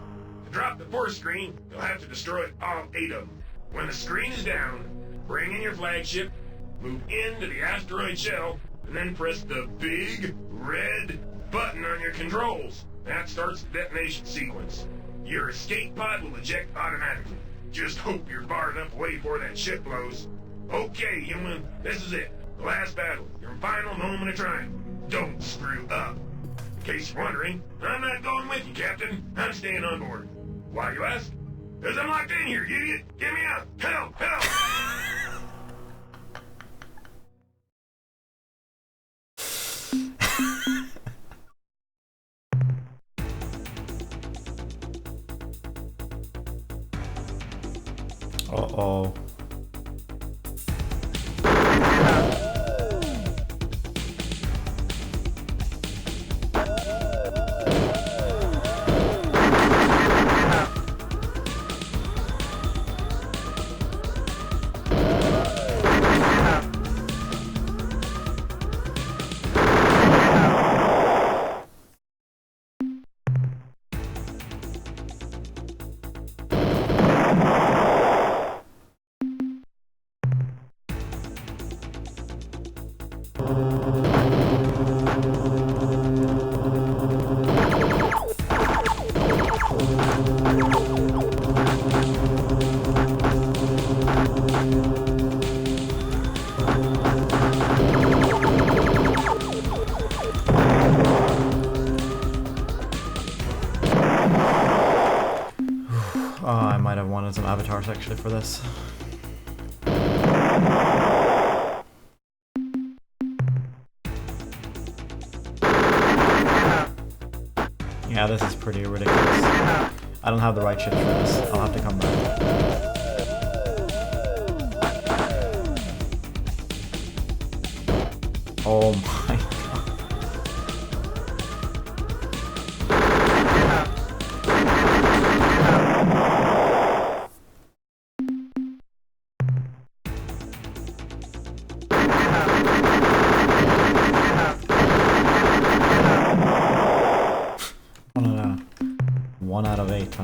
Speaker 15: To drop the force screen, you'll have to destroy all 8 of them. When the screen is down, bring in your flagship, move into the asteroid shell, and then press the big red button on your controls. That starts the detonation sequence. Your escape pod will eject automatically. Just hope you're far enough away before that ship blows. Okay, human, this is it. The last battle. Your final moment of triumph. Don't screw up. In case you're wondering, I'm not going with you, Captain. I'm staying on board. Why, you ask? Because I'm locked in here, you idiot. Get me out. Help, help.
Speaker 1: Uh-oh. Oh, I might have wanted some avatars actually for this. Yeah, this is pretty ridiculous. I don't have the right chips for this. I'll have to come back. Oh my god. One out of 8, huh?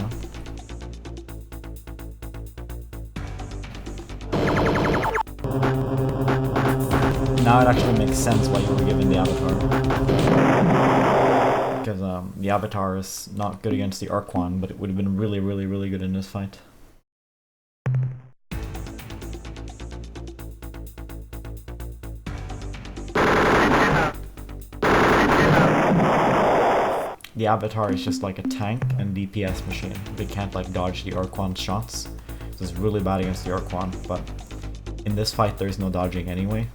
Speaker 1: Now it actually makes sense why you were given the avatar. Because the avatar is not good against the Arquan, but it would have been really, really, really good in this fight. The avatar is just like a tank and DPS machine. They can't like dodge the Arquan shots. So it's really bad against the Arquan, but in this fight there's no dodging anyway.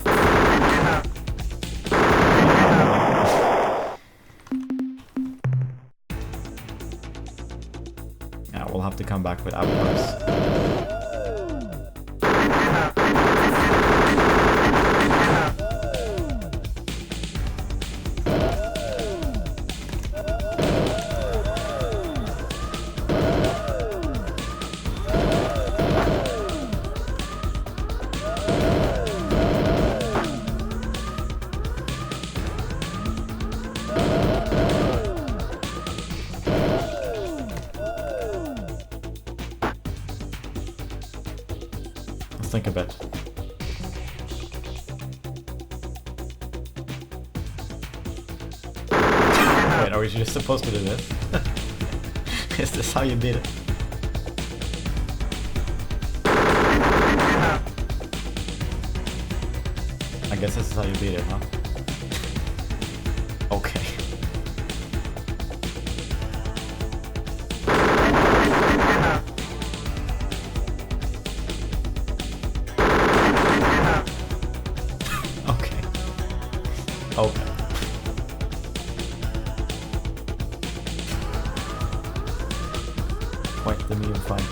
Speaker 1: Yeah, we'll have to come back with avatars. Think a bit. Wait, are we just supposed to do this? Is this how you beat it? I guess this is how you beat it, huh? Okay. Okay. Quite the meme fight.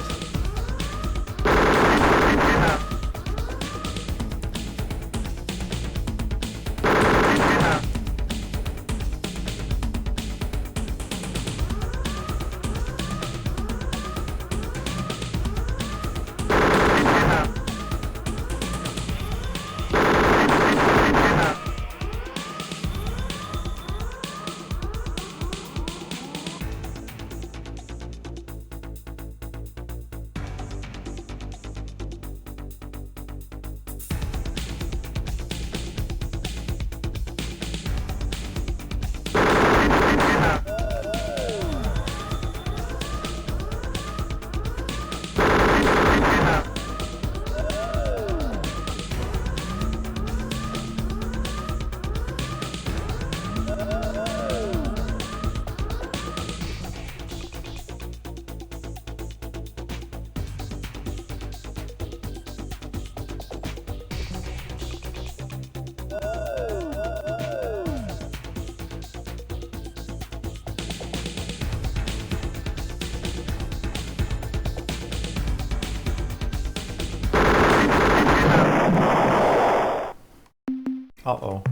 Speaker 1: Uh-oh.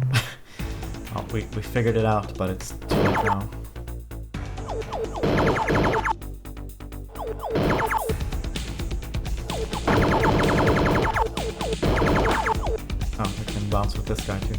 Speaker 1: Oh, we figured it out, but it's too late now. Oh, we can bounce with this guy too.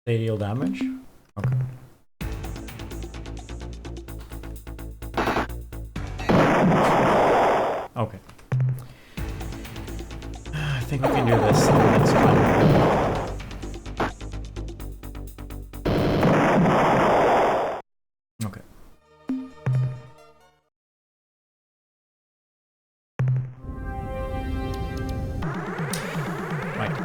Speaker 1: They deal damage? Okay. Okay. I think we can do this on the next time. Okay. Right.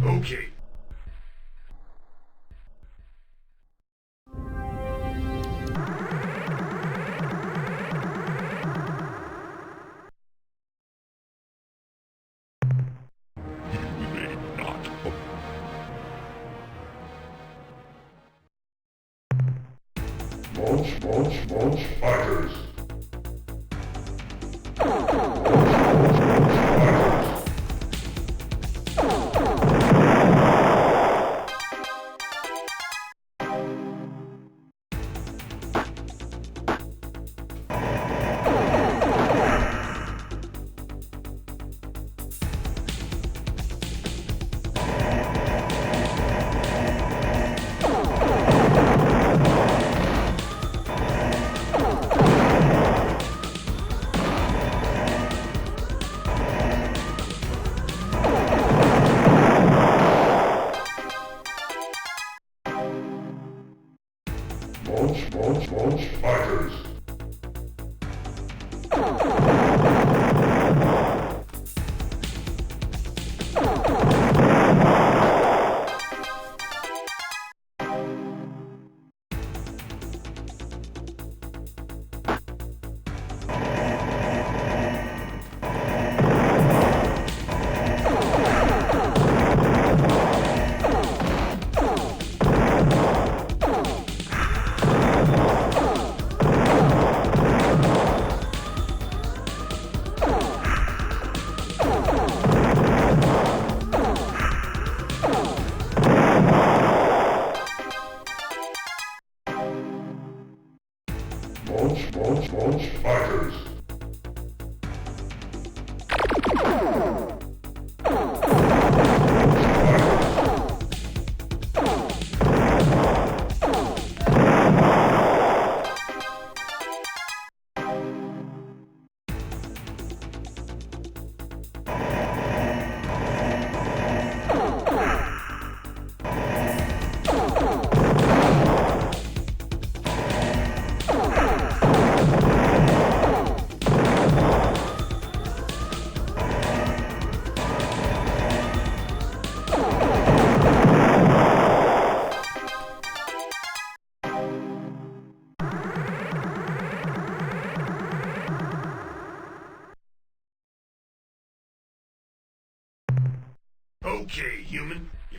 Speaker 15: Okay.
Speaker 14: Launch fighters. Launch fighters.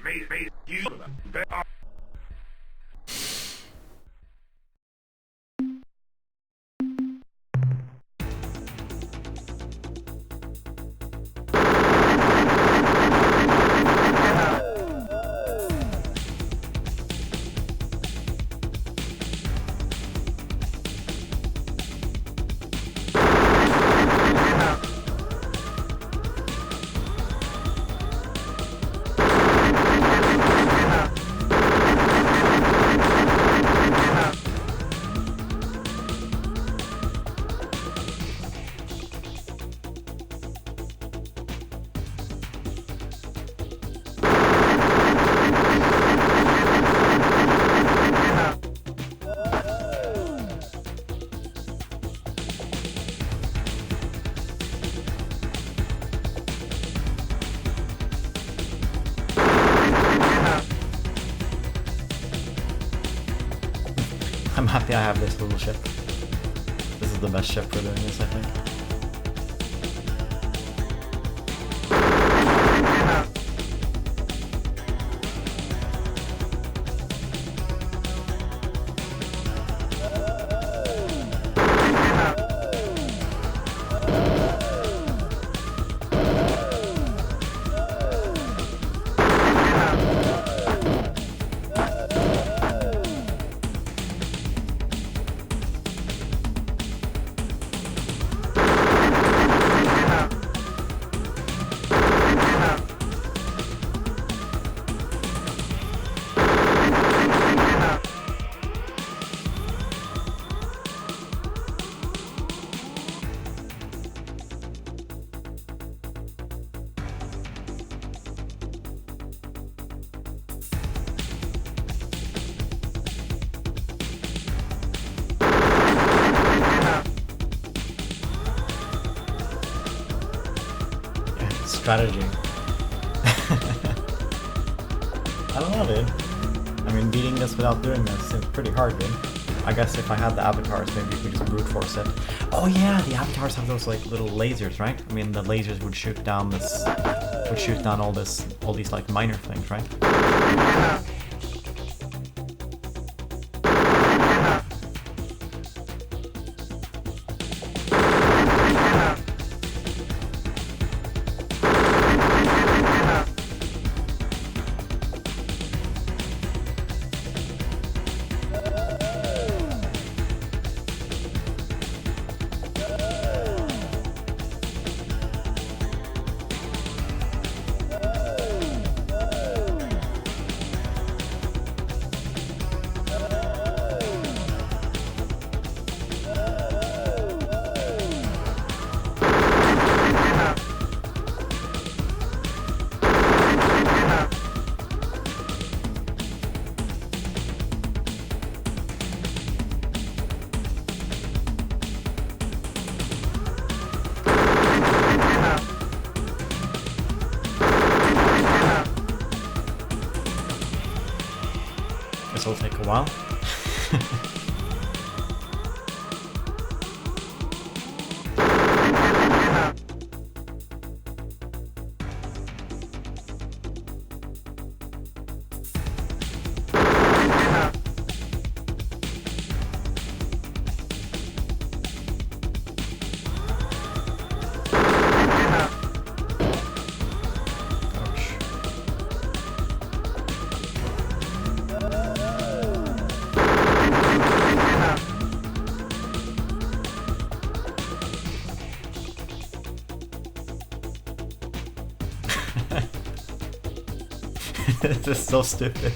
Speaker 15: made you the
Speaker 1: I'm happy I have this little ship. This is the best ship for doing this, I think. Strategy. I don't know, dude. I mean, beating this without doing this seems pretty hard, dude. I guess if I had the avatars, maybe we just brute force it. Oh yeah, the avatars have those like little lasers, right? I mean, the lasers would shoot down this, would shoot down all these like minor things, right? This will take a while. This is so stupid.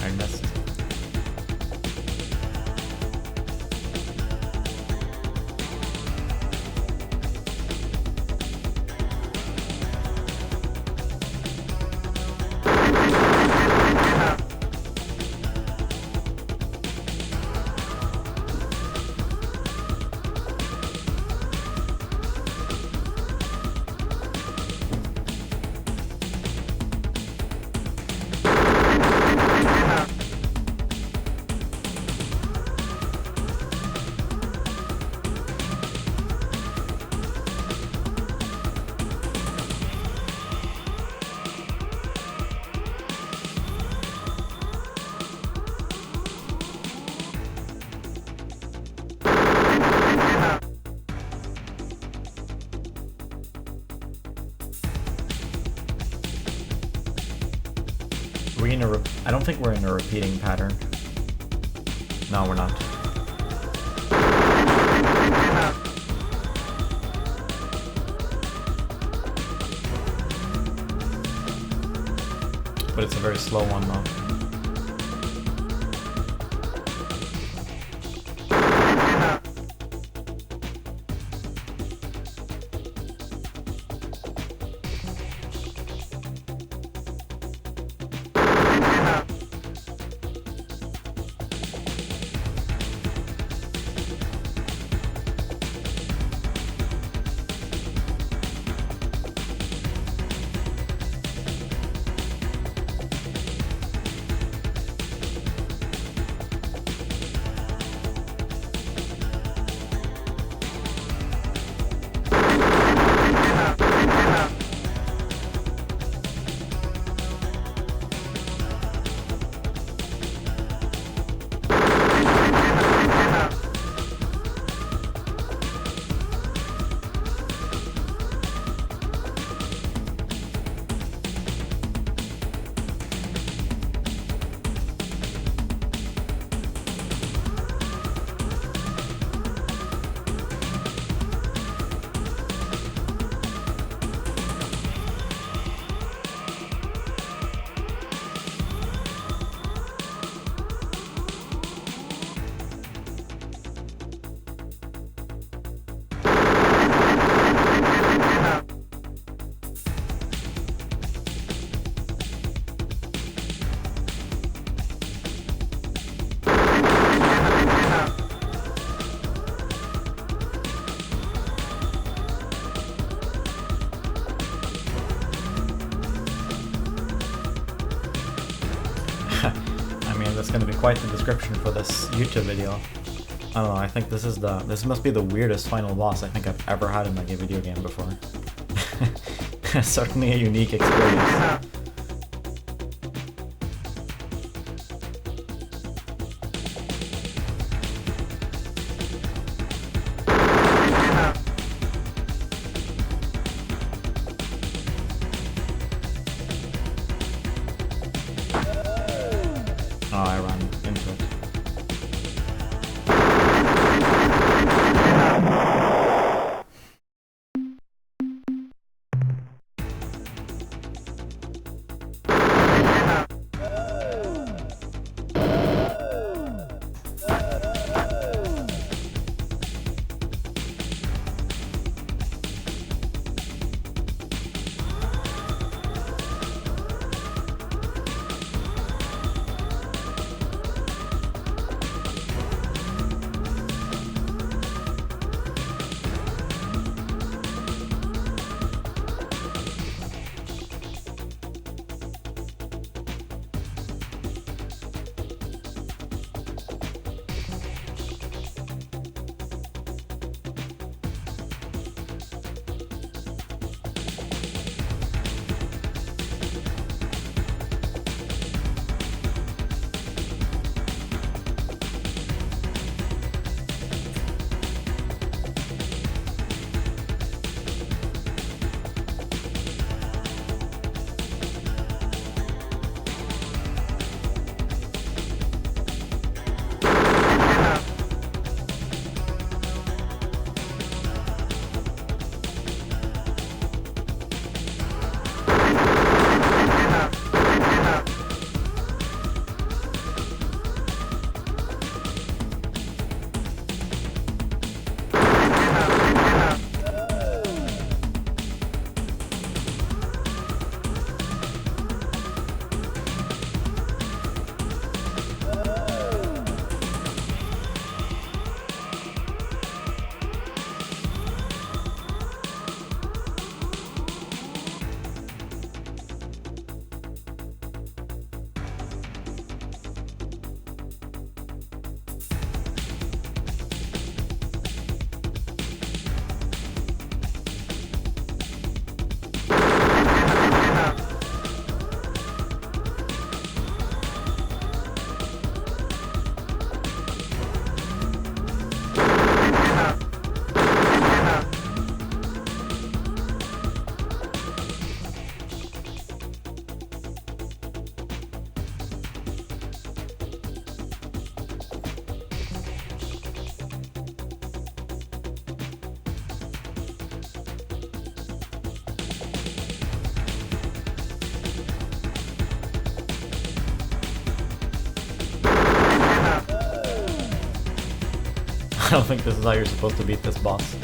Speaker 1: I missed. we in a I don't think we're in a repeating pattern. No, we're not. But it's a very slow one though. That's going to be quite the description for this YouTube video. I don't know, I think this must be the weirdest final boss I think I've ever had in like a video game before. Certainly a unique experience. Oh, I ran into it. I don't think this is how you're supposed to beat this boss.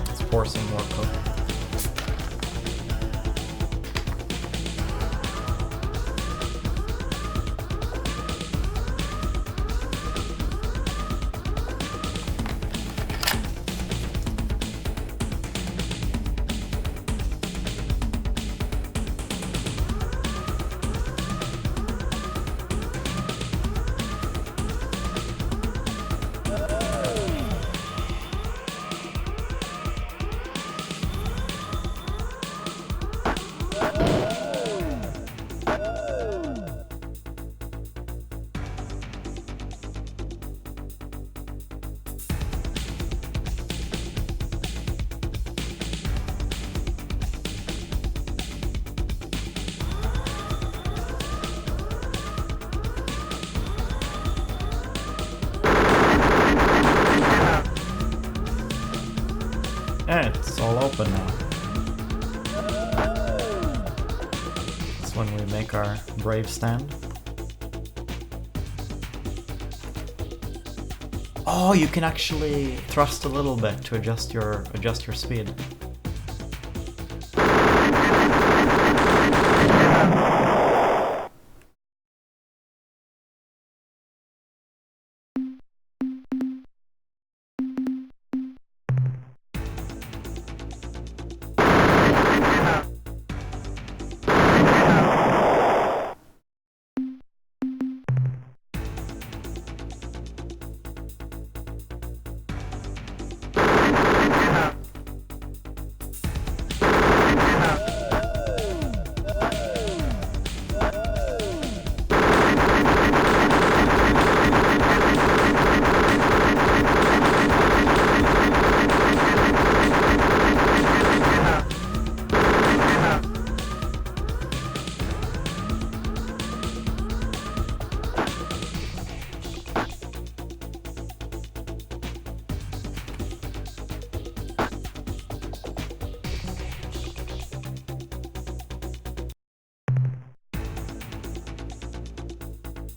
Speaker 1: Let's pour some more coke. And it's all open now. That's when we make our brave stand. Oh, you can actually thrust a little bit to adjust your speed.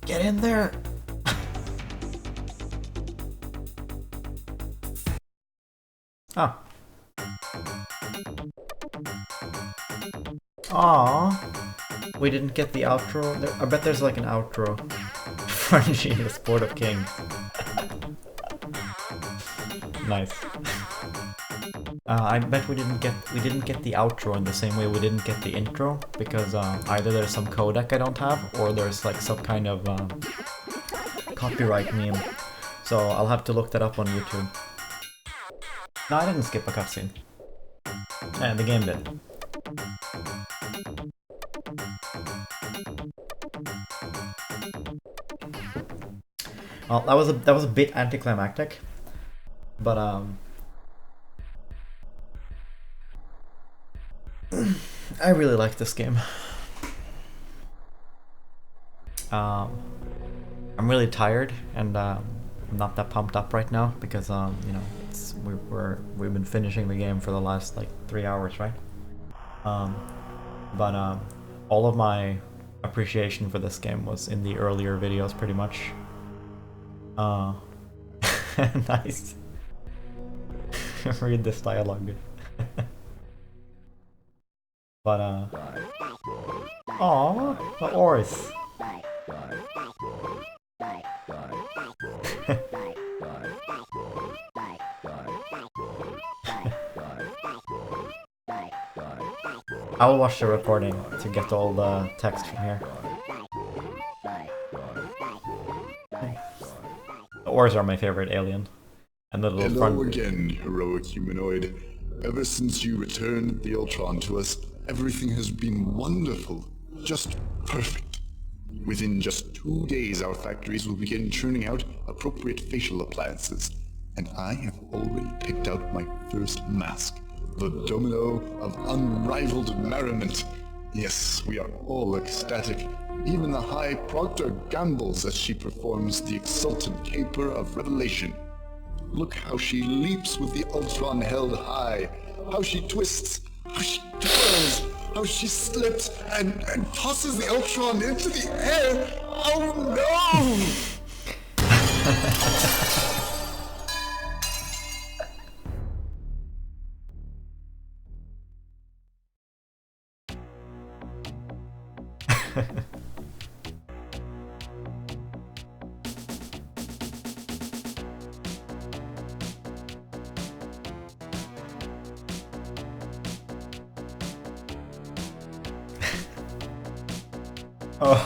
Speaker 1: Get in there! Oh. Aww. We didn't get the outro. I bet there's like an outro. Frenzied, the Sport of Kings. Nice. I bet we didn't get the outro in the same way we didn't get the intro, because either there's some codec I don't have, or there's like some kind of copyright meme. So I'll have to look that up on YouTube. No, I didn't skip a cutscene. And the game did. Well, that was a bit anticlimactic, but I really like this game. I'm really tired, and I'm not that pumped up right now because you know, we've been finishing the game for the last like 3 hours, right? But all of my appreciation for this game was in the earlier videos, pretty much. Nice. Read this dialogue. But aww, the oars. I will watch the recording to get all the text from here. The oars are my favorite alien. And the little
Speaker 11: Hello again, heroic humanoid. Ever since you returned the Ultron to us, everything has been wonderful. Just perfect. Within just 2 days, our factories will begin churning out appropriate facial appliances. And I have already picked out my first mask. The domino of unrivaled merriment. Yes, we are all ecstatic. Even the High Proctor gambles as she performs the exultant caper of revelation. Look how she leaps with the Ultron held high. How she twists. How she twirls. How she slips and tosses the Ultron into the air. Oh no!
Speaker 1: Oh,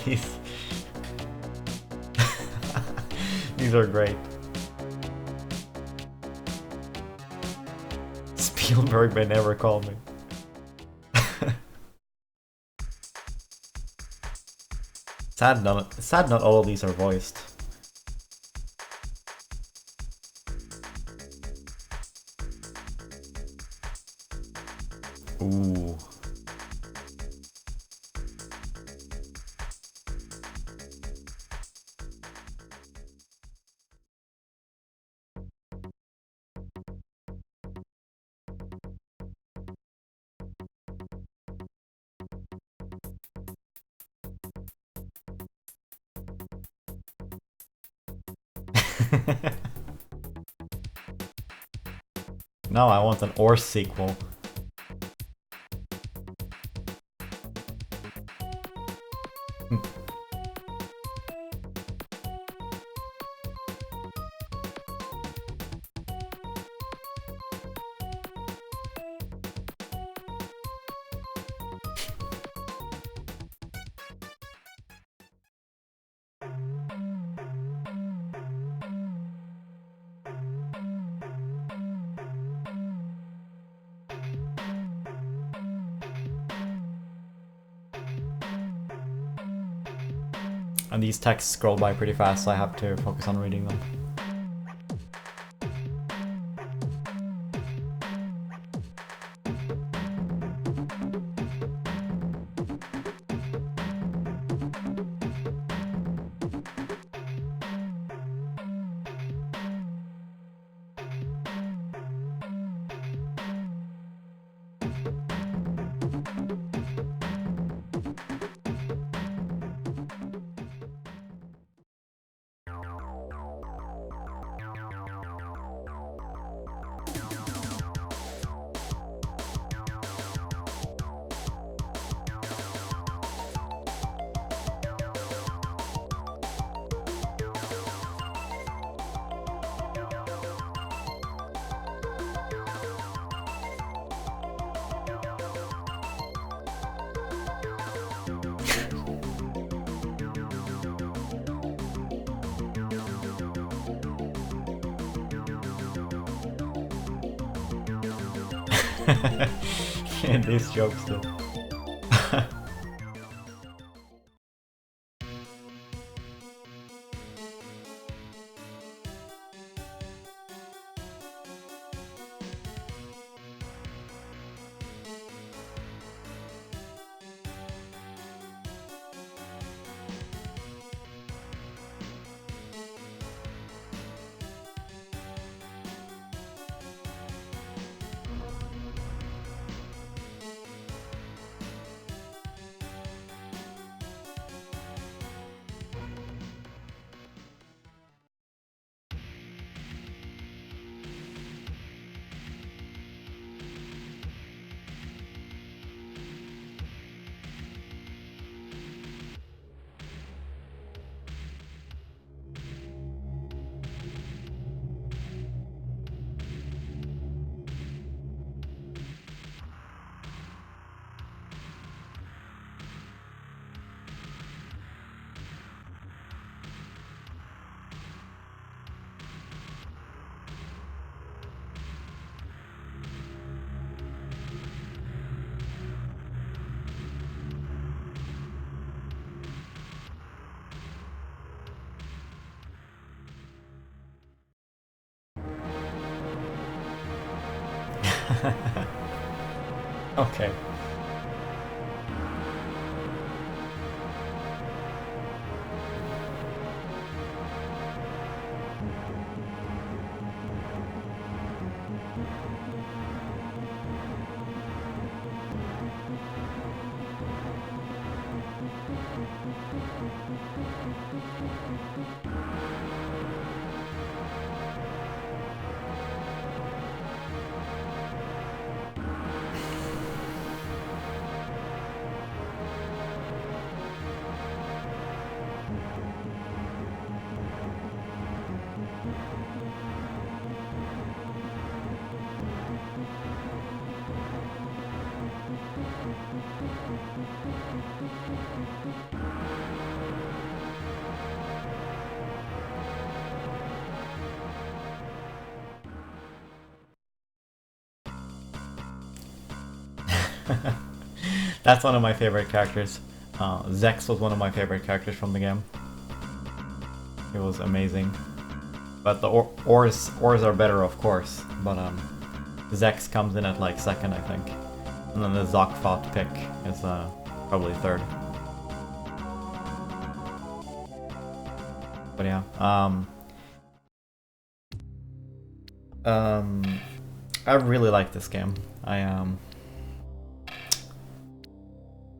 Speaker 1: these these are great. Spielberg may never call me. Sad not all of these are voiced. Ooh. No, I want an or sequel. And these texts scroll by pretty fast, so I have to focus on reading them. And these jokes too. Okay. That's one of my favorite characters. Zex was one of my favorite characters from the game. It was amazing. But the ores are better, of course. But Zex comes in at like second, I think. And then the Zokfot pick is probably third. But yeah. I really like this game.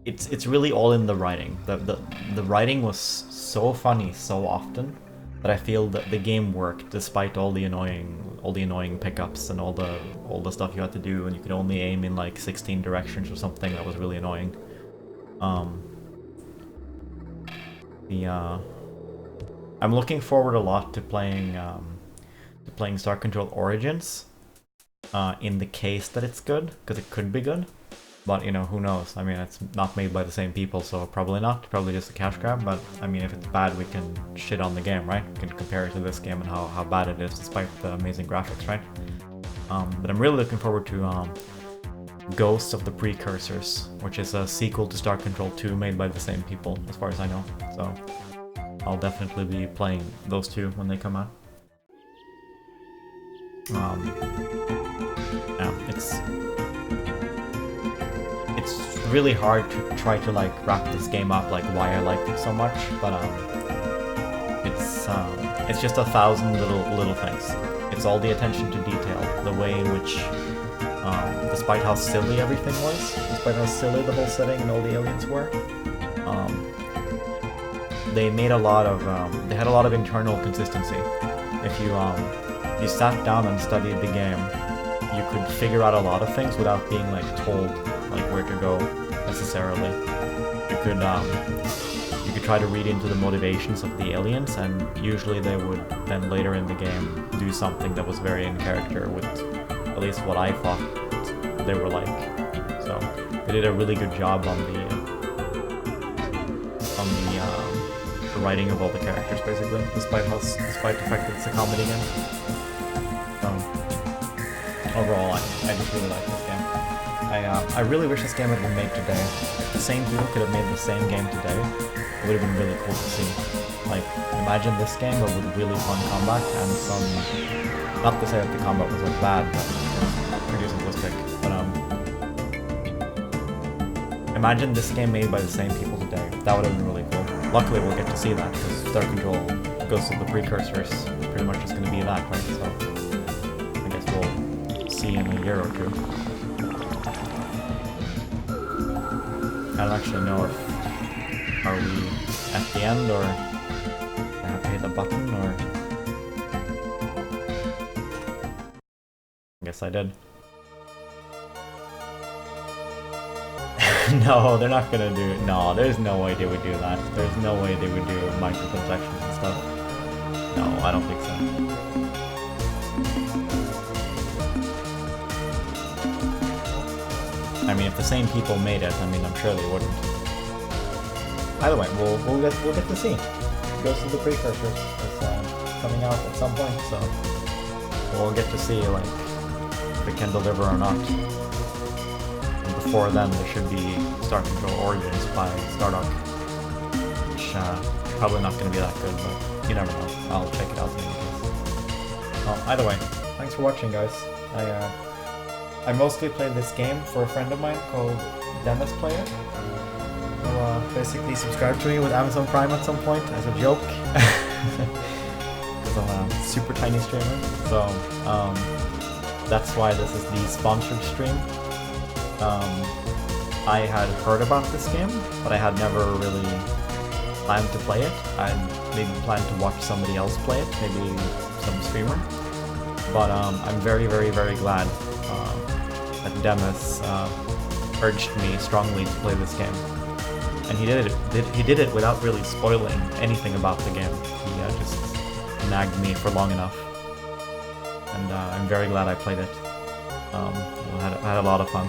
Speaker 1: It's really all in the writing. The writing was so funny so often that I feel that the game worked despite all the annoying pickups and all the stuff you had to do, and you could only aim in like 16 directions or something. That was really annoying. I'm looking forward a lot to playing Star Control Origins in the case that it's good, because it could be good. But, you know, who knows? I mean, it's not made by the same people, so probably not. Probably just a cash grab, but, I mean, if it's bad, we can shit on the game, right? We can compare it to this game and how bad it is, despite the amazing graphics, right? But I'm really looking forward to Ghosts of the Precursors, which is a sequel to Star Control 2 made by the same people, as far as I know. So, I'll definitely be playing those two when they come out. Yeah, it's really hard to try to like wrap this game up, like why I liked it so much, but it's just 1,000 little things. It's all the attention to detail, the way in which, despite how silly everything was, despite how silly the whole setting and all the aliens were, they made a lot of, they had a lot of internal consistency. If you sat down and studied the game, you could figure out a lot of things without being like told like where to go necessarily. You could try to read into the motivations of the aliens, and usually they would then later in the game do something that was very in character with at least what I thought they were like. So they did a really good job on the writing of all the characters, basically, despite the fact that it's a comedy game. Overall, I just really like this game. I really wish this game had been made today. If the same people could have made the same game today, it would have been really cool to see. Like, imagine this game, but with really fun combat and some... Not to say that the combat was like bad, but it was pretty simplistic. But imagine this game made by the same people today. That would have been really cool. Luckily, we'll get to see that, because Star Control Ghosts of the Precursors is pretty much just going to be that, right? So, I guess we'll see in a year or two. I don't actually know if are we at the end, or I have to hit a button, or I guess I did. No, they're not gonna do it. No, there's no way they would do that. There's no way they would do microtransactions and stuff. No, I don't think so. I mean, if the same people made it, I mean, I'm sure they wouldn't. Either way, we'll get to see. Ghosts of the Precursors is coming out at some point, so we'll get to see like if it can deliver or not. And before then, there should be Star Control Origins by Stardock, which probably not going to be that good, but you never know. I'll check it out in any case. Well, either way, thanks for watching, guys. I mostly played this game for a friend of mine called Dennis Player, who basically subscribed to me with Amazon Prime at some point as a joke. Because I'm a super tiny streamer, so that's why this is the sponsored stream. I had heard about this game, but I had never really plan to play it. I maybe plan to watch somebody else play it, maybe some streamer. But I'm very, very, very glad that Demis urged me strongly to play this game. And he did it without really spoiling anything about the game. He just nagged me for long enough. And I'm very glad I played it. I had a lot of fun.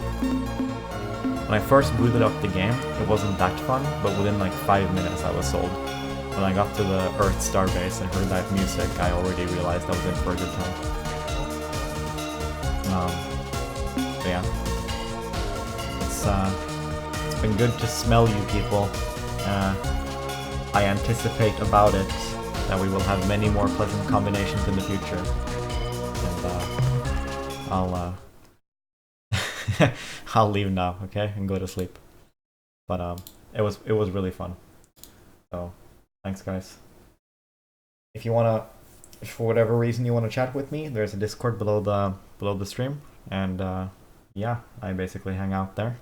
Speaker 1: When I first booted up the game, it wasn't that fun, but within like 5 minutes I was sold. When I got to the Earth Starbase and heard that music, I already realized I was in for a good time. So yeah. It's been good to smell you people. I anticipate about it that we will have many more pleasant combinations in the future. And I'll I'll leave now, okay, and go to sleep. But it was really fun. So thanks, guys. If you wanna, if for whatever reason you wanna chat with me, there's a Discord below the stream, and yeah, I basically hang out there.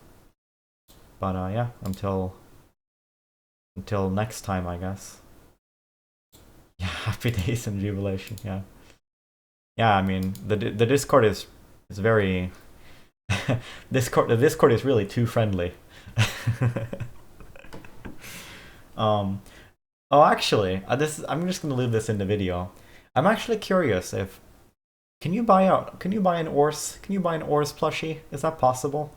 Speaker 1: But yeah, until next time, I guess. Yeah, happy days and jubilation. Yeah, yeah. I mean, the Discord is very. The Discord is really too friendly. Oh, actually, I'm just gonna leave this in the video. I'm actually curious if can you buy an Ors plushie? Is that possible?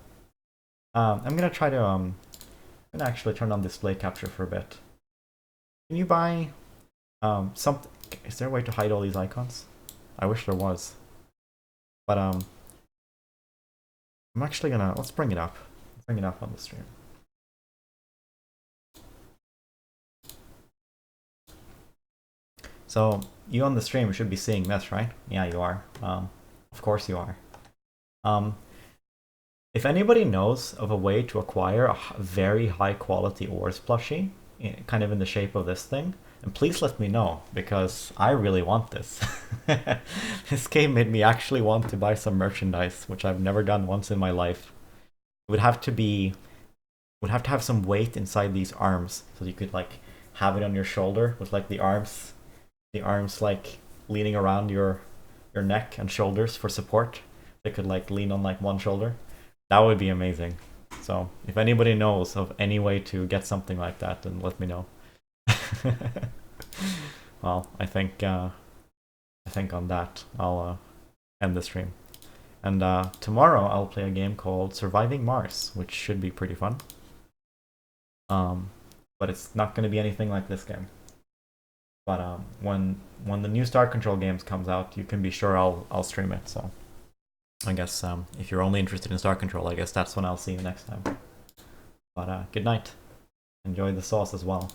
Speaker 1: I'm gonna try to I'm gonna actually turn on display capture for a bit. Can you buy something? Is there a way to hide all these icons? I wish there was. But I'm actually gonna let's bring it up. Let's bring it up on the stream. So you on the stream should be seeing this, right? Yeah, you are. Of course you are. If anybody knows of a way to acquire a very high quality Ors plushie, kind of in the shape of this thing, then please let me know, because I really want this. This game made me actually want to buy some merchandise, which I've never done once in my life. It would have to have some weight inside these arms, so you could like have it on your shoulder with like the arms like leaning around your neck and shoulders for support. They could like lean on like one shoulder. That would be amazing. So if anybody knows of any way to get something like that, then let me know. Well, I think on that I'll end the stream. And tomorrow I'll play a game called Surviving Mars, which should be pretty fun. But it's not going to be anything like this game. But when the new Star Control games comes out, you can be sure I'll stream it. So I guess if you're only interested in Star Control, I guess that's when I'll see you next time. But good night. Enjoy the sauce as well.